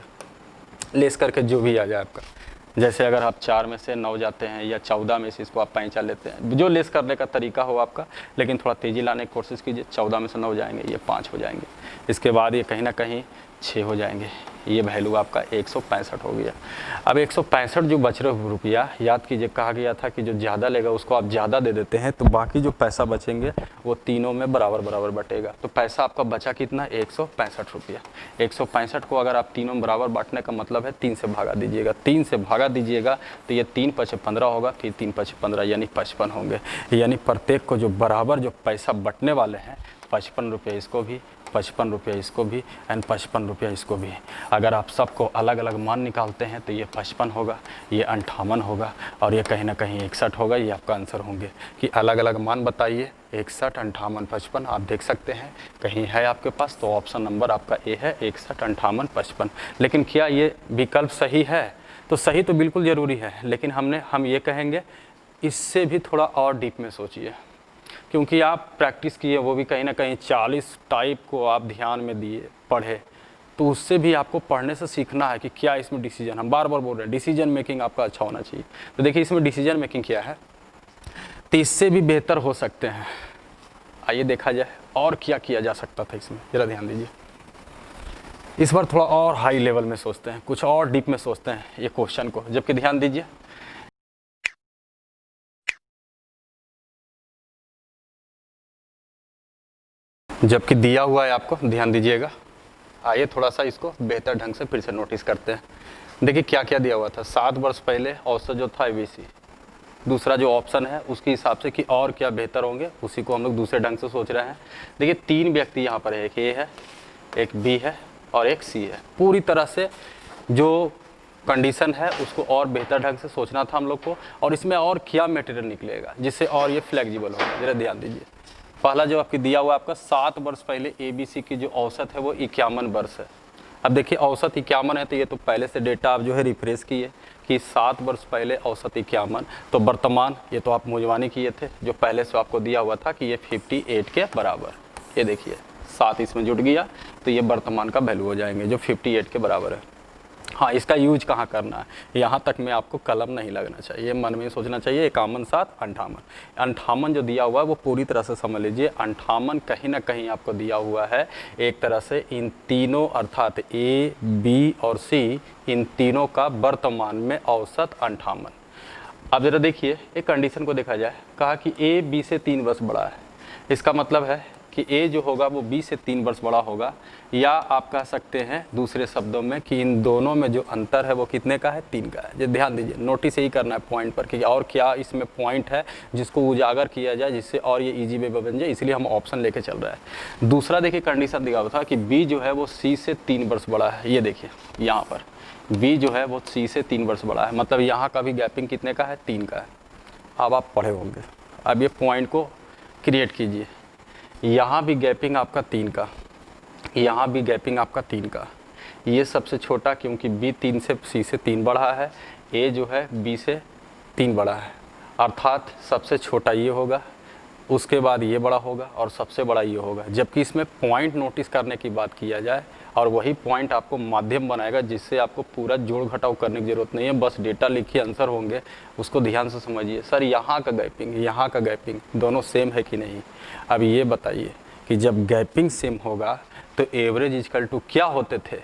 लेस करके जो भी आ जाए आपका, जैसे अगर आप 4 में से 9 जाते हैं या 14 में से इसको आप 5 लेते हैं, जो लेस करने का तरीका हो आपका, लेकिन थोड़ा तेज़ी लाने की कोशिश कीजिए। 14 में से 9 जाएंगे, ये 5 हो जाएंगे, इसके बाद ये कहीं ना कहीं 6 हो जाएंगे, ये वैल्यू आपका 165 हो गया। अब 165 जो बच रहे रुपया, याद कीजिए कहा गया था कि जो ज़्यादा लेगा उसको आप ज़्यादा दे देते हैं तो बाकी जो पैसा बचेंगे वो तीनों में बराबर बराबर बटेगा। तो पैसा आपका बचा कितना, 165 रुपया। 165 को अगर आप तीनों में बराबर बांटने का मतलब है 3 से भागा दीजिएगा, 3 से भागा दीजिएगा तो ये 3 × 5 = 15 होगा, फिर 3 × 5 = 15 यानी 55 होंगे। यानी प्रत्येक को जो बराबर जो पैसा बटने वाले हैं 55 रुपये इसको भी, 55 रुपये इसको भी एंड 55 रुपये इसको भी। अगर आप सबको अलग अलग मान निकालते हैं तो ये 55 होगा, ये 58 होगा और ये कहीं ना कहीं 61 होगा। ये आपका आंसर होंगे कि अलग अलग मान बताइए, 61, 58, 55 आप देख सकते हैं कहीं है आपके पास, तो ऑप्शन नंबर आपका ए है, 61, 58, 55। लेकिन क्या ये विकल्प सही है, तो सही तो बिल्कुल ज़रूरी है, लेकिन हम ये कहेंगे इससे भी थोड़ा और डीप में सोचिए, क्योंकि आप प्रैक्टिस किए, वो भी कहीं ना कहीं 40 टाइप को आप ध्यान में दिए पढ़े, तो उससे भी आपको पढ़ने से सीखना है कि क्या इसमें डिसीजन, हम बार बार बोल रहे हैं डिसीजन मेकिंग आपका अच्छा होना चाहिए। तो देखिए इसमें डिसीजन मेकिंग क्या है, तो इससे भी बेहतर हो सकते हैं। आइए देखा जाए और क्या किया जा सकता था इसमें, ज़रा ध्यान दीजिए। इस बार थोड़ा और हाई लेवल में सोचते हैं, कुछ और डीप में सोचते हैं ये क्वेश्चन को, जबकि ध्यान दीजिए जबकि दिया हुआ है आपको, ध्यान दीजिएगा। आइए थोड़ा सा इसको बेहतर ढंग से फिर से नोटिस करते हैं। देखिए क्या क्या दिया हुआ था, 7 वर्ष पहले औसत जो था ABC, दूसरा जो ऑप्शन है उसके हिसाब से कि और क्या बेहतर होंगे, उसी को हम लोग दूसरे ढंग से सोच रहे हैं। देखिए 3 व्यक्ति यहाँ पर है, एक A है, एक B है और एक C है। पूरी तरह से जो कंडीशन है उसको और बेहतर ढंग से सोचना था हम लोग को, और इसमें और क्या मटेरियल निकलेगा जिससे और ये फ्लेक्सिबल होगा। जरा ध्यान दीजिए, पहला जो आपकी दिया हुआ आपका 7 वर्ष पहले ABC की जो औसत है वो 51 वर्ष है। अब देखिए औसत 51 है तो ये तो पहले से डेटा आप जो है रिफ्रेश किए कि 7 वर्ष पहले औसत 51, तो वर्तमान ये तो आप मुझवानी किए थे जो पहले से आपको दिया हुआ था कि ये 58 के बराबर। ये देखिए 7 इसमें जुड़ गया तो ये वर्तमान का वैल्यू हो जाएंगे जो 58 के बराबर है। हाँ, इसका यूज कहाँ करना है, यहाँ तक में आपको कलम नहीं लगना चाहिए, मन में सोचना चाहिए 51 7 58। 58 जो दिया हुआ है वो पूरी तरह से समझ लीजिए, 58 कहीं ना कहीं आपको दिया हुआ है एक तरह से इन तीनों अर्थात A, B और C इन तीनों का वर्तमान में औसत 58। अब जरा देखिए एक कंडीशन को देखा जाए, कहा कि A B से 3 वर्ष बड़ा है, इसका मतलब है कि A जो होगा वो B से 3 वर्ष बड़ा होगा, या आप कह सकते हैं दूसरे शब्दों में कि इन दोनों में जो अंतर है वो कितने का है, 3 का है। जो ध्यान दीजिए, नोटिस यही करना है पॉइंट पर कि और क्या इसमें पॉइंट है जिसको उजागर किया जाए जिससे और ये इजी वे बन जाए, इसलिए हम ऑप्शन लेके चल रहे हैं। दूसरा देखिए कंडीशन दिया हुआ था कि B जो है वो C से 3 वर्ष बड़ा है। ये देखिए यहाँ पर B जो है वो C से 3 वर्ष बड़ा है, मतलब यहाँ का भी गैपिंग कितने का है, 3 का है। अब आप पढ़े होंगे, अब ये पॉइंट को क्रिएट कीजिए, यहाँ भी गैपिंग आपका 3 का, यहाँ भी गैपिंग आपका 3 का। ये सबसे छोटा क्योंकि B 3 से C से 3 बड़ा है, A जो है B से 3 बड़ा है, अर्थात सबसे छोटा ये होगा, उसके बाद ये बड़ा होगा और सबसे बड़ा ये होगा। जबकि इसमें पॉइंट नोटिस करने की बात किया जाए और वही पॉइंट आपको माध्यम बनाएगा जिससे आपको पूरा जोड़ घटाव करने की ज़रूरत नहीं है, बस डेटा लिखिए आंसर होंगे, उसको ध्यान से समझिए। सर यहाँ का गैपिंग यहाँ का गैपिंग दोनों सेम है कि नहीं। अब ये बताइए कि जब गैपिंग सेम होगा तो एवरेज इक्वल टू क्या होते थे,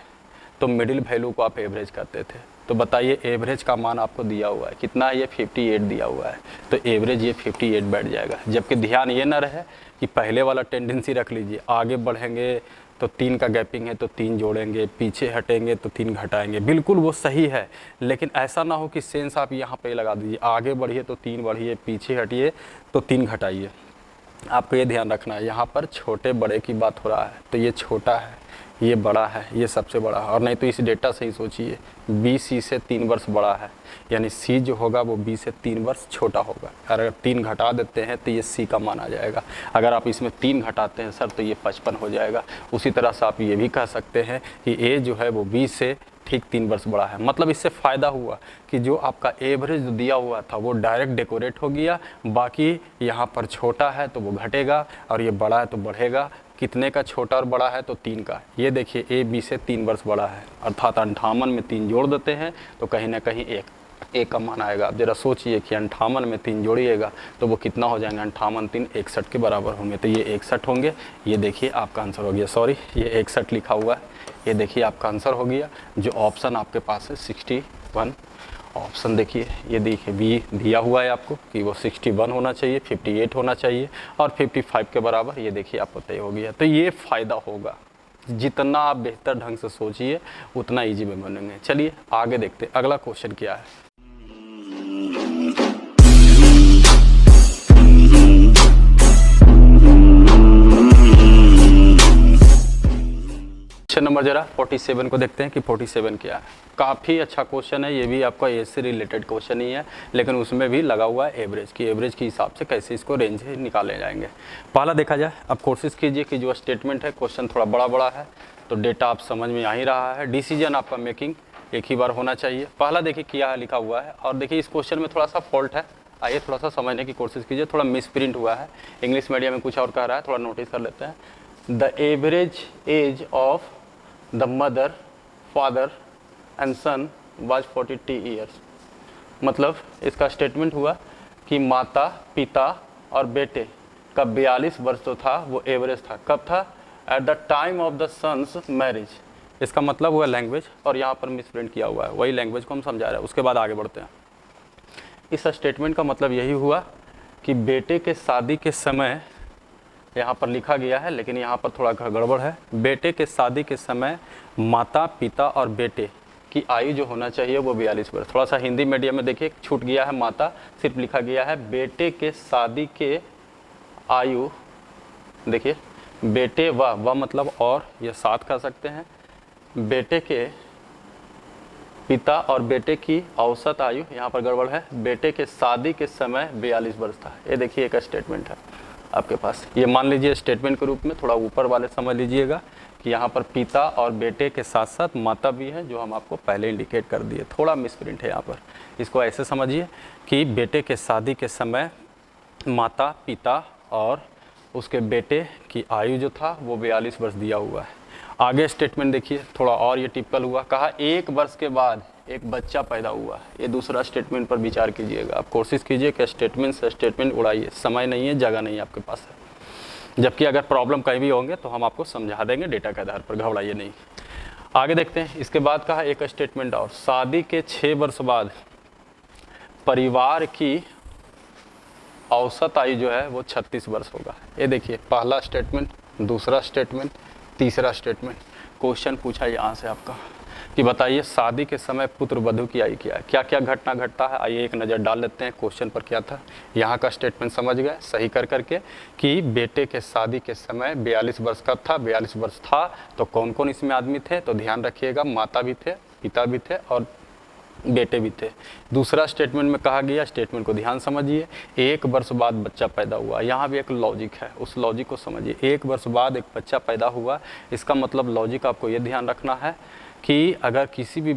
तो मिडिल वैल्यू को आप एवरेज करते थे। तो बताइए एवरेज का मान आपको दिया हुआ है कितना है, ये 58 दिया हुआ है, तो एवरेज ये 58 बैठ जाएगा। जबकि ध्यान ये ना रहे कि पहले वाला टेंडेंसी रख लीजिए, आगे बढ़ेंगे तो 3 का गैपिंग है तो 3 जोड़ेंगे, पीछे हटेंगे तो 3 घटाएंगे, बिल्कुल वो सही है। लेकिन ऐसा ना हो कि सेंस आप यहाँ पे लगा दीजिए, आगे बढ़िए तो 3 बढ़िए, पीछे हटिए तो 3 घटाइए। आपको ये ध्यान रखना है, यहाँ पर छोटे बड़े की बात हो रहा है, तो ये छोटा है ये बड़ा है ये सबसे बड़ा है, और नहीं तो इस डेटा से ही सोचिए B C से 3 वर्ष बड़ा है, यानी C जो होगा वो B से 3 वर्ष छोटा होगा। अगर 3 घटा देते हैं तो ये C का मान आ जाएगा, अगर आप इसमें 3 घटाते हैं सर तो ये 55 हो जाएगा। उसी तरह से आप ये भी कह सकते हैं कि A जो है वो B से ठीक 3 वर्ष बड़ा है। मतलब इससे फ़ायदा हुआ कि जो आपका एवरेज दिया हुआ था वो डायरेक्ट डेकोरेट हो गया, बाकी यहाँ पर छोटा है तो वो घटेगा और ये बड़ा है तो बढ़ेगा। कितने का छोटा और बड़ा है, तो 3 का। ये देखिए A B से 3 वर्ष बड़ा है, अर्थात 58 में 3 जोड़ देते हैं तो कहीं ना कहीं एक का मान आएगा। आप जरा सोचिए कि 58 में 3 जोड़िएगा तो वो कितना हो जाएंगे, 58 3 61 के बराबर होंगे, तो ये 61 होंगे। ये देखिए आपका आंसर हो गया, सॉरी ये 61 लिखा हुआ है, ये देखिए आपका आंसर हो गया। जो ऑप्शन आपके पास है 61 ऑप्शन, देखिए ये देखिए बी दिया हुआ है आपको कि वो 61 होना चाहिए, 58 होना चाहिए और 55 के बराबर, ये देखिए आपको तय हो गया। तो ये फ़ायदा होगा, जितना आप बेहतर ढंग से सोचिए उतना इजी में बनेंगे। चलिए आगे देखते हैं अगला क्वेश्चन क्या है। क्वेश्चन नंबर जरा 47 को देखते हैं कि 47 क्या है। काफ़ी अच्छा क्वेश्चन है, ये भी आपका एज से रिलेटेड क्वेश्चन ही है, लेकिन उसमें भी लगा हुआ है एवरेज की, एवरेज के हिसाब से कैसे इसको रेंज से निकाले जाएंगे। पहला देखा जाए, अब कोशिश कीजिए कि जो स्टेटमेंट है, क्वेश्चन थोड़ा बड़ा बड़ा है तो डेटा आप समझ में आ ही रहा है। डिसीजन आपका मेकिंग एक ही बार होना चाहिए। पहला देखिए क्या है लिखा हुआ है, और देखिए इस क्वेश्चन में थोड़ा सा फॉल्ट है, आइए थोड़ा सा समझने की कोशिश कीजिए। थोड़ा मिस प्रिंट हुआ है, इंग्लिश मीडियम में कुछ और कह रहा है, थोड़ा नोटिस कर लेते हैं। The average age of the mother father and son was 42 years. मतलब इसका स्टेटमेंट हुआ कि माता पिता और बेटे का 42 वर्ष जो था वो एवरेज था। कब था? At the time of the son's marriage. इसका मतलब हुआ लैंग्वेज, और यहाँ पर मिस प्रिंट किया हुआ है, वही लैंग्वेज को हम समझा रहे हैं। उसके बाद आगे बढ़ते हैं। इस स्टेटमेंट का मतलब यही हुआ कि बेटे के शादी के समय, यहाँ पर लिखा गया है लेकिन यहाँ पर थोड़ा गड़बड़ है, बेटे के शादी के समय माता पिता और बेटे की आयु जो होना चाहिए वो 42 वर्ष। थोड़ा सा हिंदी मीडियम में देखिए छूट गया है, माता सिर्फ लिखा गया है, बेटे के शादी के आयु, देखिए बेटे व मतलब और, ये साथ कह सकते हैं, बेटे के पिता और बेटे की औसत आयु, यहाँ पर गड़बड़ है, बेटे के शादी के समय 42 वर्ष था। ये देखिए एक स्टेटमेंट है आपके पास, ये मान लीजिए स्टेटमेंट के रूप में, थोड़ा ऊपर वाले समझ लीजिएगा कि यहाँ पर पिता और बेटे के साथ साथ माता भी है, जो हम आपको पहले इंडिकेट कर दिए। थोड़ा मिसप्रिंट है यहाँ पर, इसको ऐसे समझिए कि बेटे के शादी के समय माता, पिता और उसके बेटे की आयु जो था वो 42 वर्ष दिया हुआ है। आगे स्टेटमेंट देखिए, थोड़ा और ये टिपिकल हुआ, कहा 1 वर्ष के बाद एक बच्चा पैदा हुआ। ये दूसरा स्टेटमेंट पर विचार कीजिएगा, आप कोशिश कीजिए कि स्टेटमेंट से स्टेटमेंट उड़ाइए, समय नहीं है, जगह नहीं है आपके पास है। जबकि अगर प्रॉब्लम कहीं भी होंगे तो हम आपको समझा देंगे डेटा के आधार पर, घबराइए नहीं। आगे देखते हैं, इसके बाद कहा एक स्टेटमेंट और, शादी के 6 वर्ष बाद परिवार की औसत आयु जो है वो 36 वर्ष होगा। ये देखिए पहला स्टेटमेंट, दूसरा स्टेटमेंट, तीसरा स्टेटमेंट। क्वेश्चन पूछा यहाँ से आपका कि बताइए शादी के समय पुत्र वधू की आयु क्या है, क्या क्या घटना घटता है। आइए एक नज़र डाल लेते हैं क्वेश्चन पर क्या था। यहाँ का स्टेटमेंट समझ गए सही कर करके कि बेटे के शादी के समय 42 वर्ष का था, 42 वर्ष था तो कौन कौन इसमें आदमी थे, तो ध्यान रखिएगा, माता भी थे, पिता भी थे और बेटे भी थे। दूसरा स्टेटमेंट में कहा गया, स्टेटमेंट को ध्यान समझिए, 1 वर्ष बाद बच्चा पैदा हुआ। यहाँ भी एक लॉजिक है, उस लॉजिक को समझिए। 1 वर्ष बाद एक बच्चा पैदा हुआ, इसका मतलब लॉजिक आपको ये ध्यान रखना है कि अगर किसी भी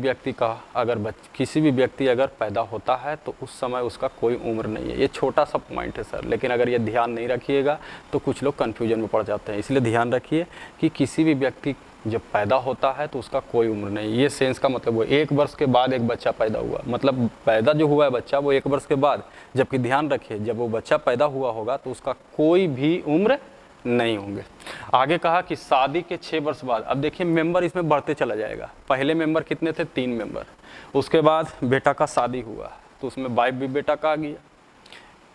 व्यक्ति अगर पैदा होता है तो उस समय उसका कोई उम्र नहीं है। ये छोटा सा पॉइंट है सर, लेकिन अगर ये ध्यान नहीं रखिएगा तो कुछ लोग कन्फ्यूजन में पड़ जाते हैं। इसलिए ध्यान रखिए कि किसी भी व्यक्ति जब पैदा होता है तो उसका कोई उम्र नहीं। ये सेंस का मतलब वो 1 वर्ष के बाद एक बच्चा पैदा हुआ, मतलब पैदा जो हुआ है बच्चा वो 1 वर्ष के बाद, जबकि ध्यान रखिए जब वो बच्चा पैदा हुआ होगा तो उसका कोई भी उम्र नहीं होंगे। आगे कहा कि शादी के 6 वर्ष बाद, अब देखिए मेंबर इसमें बढ़ते चला जाएगा। पहले मेंबर कितने थे, 3 मेंबर। उसके बाद बेटा का शादी हुआ तो उसमें वाइफ भी बेटा का आ गया,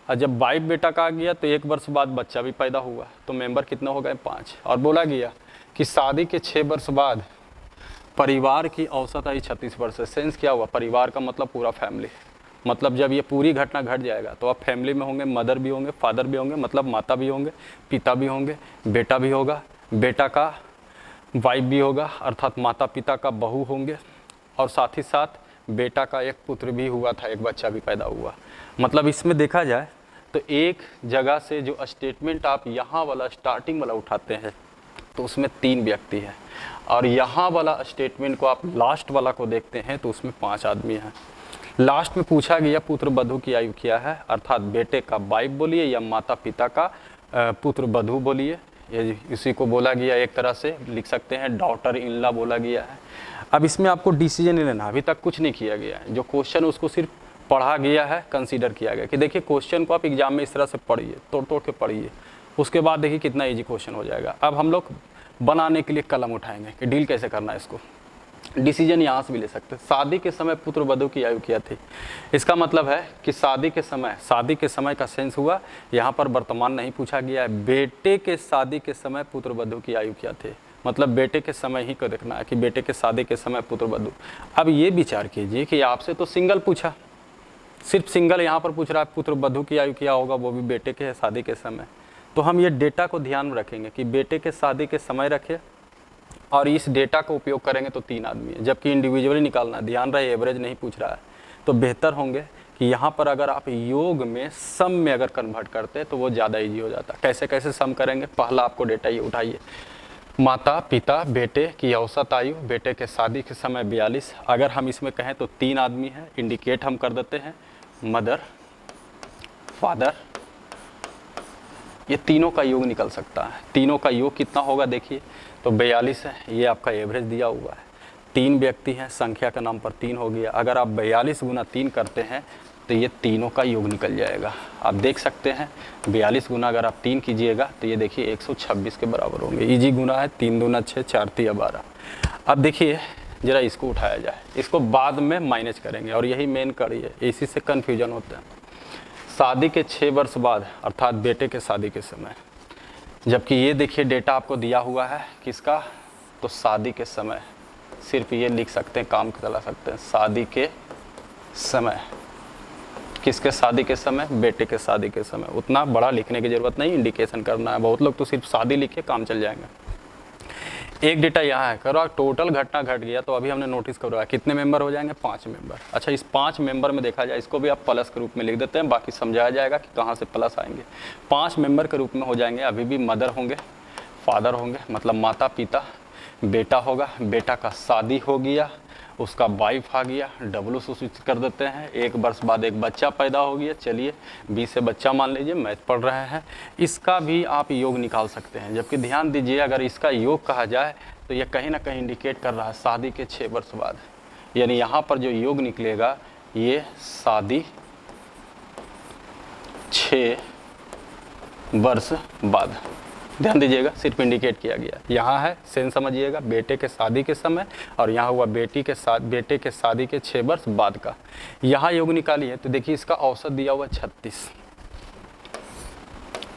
और जब वाइफ बेटा का आ गया तो 1 वर्ष बाद बच्चा भी पैदा हुआ तो मेंबर कितने हो गए, 5। और बोला गया कि शादी के 6 वर्ष बाद परिवार की औसत आयु 36 वर्ष है। सेंस क्या हुआ, परिवार का मतलब पूरा फैमिली, मतलब जब ये पूरी घटना घट जाएगा तो आप फैमिली में होंगे, मदर भी होंगे, फादर भी होंगे, मतलब माता भी होंगे, पिता भी होंगे, बेटा भी होगा, बेटा का वाइफ भी होगा अर्थात माता पिता का बहू होंगे, और साथ ही साथ बेटा का एक पुत्र भी हुआ था, एक बच्चा भी पैदा हुआ। मतलब इसमें देखा जाए तो एक जगह से जो स्टेटमेंट आप यहाँ वाला स्टार्टिंग वाला उठाते हैं तो उसमें 3 व्यक्ति हैं, और यहाँ वाला स्टेटमेंट को आप लास्ट वाला को देखते हैं तो उसमें 5 आदमी हैं। लास्ट में पूछा गया पुत्र वधू की आयु क्या है, अर्थात बेटे का वाइफ बोलिए या माता पिता का पुत्र वधू बोलिए, इसी को बोला गया, एक तरह से लिख सकते हैं डॉटर इन लॉ बोला गया है। अब इसमें आपको डिसीजन नहीं लेना, अभी तक कुछ नहीं किया गया है। जो क्वेश्चन उसको सिर्फ पढ़ा गया है, कंसीडर किया गया कि देखिए क्वेश्चन को आप एग्जाम में इस तरह से पढ़िए, तोड़ तोड़ के पढ़िए, उसके बाद देखिए कितना ईजी क्वेश्चन हो जाएगा। अब हम लोग बनाने के लिए कलम उठाएंगे कि डील कैसे करना है इसको। डिसीजन यहाँ से भी ले सकते हैं। शादी के समय पुत्र वधू की आयु क्या थी, इसका मतलब है कि शादी के समय का सेंस हुआ, यहाँ पर वर्तमान नहीं पूछा गया है। बेटे के शादी के समय पुत्र वधू की आयु क्या थे, मतलब बेटे के समय ही को देखना है कि बेटे के शादी के समय पुत्र वधू। अब ये विचार कीजिए कि आपसे तो सिंगल पूछा, सिर्फ सिंगल यहाँ पर पूछ रहा है पुत्र वधू की आयु क्या होगा, वो भी बेटे के शादी के समय। तो हम ये डेटा को ध्यान में रखेंगे कि बेटे के शादी के समय रखे, और इस डेटा का उपयोग करेंगे तो 3 आदमी है, जबकि इंडिविजुअली निकालना है। ध्यान रहे एवरेज नहीं पूछ रहा है, तो बेहतर होंगे कि यहाँ पर अगर आप योग में सम में अगर कन्वर्ट करते तो वो ज़्यादा ईजी हो जाता। कैसे कैसे सम करेंगे, पहला आपको डेटा ये उठाइए, माता पिता बेटे की औसत आयु, बेटे के शादी के समय 42। अगर हम इसमें कहें तो 3 आदमी हैं, इंडिकेट हम कर देते हैं मदर फादर, ये तीनों का योग निकल सकता है। तीनों का योग कितना होगा देखिए, तो 42 है, ये आपका एवरेज दिया हुआ है। 3 व्यक्ति हैं, संख्या के नाम पर 3 हो गया। अगर आप 42 गुना 3 करते हैं तो ये तीनों का योग निकल जाएगा। आप देख सकते हैं 42 गुना अगर आप 3 कीजिएगा तो ये देखिए 126 के बराबर होंगे। इजी गुना है, 3 दूना 6, 4 तिया 12। अब देखिए जरा इसको उठाया जाए, इसको बाद में माइनस करेंगे, और यही मेन कड़ी है, इसी से कन्फ्यूजन होता है। शादी के 6 वर्ष बाद अर्थात बेटे के शादी के समय, जबकि ये देखिए डेटा आपको दिया हुआ है किसका, तो शादी के समय। सिर्फ ये लिख सकते हैं, काम चला सकते हैं, शादी के समय। किसके शादी के समय, बेटे के शादी के समय। उतना बड़ा लिखने की ज़रूरत नहीं, इंडिकेशन करना है। बहुत लोग तो सिर्फ शादी लिखे काम चल जाएंगे। एक डेटा यहाँ है, करो टोटल घटना घट गया तो अभी हमने नोटिस करवाया कितने मेंबर हो जाएंगे, 5 मेंबर। अच्छा, इस 5 मेंबर में देखा जाए, इसको भी आप प्लस के रूप में लिख देते हैं, बाकी समझाया जाएगा कि कहाँ से प्लस आएंगे। 5 मेंबर के रूप में हो जाएंगे, अभी भी मदर होंगे, फादर होंगे, मतलब माता पिता, बेटा होगा, बेटा का शादी हो गया, उसका वाइफ आ गया, डब्लू सूचित कर देते हैं, 1 वर्ष बाद एक बच्चा पैदा हो गया, चलिए 20 से बच्चा मान लीजिए, मैथ पढ़ रहे हैं, इसका भी आप योग निकाल सकते हैं। जबकि ध्यान दीजिए, अगर इसका योग कहा जाए तो ये कहीं ना कहीं इंडिकेट कर रहा है शादी के 6 वर्ष बाद, यानी यहाँ पर जो योग निकलेगा ये शादी 6 वर्ष बाद। ध्यान दीजिएगा, सिर्फ इंडिकेट किया गया, यहाँ है सेंस समझिएगा, बेटे के शादी के समय, और यहाँ हुआ बेटे के शादी के 6 वर्ष बाद का। यहाँ योग निकालिए तो देखिए इसका औसत दिया हुआ 36।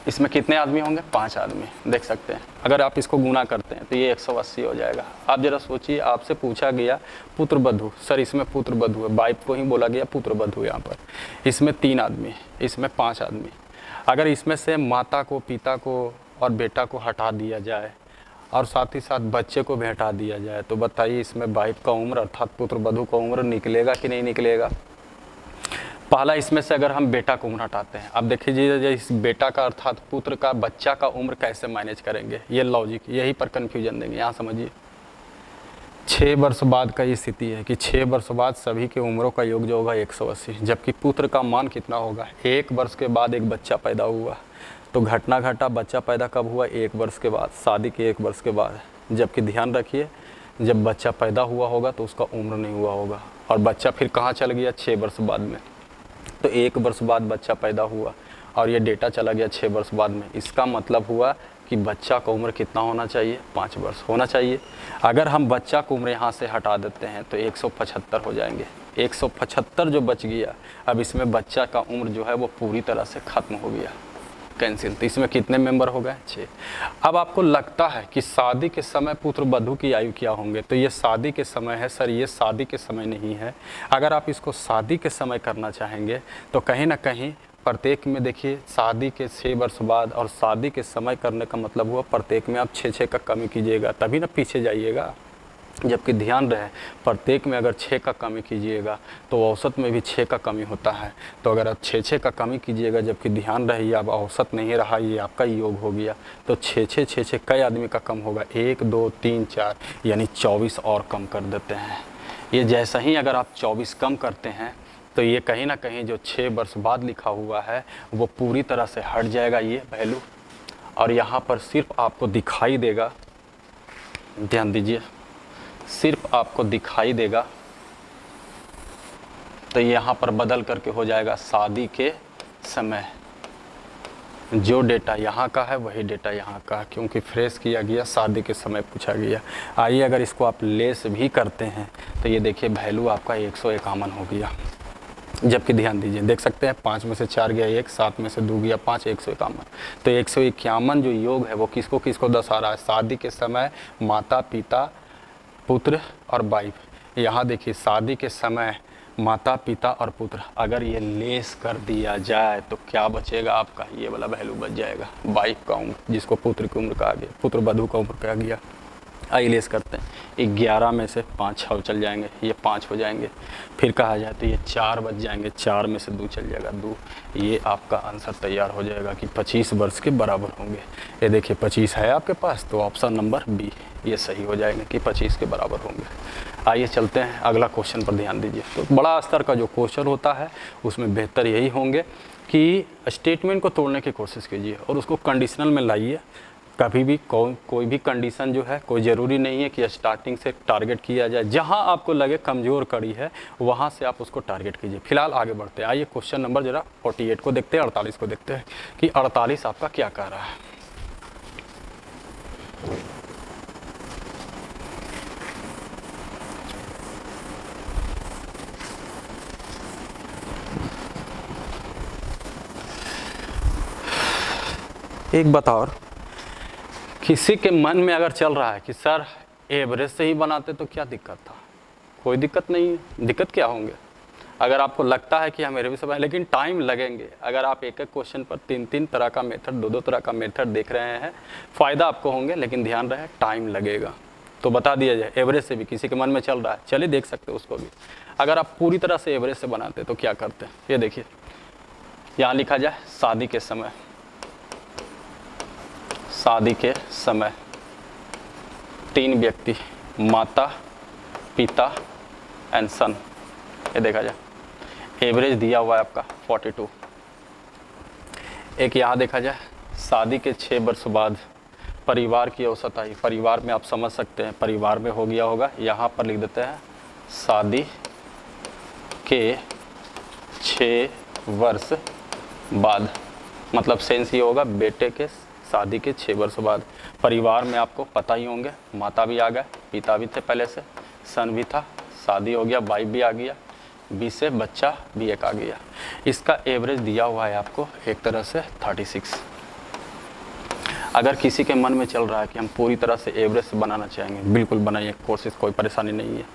इसमें कितने आदमी होंगे, 5 आदमी, देख सकते हैं। अगर आप इसको गुना करते हैं तो ये 180 हो जाएगा। आप जरा सोचिए, आपसे पूछा गया पुत्र बधू, सर इसमें पुत्र बधू है, वाइफ को ही बोला गया पुत्र बधू, यहाँ पर इसमें 3 आदमी, इसमें 5 आदमी। अगर इसमें से माता को, पिता को और बेटा को हटा दिया जाए और साथ ही साथ बच्चे को भी हटा दिया जाए, तो बताइए इसमें वाइफ का उम्र अर्थात पुत्र वधू का उम्र निकलेगा कि नहीं निकलेगा। पहला, इसमें से अगर हम बेटा का उम्र हटाते हैं, अब देखिए इस बेटा का अर्थात पुत्र का, बच्चा का उम्र कैसे मैनेज करेंगे, ये लॉजिक, यही पर कन्फ्यूजन देंगे। यहाँ समझिए 6 वर्ष बाद का ये स्थिति है कि 6 वर्ष बाद सभी के उम्रों का योग जो होगा 180, जबकि पुत्र का मान कितना होगा, 1 वर्ष के बाद एक बच्चा पैदा हुआ, तो घटना घटा, बच्चा पैदा कब हुआ, 1 वर्ष के बाद, शादी के 1 वर्ष के बाद। जबकि ध्यान रखिए, जब बच्चा पैदा हुआ होगा तो उसका उम्र नहीं हुआ होगा, और बच्चा फिर कहाँ चल गया, 6 वर्ष बाद में, तो 1 वर्ष बाद बच्चा पैदा हुआ और ये डेटा चला गया 6 वर्ष बाद में। इसका मतलब हुआ कि बच्चा का उम्र कितना होना चाहिए, 5 वर्ष होना चाहिए। अगर हम बच्चा का उम्र यहाँ से हटा देते हैं तो 175 हो जाएंगे। 175 जो बच गया, अब इसमें बच्चा का उम्र जो है वो पूरी तरह से ख़त्म हो गया, कैंसिल। तो इसमें कितने मेंबर हो गए, 6। अब आपको लगता है कि शादी के समय पुत्र वधू की आयु क्या होंगे, तो ये शादी के समय है सर, ये शादी के समय नहीं है। अगर आप इसको शादी के समय करना चाहेंगे तो कहीं ना कहीं प्रत्येक में देखिए, शादी के 6 वर्ष बाद और शादी के समय करने का मतलब हुआ प्रत्येक में आप 6 का कमी कीजिएगा, तभी ना पीछे जाइएगा। जबकि ध्यान रहे, प्रत्येक में अगर 6 का कमी कीजिएगा तो औसत में भी 6 का कमी होता है। तो अगर आप 6 का कमी कीजिएगा, जबकि ध्यान रहे अब औसत नहीं रहा, ये आपका योग हो गया, तो 6 कई आदमी का कम होगा, 1 2 3 4, यानी 24 और कम कर देते हैं। ये जैसा ही अगर आप 24 कम करते हैं तो ये कहीं ना कहीं जो 6 वर्ष बाद लिखा हुआ है वो पूरी तरह से हट जाएगा ये वैल्यू, और यहाँ पर सिर्फ आपको दिखाई देगा, ध्यान दीजिए, सिर्फ आपको दिखाई देगा, तो यहाँ पर बदल करके हो जाएगा शादी के समय। जो डेटा यहाँ का है वही डेटा यहाँ का, क्योंकि फ्रेश किया गया, शादी के समय पूछा गया। आइए अगर इसको आप लेस भी करते हैं तो ये देखिए वैल्यू आपका 151 हो गया। जबकि ध्यान दीजिए, देख सकते हैं 5 में से 4 गया 1, 7 में से 2 गया 5, 151। तो 151 जो योग है वो किसको किसको दर्शा रहा है, शादी के समय माता पिता पुत्र और वाइफ। यहाँ देखिए शादी के समय माता पिता और पुत्र, अगर ये लेस कर दिया जाए तो क्या बचेगा आपका, ये वाला वैल्यू बच जाएगा, वाइफ का उम्र, जिसको पुत्र की उम्र कहा गया, पुत्र वधू का उम्र कहा गया। आइए लेस करते हैं, 11 में से 5 6 चल जाएंगे, ये 5 हो जाएंगे। फिर कहा जाए तो ये 4 बच जाएंगे, 4 में से 2 चल जाएगा 2। ये आपका आंसर तैयार हो जाएगा कि 25 वर्ष के बराबर होंगे। ये देखिए 25 है आपके पास, तो ऑप्शन नंबर बी ये सही हो जाएगा कि 25 के बराबर होंगे। आइए चलते हैं अगला क्वेश्चन पर ध्यान दीजिए। तो बड़ा स्तर का जो क्वेश्चन होता है उसमें बेहतर यही होंगे कि स्टेटमेंट को तोड़ने की कोशिश कीजिए और उसको कंडीशनल में लाइए। कभी भी कोई भी कंडीशन जो है, कोई ज़रूरी नहीं है कि स्टार्टिंग से टारगेट किया जाए। जहां आपको लगे कमज़ोर कड़ी है वहां से आप उसको टारगेट कीजिए। फिलहाल आगे बढ़ते हैं। आइए क्वेश्चन नंबर जरा 48 को देखते हैं, 48 को देखते हैं कि 48 आपका क्या कह रहा है। एक बात और, किसी के मन में अगर चल रहा है कि सर एवरेज से ही बनाते तो क्या दिक्कत था, कोई दिक्कत नहीं है। दिक्कत क्या होंगे, अगर आपको लगता है कि हम एवरेज से बनाए, लेकिन टाइम लगेंगे। अगर आप एक एक क्वेश्चन पर 3 तरह का मेथड, 2 तरह का मेथड देख रहे हैं, फ़ायदा आपको होंगे, लेकिन ध्यान रहे टाइम लगेगा। तो बता दिया जाए एवरेज से भी किसी के मन में चल रहा है, चलिए देख सकते हो उसको भी। अगर आप पूरी तरह से एवरेज से बनाते तो क्या करते हैं, ये देखिए यहाँ लिखा जाए शादी के समय, शादी के समय 3 व्यक्ति माता पिता एंड सन, ये देखा जाए एवरेज दिया हुआ है आपका 42। एक यहाँ देखा जाए शादी के 6 वर्ष बाद परिवार की औसत आई, परिवार में आप समझ सकते हैं परिवार में हो गया होगा, यहाँ पर लिख देते हैं शादी के 6 वर्ष बाद, मतलब सेंस ये होगा बेटे के शादी के 6 वर्ष बाद। परिवार में आपको पता ही होंगे माता भी आ गए, पिता भी थे पहले से, सन भी था, शादी हो गया, वाइफ भी आ गया, 20 से बच्चा भी एक आ गया। इसका एवरेज दिया हुआ है आपको एक तरह से 36। अगर किसी के मन में चल रहा है कि हम पूरी तरह से एवरेज से बनाना चाहेंगे, बिल्कुल बनाइए कोशिश, कोई परेशानी नहीं है।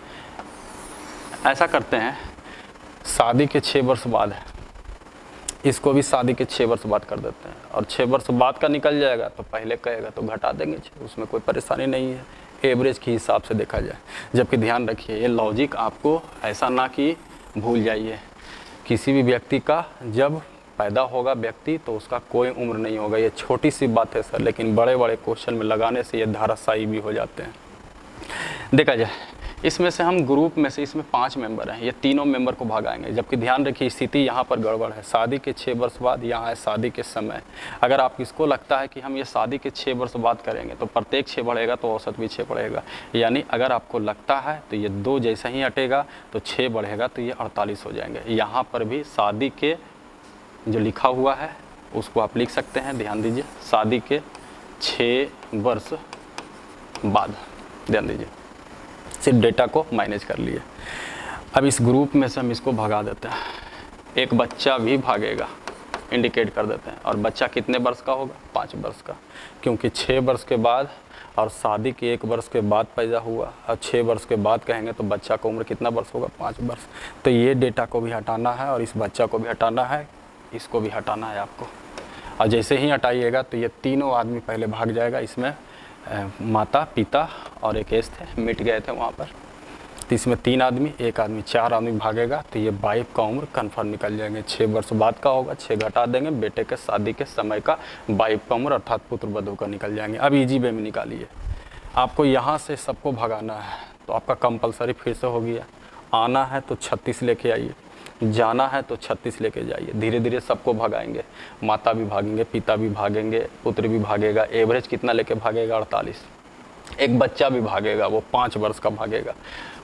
ऐसा करते हैं शादी के 6 वर्ष बाद है, इसको भी शादी के 6 वर्ष बाद कर देते हैं, और 6 वर्ष बाद का निकल जाएगा तो पहले कहेगा तो घटा देंगे, उसमें कोई परेशानी नहीं है, एवरेज के हिसाब से देखा जाए। जबकि ध्यान रखिए ये लॉजिक आपको ऐसा ना कि भूल जाइए, किसी भी व्यक्ति का जब पैदा होगा व्यक्ति तो उसका कोई उम्र नहीं होगा, ये छोटी सी बात है सर, लेकिन बड़े बड़े क्वेश्चन में लगाने से ये धाराशायी भी हो जाते हैं। देखा जाए इसमें से हम ग्रुप में से इसमें 5 मेंबर हैं, ये तीनों मेंबर को भगाएंगे, जबकि ध्यान रखिए स्थिति यहाँ पर गड़बड़ है। शादी के 6 वर्ष बाद, यहाँ है शादी के समय। अगर आप इसको लगता है कि हम ये शादी के 6 वर्ष बाद करेंगे तो प्रत्येक 6 बढ़ेगा तो औसत भी 6 बढ़ेगा, यानी अगर आपको लगता है तो ये 2 जैसा ही हटेगा तो 6 बढ़ेगा तो ये 48 हो जाएंगे। यहाँ पर भी शादी के जो लिखा हुआ है उसको आप लिख सकते हैं, ध्यान दीजिए शादी के 6 वर्ष बाद, ध्यान दीजिए सिर्फ डेटा को मैनेज कर लिए। अब इस ग्रुप में से हम इसको भगा देते हैं, एक बच्चा भी भागेगा, इंडिकेट कर देते हैं, और बच्चा कितने वर्ष का होगा, 5 वर्ष का, क्योंकि 6 वर्ष के बाद और शादी के 1 वर्ष के बाद पैदा हुआ, और 6 वर्ष के बाद कहेंगे तो बच्चा का उम्र कितना वर्ष होगा, 5 वर्ष। तो ये डेटा को भी हटाना है और इस बच्चा को भी हटाना है, इसको भी हटाना है आपको। और जैसे ही हटाइएगा तो ये तीनों आदमी पहले भाग जाएगा, इसमें माता पिता और एक एस थे, मिट गए थे वहाँ पर, तो इसमें 3 आदमी, 1 आदमी, 4 आदमी भागेगा, तो ये वाइफ का उम्र कन्फर्म निकल जाएंगे। 6 वर्ष बाद का होगा, 6 घटा देंगे, बेटे के शादी के समय का वाइफ का उम्र अर्थात पुत्र वधू का निकल जाएंगे। अब इजी वे में निकालिए, आपको यहाँ से सबको भगाना है तो आपका कंपलसरी फिर से हो गया, आना है तो 36 लेके आइए, जाना है तो 36 लेके जाइए। धीरे धीरे सबको भगाएंगे, माता भी भागेंगे, पिता भी भागेंगे, पुत्र भी भागेगा। एवरेज कितना लेके भागेगा, 48। एक बच्चा भी भागेगा, वो 5 वर्ष का भागेगा।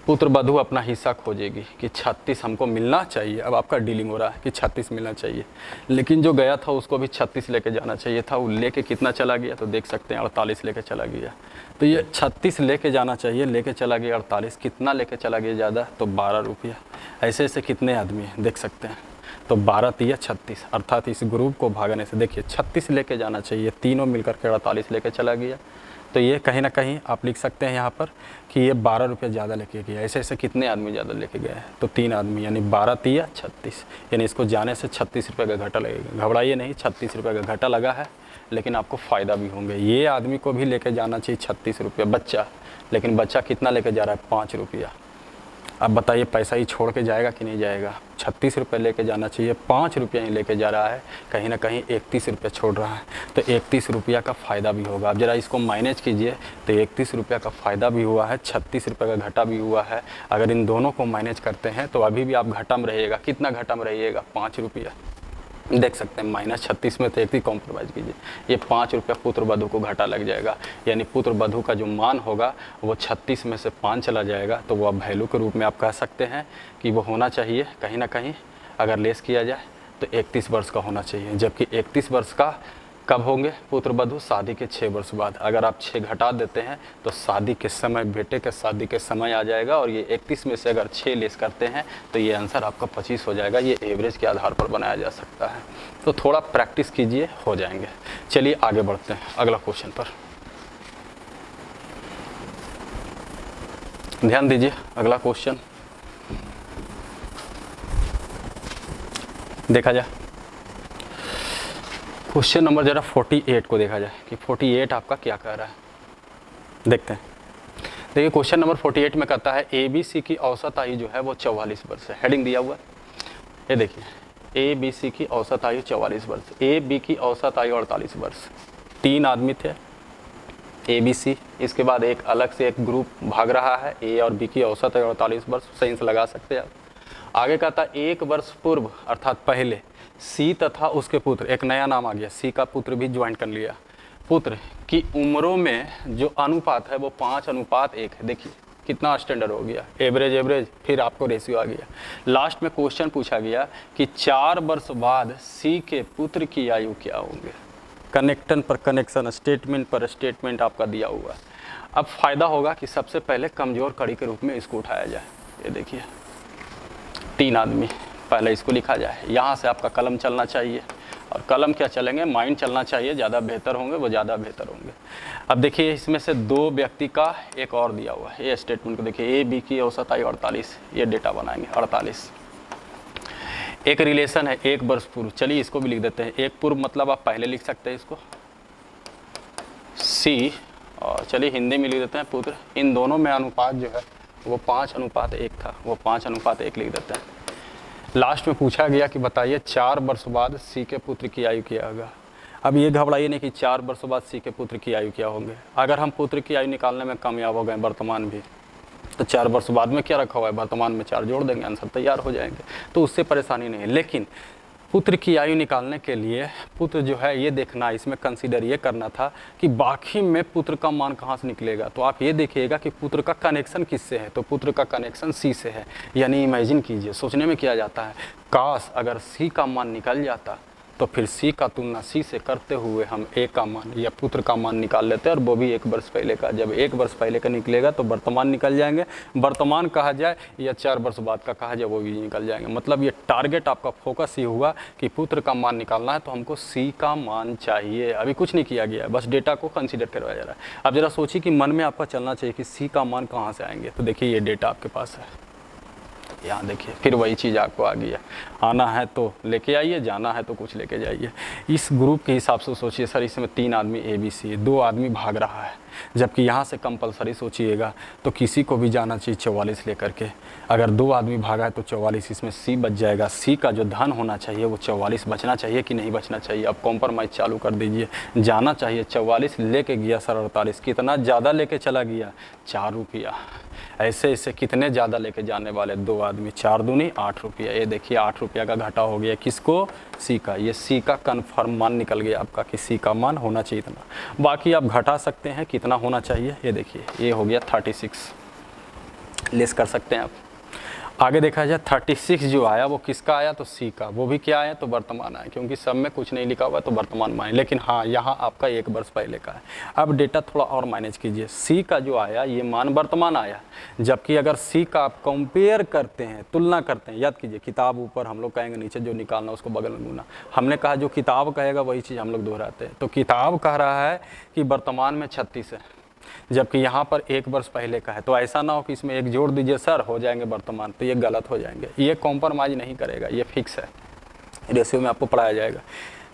पुत्र वधू अपना हिस्सा खोजेगी कि 36 हमको मिलना चाहिए। अब आपका डीलिंग हो रहा है कि 36 मिलना चाहिए, लेकिन जो गया था उसको भी 36 लेके जाना चाहिए था, वो लेके कितना चला गया, तो देख सकते हैं 48 लेके चला गया। तो ये 36 लेके जाना चाहिए, लेके चला गया 48। कितना लेके चला गया ज़्यादा, तो 12 रुपया। ऐसे ऐसे कितने आदमी हैं देख सकते हैं, तो 12 तिया 36, अर्थात इस ग्रुप को भागने से देखिए 36 लेके जाना चाहिए, तीनों मिलकर के 48 लेके चला गया। तो ये कहीं ना कहीं आप लिख सकते हैं यहाँ पर कि ये 12 रुपये ज़्यादा लेके गया। ऐसे ऐसे कितने आदमी ज़्यादा लेके गए हैं, तो 3 आदमी, यानी 12 तिया 36, यानी इसको जाने से 36 रुपये का घाटा लगेगा। घबराइए नहीं, 36 रुपये का घाटा लगा है, लेकिन आपको फ़ायदा भी होंगे। ये आदमी को भी लेके जाना चाहिए 36 रुपये बच्चा, लेकिन बच्चा कितना लेके जा रहा है, 5 रुपया। अब बताइए पैसा ही छोड़ के जाएगा कि नहीं जाएगा। 36 रुपये लेके जाना चाहिए, 5 रुपया ही लेके जा रहा है, कहीं ना कहीं 31 रुपये छोड़ रहा है, तो 31 रुपया का फ़ायदा भी होगा। अब ज़रा इसको मैनेज कीजिए, तो 31 रुपया का फ़ायदा भी हुआ है, 36 रुपये का घाटा भी हुआ है। अगर इन दोनों को मैनेज करते हैं तो अभी भी आप घाटा में रहिएगा। कितना घाटा में रहिएगा, 5 रुपया। देख सकते हैं -36 में तो एक ही कॉम्प्रोमाइज़ कीजिए, ये 5 रुपया पुत्र वधू को घाटा लग जाएगा, यानी पुत्र वधू का जो मान होगा वो 36 में से 5 चला जाएगा। तो वो वैल्यू के रूप में आप कह सकते हैं कि वो होना चाहिए कहीं ना कहीं, अगर लेस किया जाए तो 31 वर्ष का होना चाहिए। जबकि 31 वर्ष का कब होंगे पुत्र वधू, शादी के 6 वर्ष बाद। अगर आप 6 घटा देते हैं तो शादी के समय, बेटे के शादी के समय आ जाएगा, और ये 31 में से अगर 6 लेस करते हैं तो ये आंसर आपका 25 हो जाएगा। ये एवरेज के आधार पर बनाया जा सकता है, तो थोड़ा प्रैक्टिस कीजिए, हो जाएंगे। चलिए आगे बढ़ते हैं अगला क्वेश्चन पर, ध्यान दीजिए। अगला क्वेश्चन देखा जाए, क्वेश्चन नंबर जरा 48 को देखा जाए कि 48 आपका क्या कह रहा है, देखते हैं। देखिए क्वेश्चन नंबर 48 में कहता है ABC की औसत आयु जो है वो 44 वर्ष है। हेडिंग दिया हुआ है, ये देखिए ABC की औसत आयु 44 वर्ष, AB की औसत आयु 48 वर्ष। 3 आदमी थे ABC, इसके बाद एक अलग से एक ग्रुप भाग रहा है, A और B की औसत है 48 वर्ष, सही से लगा सकते हैं आप। आगे कहता है 1 वर्ष पूर्व अर्थात पहले C तथा उसके पुत्र, एक नया नाम आ गया, C का पुत्र भी ज्वाइन कर लिया, पुत्र की उम्रों में जो अनुपात है वो 5:1 है। देखिए कितना स्टैंडर्ड हो गया, एवरेज एवरेज, फिर आपको रेशियो आ गया। लास्ट में क्वेश्चन पूछा गया कि 4 वर्ष बाद C के पुत्र की आयु क्या होंगे। कनेक्शन पर कनेक्शन, स्टेटमेंट पर स्टेटमेंट आपका दिया हुआ है। अब फायदा होगा कि सबसे पहले कमजोर कड़ी के रूप में इसको उठाया जाए। ये देखिए 3 आदमी, पहले इसको लिखा जाए। यहाँ से आपका कलम चलना चाहिए, और कलम क्या चलेंगे, माइंड चलना चाहिए, ज़्यादा बेहतर होंगे, वो ज़्यादा बेहतर होंगे। अब देखिए इसमें से 2 व्यक्ति का एक और दिया हुआ है, ये स्टेटमेंट को देखिए, AB की औसत आयु 48, ये डेटा बनाएंगे 48। एक रिलेशन है 1 वर्ष पूर्व, चलिए इसको भी लिख देते हैं। 1 पूर्व मतलब आप पहले लिख सकते हैं इसको C, और चलिए हिंदी में लिख देते हैं पुत्र। इन दोनों में अनुपात जो है वो 5:1 था, वो 5:1 लिख देते हैं। लास्ट में पूछा गया कि बताइए 4 वर्ष बाद C के पुत्र की आयु क्या होगा। अब ये घबराइए नहीं कि 4 वर्ष बाद C के पुत्र की आयु क्या होंगे। अगर हम पुत्र की आयु निकालने में कामयाब हो गए वर्तमान भी, तो 4 वर्ष बाद में क्या रखा हुआ है, वर्तमान में 4 जोड़ देंगे, आंसर तैयार हो जाएंगे, तो उससे परेशानी नहीं है। लेकिन पुत्र की आयु निकालने के लिए पुत्र जो है ये देखना, इसमें कंसीडर ये करना था कि बाकी में पुत्र का मान कहाँ से निकलेगा। तो आप ये देखिएगा कि पुत्र का कनेक्शन किससे है, तो पुत्र का कनेक्शन C से है। यानी इमेजिन कीजिए, सोचने में किया जाता है, काश अगर C का मान निकल जाता तो फिर C का तुलना C से करते हुए हम A का मान या पुत्र का मान निकाल लेते हैं, और वो भी 1 वर्ष पहले का। जब 1 वर्ष पहले का निकलेगा तो वर्तमान निकल जाएंगे, वर्तमान कहा जाए या 4 वर्ष बाद का कहा जाए वो भी निकल जाएंगे। मतलब ये टारगेट आपका फोकस ये हुआ कि पुत्र का मान निकालना है तो हमको C का मान चाहिए। अभी कुछ नहीं किया गया है, बस डेटा को कंसिडर करवाया जा रहा है। अब जरा सोचिए कि मन में आपका चलना चाहिए कि C का मान कहाँ से आएंगे। तो देखिए ये डेटा आपके पास है, यहाँ देखिए फिर वही चीज़ आपको आ गई है। आना है तो लेके आइए, जाना है तो कुछ लेके जाइए। इस ग्रुप के हिसाब से सोचिए सर, इसमें 3 आदमी ABC, 2 आदमी भाग रहा है, जबकि यहाँ से कंपलसरी सोचिएगा तो किसी को भी जाना चाहिए 44 लेकर के। अगर 2 आदमी भागा है तो 44, इसमें C बच जाएगा। C का जो धन होना चाहिए वो 44 बचना चाहिए कि नहीं बचना चाहिए। अब कॉम्प्रोमाइज़ चालू कर दीजिए, जाना चाहिए 44, लेके गया सर 48। कितना ज़्यादा लेके चला गया, 4 रुपया। ऐसे ऐसे कितने ज़्यादा लेके जाने वाले, 2 आदमी, 4 दूनी 8 रुपया। ये देखिए 8 रुपया का घाटा हो गया, किसको, C का। ये C का कन्फर्म मान निकल गया आपका कि C का मान होना चाहिए इतना। बाकी आप घटा सकते हैं कितना होना चाहिए, ये देखिए ये हो गया 36, लेस कर सकते हैं आप। आगे देखा जाए 36 जो आया वो किसका आया, तो C का। वो भी क्या आया, तो वर्तमान आया, क्योंकि सब में कुछ नहीं लिखा हुआ तो वर्तमान मान। लेकिन हाँ यहाँ आपका 1 वर्ष पहले का है। अब डेटा थोड़ा और मैनेज कीजिए। C का जो आया ये मान वर्तमान आया, जबकि अगर C का आप कंपेयर करते हैं, तुलना करते हैं, याद कीजिए किताब ऊपर, हम लोग कहेंगे नीचे, जो निकालना उसको बगल में गुना। हमने कहा जो किताब कहेगा वही चीज़ हम लोग दोहराते हैं। तो किताब कह रहा है कि वर्तमान में 36 है, जबकि यहाँ पर 1 वर्ष पहले का है। तो ऐसा ना हो कि इसमें 1 जोड़ दीजिए सर हो जाएंगे वर्तमान, तो ये गलत हो जाएंगे। ये कॉम्प्रोमाइज़ नहीं करेगा, ये फिक्स है, रेशियो में आपको पढ़ाया जाएगा।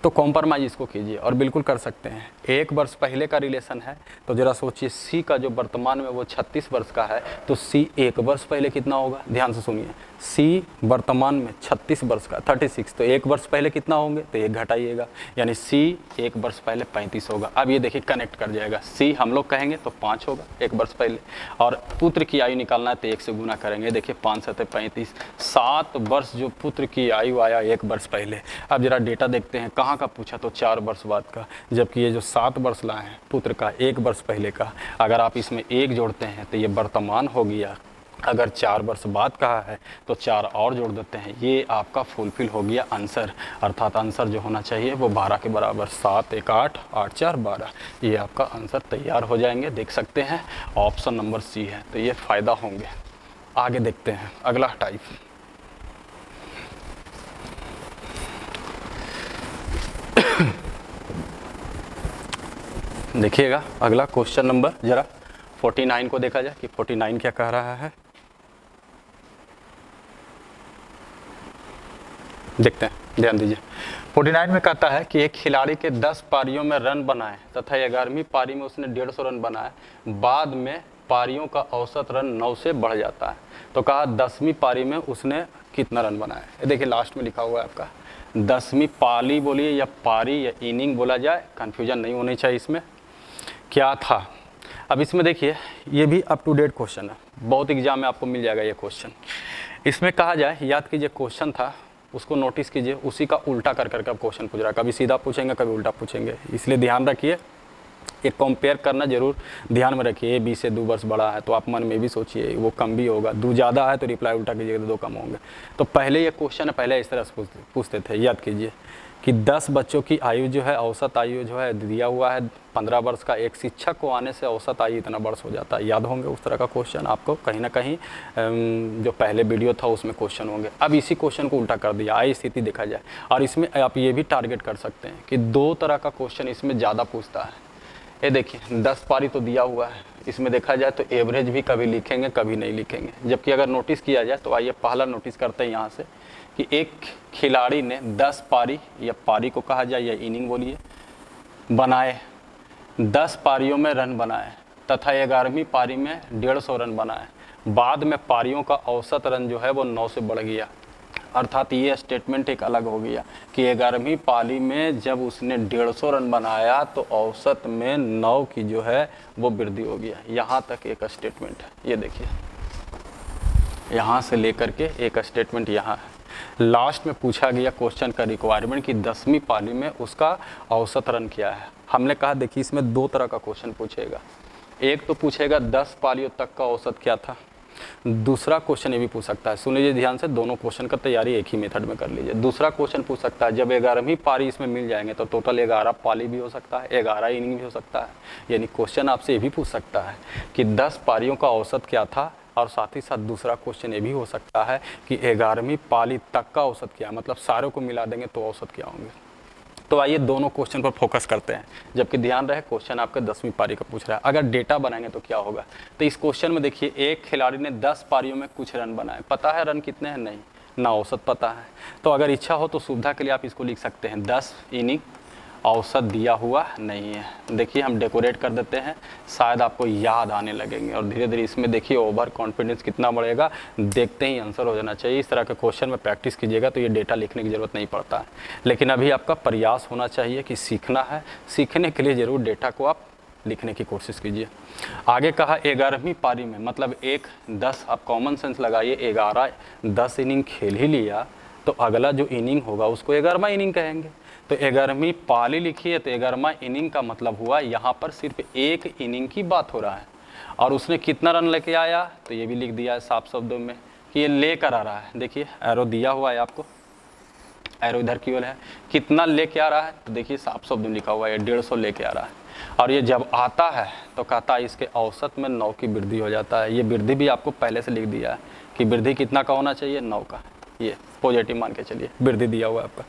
तो कॉम्प्रोमाइज़ इसको कीजिए, और बिल्कुल कर सकते हैं। 1 वर्ष पहले का रिलेशन है, तो ज़रा सोचिए C का जो वर्तमान में वो 36 वर्ष का है, तो C 1 वर्ष पहले कितना होगा, ध्यान से सुनिए। C वर्तमान में 36 वर्ष का, 36, तो 1 वर्ष पहले कितना होंगे, तो 1 घटाइएगा, यानी C 1 वर्ष पहले 35 होगा। अब ये देखिए कनेक्ट कर जाएगा, C हम लोग कहेंगे तो 5 होगा 1 वर्ष पहले, और पुत्र की आयु निकालना है तो 1 से गुना करेंगे। देखिए 5 7 35, 7 वर्ष जो पुत्र की आयु आया 1 वर्ष पहले। अब जरा डेटा देखते हैं, कहाँ का पूछा, तो 4 वर्ष बाद का, जबकि ये जो 7 वर्ष लाए हैं पुत्र का 1 वर्ष पहले का, अगर आप इसमें 1 जोड़ते हैं तो ये वर्तमान हो गया। अगर 4 वर्ष बाद कहा है तो 4 और जोड़ देते हैं, ये आपका फुलफिल हो गया आंसर। अर्थात आंसर जो होना चाहिए वो 12 के बराबर, 7 1 8 8 4 12, ये आपका आंसर तैयार हो जाएंगे। देख सकते हैं ऑप्शन नंबर C है, तो ये फ़ायदा होंगे। आगे देखते हैं अगला टाइप। देखिएगा अगला क्वेश्चन नंबर जरा 49 को देखा जाए कि 49 क्या कह रहा है, देखते हैं, ध्यान दीजिए। 49 में कहता है कि एक खिलाड़ी के 10 पारियों में रन बनाए तथा 11वीं पारी में उसने 150 रन बनाए, बाद में पारियों का औसत रन 9 से बढ़ जाता है। तो कहा 10वीं पारी में उसने कितना रन बनाया। ये देखिए लास्ट में लिखा हुआ है आपका 10वीं पाली बोलिए या पारी या इनिंग बोला जाए, कन्फ्यूजन नहीं होनी चाहिए इसमें, क्या था। अब इसमें देखिए ये भी अप टू डेट क्वेश्चन है, बहुत एग्जाम में आपको मिल जाएगा ये क्वेश्चन। इसमें कहा जाए, याद कीजिए क्वेश्चन था उसको नोटिस कीजिए, उसी का उल्टा कर करके अब क्वेश्चन पूछ रहा है, कभी सीधा पूछेंगे कभी उल्टा पूछेंगे, इसलिए ध्यान रखिए, ये कंपेयर करना जरूर ध्यान में रखिए। ए बी से 2 वर्ष बड़ा है तो आप मन में भी सोचिए वो कम भी होगा, 2 ज़्यादा है तो रिप्लाई उल्टा कीजिएगा तो 2 कम होंगे। तो पहले ये क्वेश्चन है, पहले इस तरह से पूछते थे, याद कीजिए कि 10 बच्चों की आयु जो है, औसत आयु जो है दिया हुआ है 15 वर्ष का, एक शिक्षक को आने से औसत आयु इतना वर्ष हो जाता है। याद होंगे उस तरह का क्वेश्चन आपको कहीं ना कहीं जो पहले वीडियो था उसमें क्वेश्चन होंगे। अब इसी क्वेश्चन को उल्टा कर दिया, आय स्थिति देखा जाए, और इसमें आप ये भी टारगेट कर सकते हैं कि 2 तरह का क्वेश्चन इसमें ज़्यादा पूछता है। ये देखिए 10 पारी तो दिया हुआ है, इसमें देखा जाए तो एवरेज भी कभी लिखेंगे कभी नहीं लिखेंगे। जबकि अगर नोटिस किया जाए तो आइए पहला नोटिस करते हैं यहाँ से कि एक खिलाड़ी ने 10 पारी या पारी को कहा जाए या इनिंग बोलिए बनाए, 10 पारियों में रन बनाए तथा 11वीं पारी में 150 रन बनाए। बाद में पारियों का औसत रन जो है वो 9 से बढ़ गया। अर्थात ये स्टेटमेंट एक अलग हो गया कि 11वीं पारी में जब उसने 150 रन बनाया तो औसत में 9 की जो है वो वृद्धि हो गया। यहाँ तक एक स्टेटमेंट है, ये देखिए यहाँ से लेकर के एक स्टेटमेंट यहाँ है। लास्ट में पूछा गया क्वेश्चन का रिक्वायरमेंट कि 10वीं पारी में उसका औसत रन क्या है। हमने कहा देखिए इसमें 2 तरह का क्वेश्चन पूछेगा, एक तो पूछेगा 10 पारियों तक का औसत क्या था, दूसरा क्वेश्चन ये भी पूछ सकता है, सुन लीजिए ध्यान से, दोनों क्वेश्चन का तैयारी एक ही मेथड में कर लीजिए। दूसरा क्वेश्चन पूछ सकता है जब 11वीं पारी इसमें मिल जाएंगे तो टोटल 11 पाली भी हो सकता है, 11 इनिंग भी हो सकता है। यानी क्वेश्चन आपसे ये भी पूछ सकता है कि 10 पारियों का औसत क्या था, और साथ ही साथ दूसरा क्वेश्चन ये भी हो सकता है कि 11वीं पाली तक का औसत क्या है, मतलब सारों को मिला देंगे तो औसत क्या होंगे। तो आइए दोनों क्वेश्चन पर फोकस करते हैं, जबकि ध्यान रहे क्वेश्चन आपका 10वीं पारी का पूछ रहा है। अगर डेटा बनाएंगे तो क्या होगा, तो इस क्वेश्चन में देखिए एक खिलाड़ी ने 10 पारियों में कुछ रन बनाए, पता है रन कितने हैं, नहीं, ना औसत पता है। तो अगर इच्छा हो तो सुविधा के लिए आप इसको लिख सकते हैं 10 इनिंग, औसत दिया हुआ नहीं है। देखिए हम डेकोरेट कर देते हैं, शायद आपको याद आने लगेंगे, और धीरे धीरे इसमें देखिए ओवर कॉन्फिडेंस कितना बढ़ेगा, देखते ही आंसर हो जाना चाहिए। इस तरह के क्वेश्चन में प्रैक्टिस कीजिएगा तो ये डेटा लिखने की ज़रूरत नहीं पड़ता है। लेकिन अभी आपका प्रयास होना चाहिए कि सीखना है, सीखने के लिए ज़रूर डेटा को आप लिखने की कोशिश कीजिए। आगे कहा 11वीं पारी में, मतलब 1-10, आप कॉमन सेंस लगाइए, 11-10 इनिंग खेल ही लिया तो अगला जो इनिंग होगा उसको 11वां इनिंग कहेंगे। तो 11वीं पाली लिखिए तो 11वां इनिंग का मतलब हुआ यहाँ पर सिर्फ एक इनिंग की बात हो रहा है, और उसने कितना रन लेके आया तो ये भी लिख दिया है साफ शब्दों में कि ये लेकर आ रहा है। देखिए एरो दिया हुआ है आपको, एरो इधर की ओर है, कितना लेके आ रहा है तो देखिए साफ शब्द में लिखा हुआ है 150 लेके आ रहा है। और ये जब आता है तो कहता है इसके औसत में 9 की वृद्धि हो जाता है। ये वृद्धि भी आपको पहले से लिख दिया है कि वृद्धि कितना का होना चाहिए, 9 का, ये पॉजिटिव मान के चलिए, वृद्धि दिया हुआ है आपका।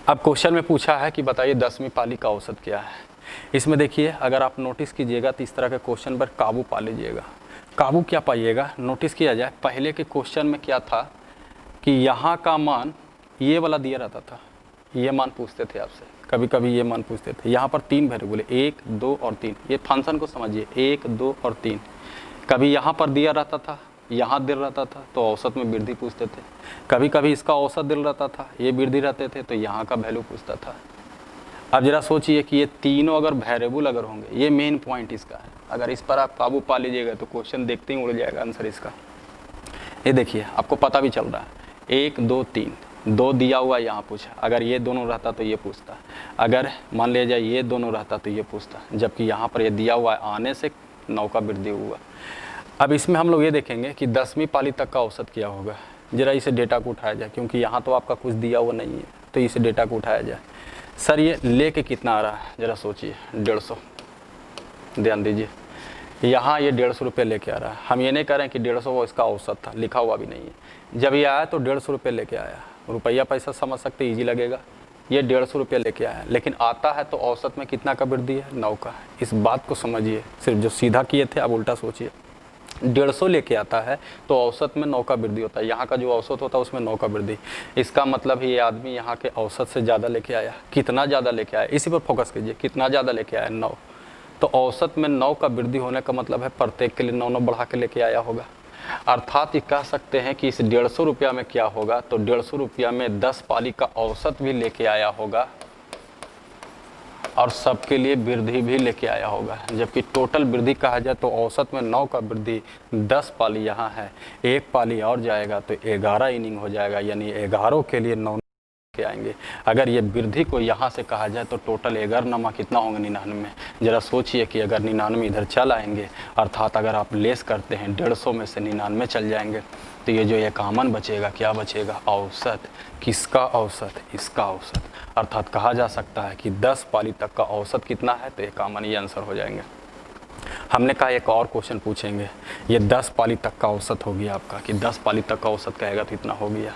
अब क्वेश्चन में पूछा है कि बताइए 10वीं पाली का औसत क्या है। इसमें देखिए अगर आप नोटिस कीजिएगा तो इस तरह के क्वेश्चन पर काबू पा लीजिएगा। काबू क्या पाइएगा, नोटिस किया जाए पहले के क्वेश्चन में क्या था कि यहाँ का मान ये वाला दिया रहता था, ये मान पूछते थे आपसे, कभी कभी ये मान पूछते थे। यहाँ पर 3 वेरिएबल 1, 2 और 3, ये फंक्शन को समझिए 1, 2 और 3। कभी यहाँ पर दिया रहता था, यहाँ दिल रहता था तो औसत में वृद्धि पूछते थे, कभी कभी इसका औसत दिल रहता था, ये वृद्धि रहते थे तो यहाँ का वैल्यू पूछता था। अब जरा सोचिए कि ये तीनों अगर वेरिएबल अगर होंगे, ये मेन पॉइंट इसका है, अगर इस पर आप काबू पा लीजिएगा तो क्वेश्चन देखते ही उड़ जाएगा आंसर इसका। ये देखिए आपको पता भी चल रहा है 1, 2, 3, 2 दिया हुआ यहाँ पूछा, अगर ये दोनों रहता तो ये पूछता, अगर मान लिया जाए ये दोनों रहता तो ये पूछता, जबकि यहाँ पर ये दिया हुआ है आने से 9 का वृद्धि हुआ। अब इसमें हम लोग ये देखेंगे कि 10वीं पाली तक का औसत क्या होगा। जरा इसे डेटा को उठाया जाए, क्योंकि यहाँ तो आपका कुछ दिया हुआ नहीं है, तो इसे डेटा को उठाया जाए। सर ये लेके कितना आ रहा है, जरा सोचिए 150, ध्यान दीजिए यहाँ ये 150 रुपये लेके आ रहा है। हम ये नहीं कह रहे हैं कि 150 वो इसका औसत था, लिखा हुआ भी नहीं है। जब ये आया तो 150 रुपये लेके आया, रुपया पैसा समझ सकते, ईजी लगेगा। ये 150 रुपये लेके आया, लेकिन आता है तो औसत में कितना का वृद्धि है, 9 का। इस बात को समझिए, सिर्फ जो सीधा किए थे आप उल्टा सोचिए। 150 लेके आता है तो औसत में 9 का वृद्धि होता है, यहाँ का जो औसत होता है उसमें 9 का वृद्धि। इसका मतलब ये आदमी यहाँ के औसत से ज़्यादा लेके आया। कितना ज़्यादा लेके आया, इसी पर फोकस कीजिए, कितना ज़्यादा लेके आया, 9। तो औसत में 9 का वृद्धि होने का मतलब है प्रत्येक के लिए 9 बढ़ा के लेके आया होगा। अर्थात ये कह सकते हैं कि इस 150 रुपया में क्या होगा, तो 150 रुपया में 10 पाली का औसत भी लेके आया होगा और सबके लिए वृद्धि भी लेके आया होगा। जबकि टोटल वृद्धि कहा जाए तो औसत में 9 का वृद्धि, 10 पाली यहाँ है, एक पाली और जाएगा तो 11 इनिंग हो जाएगा, यानी 11 के लिए 9 के आएंगे। अगर ये वृद्धि को यहाँ से कहा जाए तो टोटल 11 नमा कितना होंगे 99। जरा सोचिए कि अगर 99 इधर चल आएंगे, अर्थात अगर आप लेस करते हैं 150 में से 99 चल जाएंगे, तो ये जो 51 बचेगा, क्या बचेगा? औसत। किसका औसत? इसका औसत। अर्थात कहा जा सकता है कि 10 पाली तक का औसत कितना है, तो 51, ये आंसर हो जाएंगे। हमने कहा एक और क्वेश्चन पूछेंगे, ये 10 पाली तक का औसत हो गया आपका, कि 10 पाली तक का औसत कहेगा तो इतना हो गया।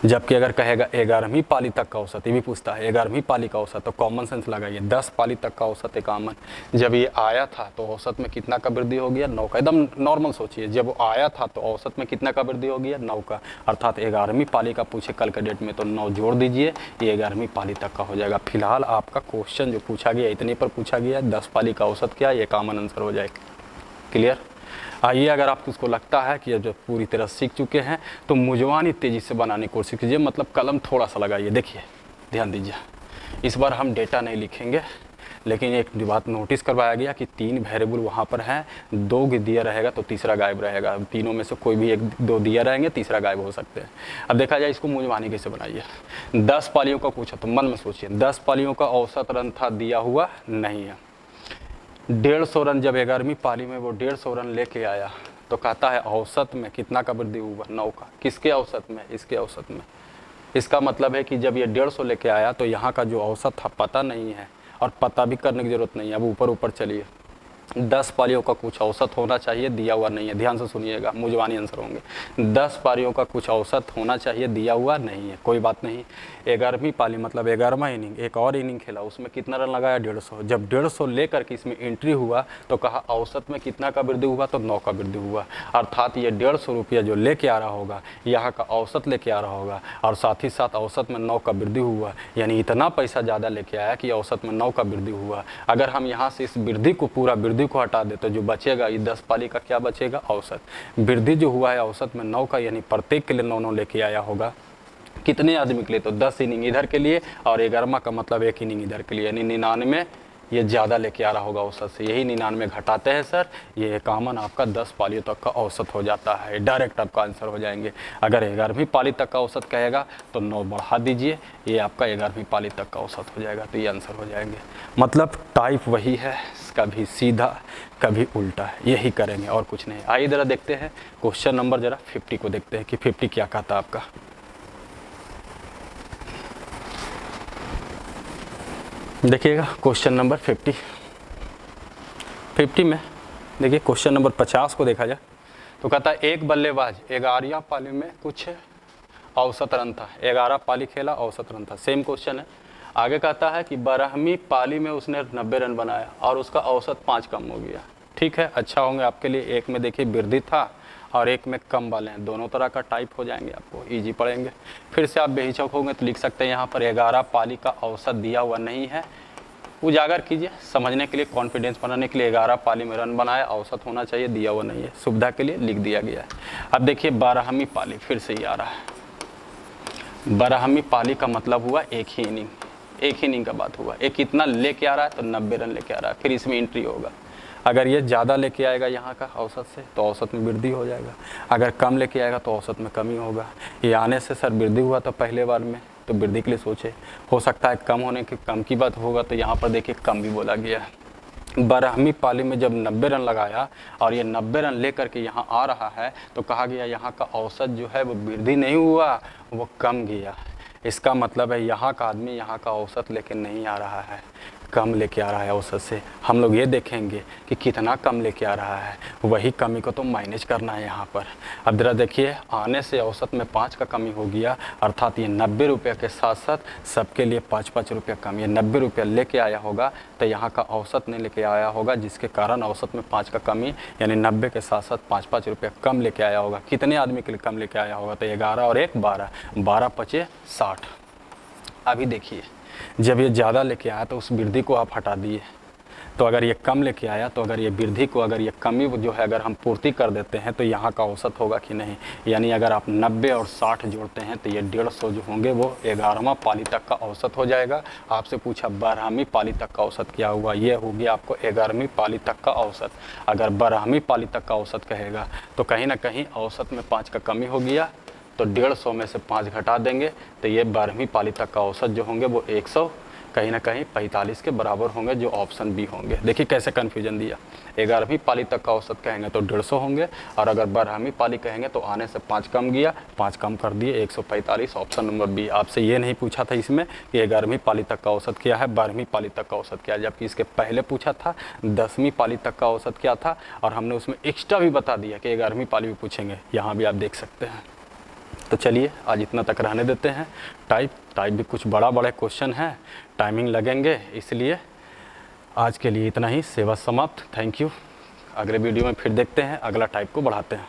जबकि अगर कहेगा 11वीं पाली तक का औसत, ये भी पूछता है 11वीं पाली का औसत, तो कॉमन सेंस लगाइए, 10 पाली तक का औसत 51। जब ये आया था तो औसत में कितना का वृद्धि हो गया? 9 का। एकदम नॉर्मल सोचिए, जब वो आया था तो औसत में कितना का वृद्धि हो गया? 9 का। अर्थात 11वीं पाली का पूछे कल के डेट में तो 9 जोड़ दीजिए, ये 11वीं पाली तक का हो जाएगा। फिलहाल आपका क्वेश्चन जो पूछा गया इतने पर पूछा गया, 10 पाली का औसत क्या, ये कॉमन आंसर हो जाएगा। क्लियर? आइए, अगर आपको इसको लगता है कि जब पूरी तरह सीख चुके हैं तो मुजवानी तेज़ी से बनाने की कोशिश कीजिए, मतलब कलम थोड़ा सा लगाइए। देखिए, ध्यान दीजिए, इस बार हम डेटा नहीं लिखेंगे, लेकिन एक बात नोटिस करवाया गया कि 3 वेरिएबल वहाँ पर हैं, 2 दिया रहेगा तो तीसरा गायब रहेगा। तीनों में से कोई भी 1-2 दिया रहेंगे, तीसरा गायब हो सकते हैं। अब देखा जाए इसको मुजवानी कैसे बनाइए। 10 पालियों का पूछा तो मन में सोचिए, 10 पालियों का औसत रन था, दिया हुआ नहीं है। 150 रन जब 11वीं पाली में वो 150 रन लेके आया तो कहता है औसत में कितना का वृद्धि हुआ? 9 का। किसके औसत में? इसके औसत में। इसका मतलब है कि जब ये 150 लेके आया तो यहाँ का जो औसत था पता नहीं है, और पता भी करने की ज़रूरत नहीं है। अब ऊपर चलिए, 10 पालियों का कुछ औसत होना चाहिए, दिया हुआ नहीं है। ध्यान से सुनिएगा, मुजवानी आंसर होंगे। 10 पालियों का कुछ औसत होना चाहिए, दिया हुआ नहीं है, कोई बात नहीं। 11वीं पाली मतलब 11वां इनिंग, एक और इनिंग खेला, उसमें कितना रन लगाया? 150। जब 150 लेकर के इसमें एंट्री हुआ तो कहा औसत में कितना का वृद्धि हुआ? तो 9 का वृद्धि हुआ। अर्थात ये 150 रुपया जो लेके आ रहा होगा, यहाँ का औसत लेके आ रहा होगा, और साथ ही साथ औसत में 9 का वृद्धि हुआ, यानी इतना पैसा ज़्यादा लेके आया कि औसत में 9 का वृद्धि हुआ। अगर हम यहाँ से इस वृद्धि को, पूरा वृद्धि को हटा दे तो जो बचेगा ये 10 पाली का क्या बचेगा? औसत। वृद्धि जो हुआ है औसत में 9 का, यानी प्रत्येक के लिए 9 लेके आया होगा। कितने आदमी के लिए? तो 10 इनिंग इधर के लिए, और 11वां का मतलब 1 इनिंग इधर के लिए, यानी 99 ये ज़्यादा लेके आ रहा होगा औसत से। यही 99 घटाते हैं सर, ये कॉमन आपका 10 पालियों तक का औसत हो जाता है। डायरेक्ट आपका आंसर हो जाएंगे। अगर 11वीं पाली तक का औसत कहेगा तो 9 बढ़ा दीजिए, ये आपका 11वीं पाली तक का औसत हो जाएगा, तो ये आंसर हो जाएंगे। मतलब टाइप वही है, कभी सीधा कभी उल्टा, यही करेंगे और कुछ नहीं। आइए ज़रा देखते हैं क्वेश्चन नंबर जरा 50 को देखते हैं कि 50 क्या कहता है आपका। देखिएगा क्वेश्चन नंबर 50 में देखिए, क्वेश्चन नंबर 50 को देखा जाए तो कहता है एक बल्लेबाज 11 पाली में कुछ औसत रन था, 11 पाली खेला, औसत रन था। सेम क्वेश्चन है। आगे कहता है कि 12वीं पाली में उसने 90 रन बनाया और उसका औसत 5 कम हो गया। ठीक है, अच्छा होंगे आपके लिए। एक में देखिए वृद्धि था और एक में कम वाले हैं, दोनों तरह का टाइप हो जाएंगे, आपको इजी पड़ेंगे। फिर से आप बेहिचक होंगे तो लिख सकते हैं यहाँ पर 11 पाली का औसत दिया हुआ नहीं है। उजागर कीजिए समझने के लिए, कॉन्फिडेंस बनाने के लिए। 11 पाली में रन बनाया, औसत होना चाहिए, दिया हुआ नहीं है, सुविधा के लिए लिख दिया गया है। अब देखिए 12वीं पाली फिर से ही आ रहा है। 12वीं पाली का मतलब हुआ एक ही इनिंग, एक ही इनिंग का बात हुआ। एक कितना लेके आ रहा है? तो 90 रन लेके आ रहा है। फिर इसमें एंट्री होगा। अगर ये ज़्यादा लेके आएगा यहाँ का औसत से तो औसत में वृद्धि हो जाएगा, अगर कम लेके आएगा तो औसत में कमी होगा। ये आने से सर वृद्धि हुआ तो पहले बार में, तो वृद्धि के लिए सोचे। हो सकता है कम होने की, कम की बात होगा, तो यहाँ पर देखिए कम भी बोला गया है। 12वीं पाली में जब 90 रन लगाया और ये 90 रन लेकर के यहाँ आ रहा है तो कहा गया यहाँ का औसत जो है वो वृद्धि नहीं हुआ, वो कम गया। इसका मतलब है यहाँ का आदमी यहाँ का औसत लेके नहीं आ रहा है, कम लेके आ रहा है औसत से। हम लोग ये देखेंगे कि कितना कम लेके आ रहा है, वही कमी को तो माइनस करना है यहाँ पर। अब जरा देखिए, आने से औसत में 5 का कमी हो गया, अर्थात ये 90 रुपये के साथ साथ सबके लिए 5-5 रुपये कम। ये 90 रुपया लेके आया होगा तो यहाँ का औसत नहीं लेके आया होगा, जिसके कारण औसत में 5 का कमी, यानी 90 के साथ साथ 5-5 रुपये कम लेके आया होगा। कितने आदमी के लिए कम लेके आया होगा? तो 11 और 1 12, 12 पचे 60। अभी देखिए जब ये ज़्यादा लेके आया तो उस वृद्धि को आप हटा दिए, तो अगर ये कम लेके आया तो अगर ये वृद्धि को अगर ये कमी जो है अगर हम पूर्ति कर देते हैं तो यहाँ का औसत होगा कि नहीं। यानी अगर आप 90 और 60 जोड़ते हैं तो ये 150 जो होंगे वो 11वां पाली तक का औसत हो जाएगा। आपसे पूछा 12वीं पाली तक का औसत क्या हुआ, ये हो गया आपको 11वीं पाली तक का औसत। अगर 12वीं पाली तक का औसत कहेगा तो कहीं ना कहीं औसत में 5 का कमी हो गया, तो 150 में से 5 घटा देंगे तो ये 12वीं पाली तक का औसत जो होंगे वो 100 कहीं ना कहीं 45 के बराबर होंगे, जो ऑप्शन बी होंगे। देखिए कैसे कन्फ्यूजन दिया। 11वीं पाली तक का औसत कहेंगे तो 150 होंगे, और अगर 12वीं पाली कहेंगे तो आने से 5 कम गया, 5 कम कर दिए 145, ऑप्शन नंबर बी। आपसे ये नहीं पूछा था इसमें कि 11वीं पाली तक का औसत क्या है, 12वीं पाली तक का औसत क्या है, जबकि इसके पहले पूछा था 10वीं पाली तक का औसत क्या था, और हमने उसमें एक्स्ट्रा भी बता दिया कि 11वीं पाली भी पूछेंगे। यहाँ भी आप देख सकते हैं। तो चलिए आज इतना तक रहने देते हैं। टाइप भी कुछ बड़े क्वेश्चन हैं, टाइमिंग लगेंगे, इसलिए आज के लिए इतना ही। सेवा समाप्त। Thank you. अगले वीडियो में फिर देखते हैं, अगला टाइप को बढ़ाते हैं।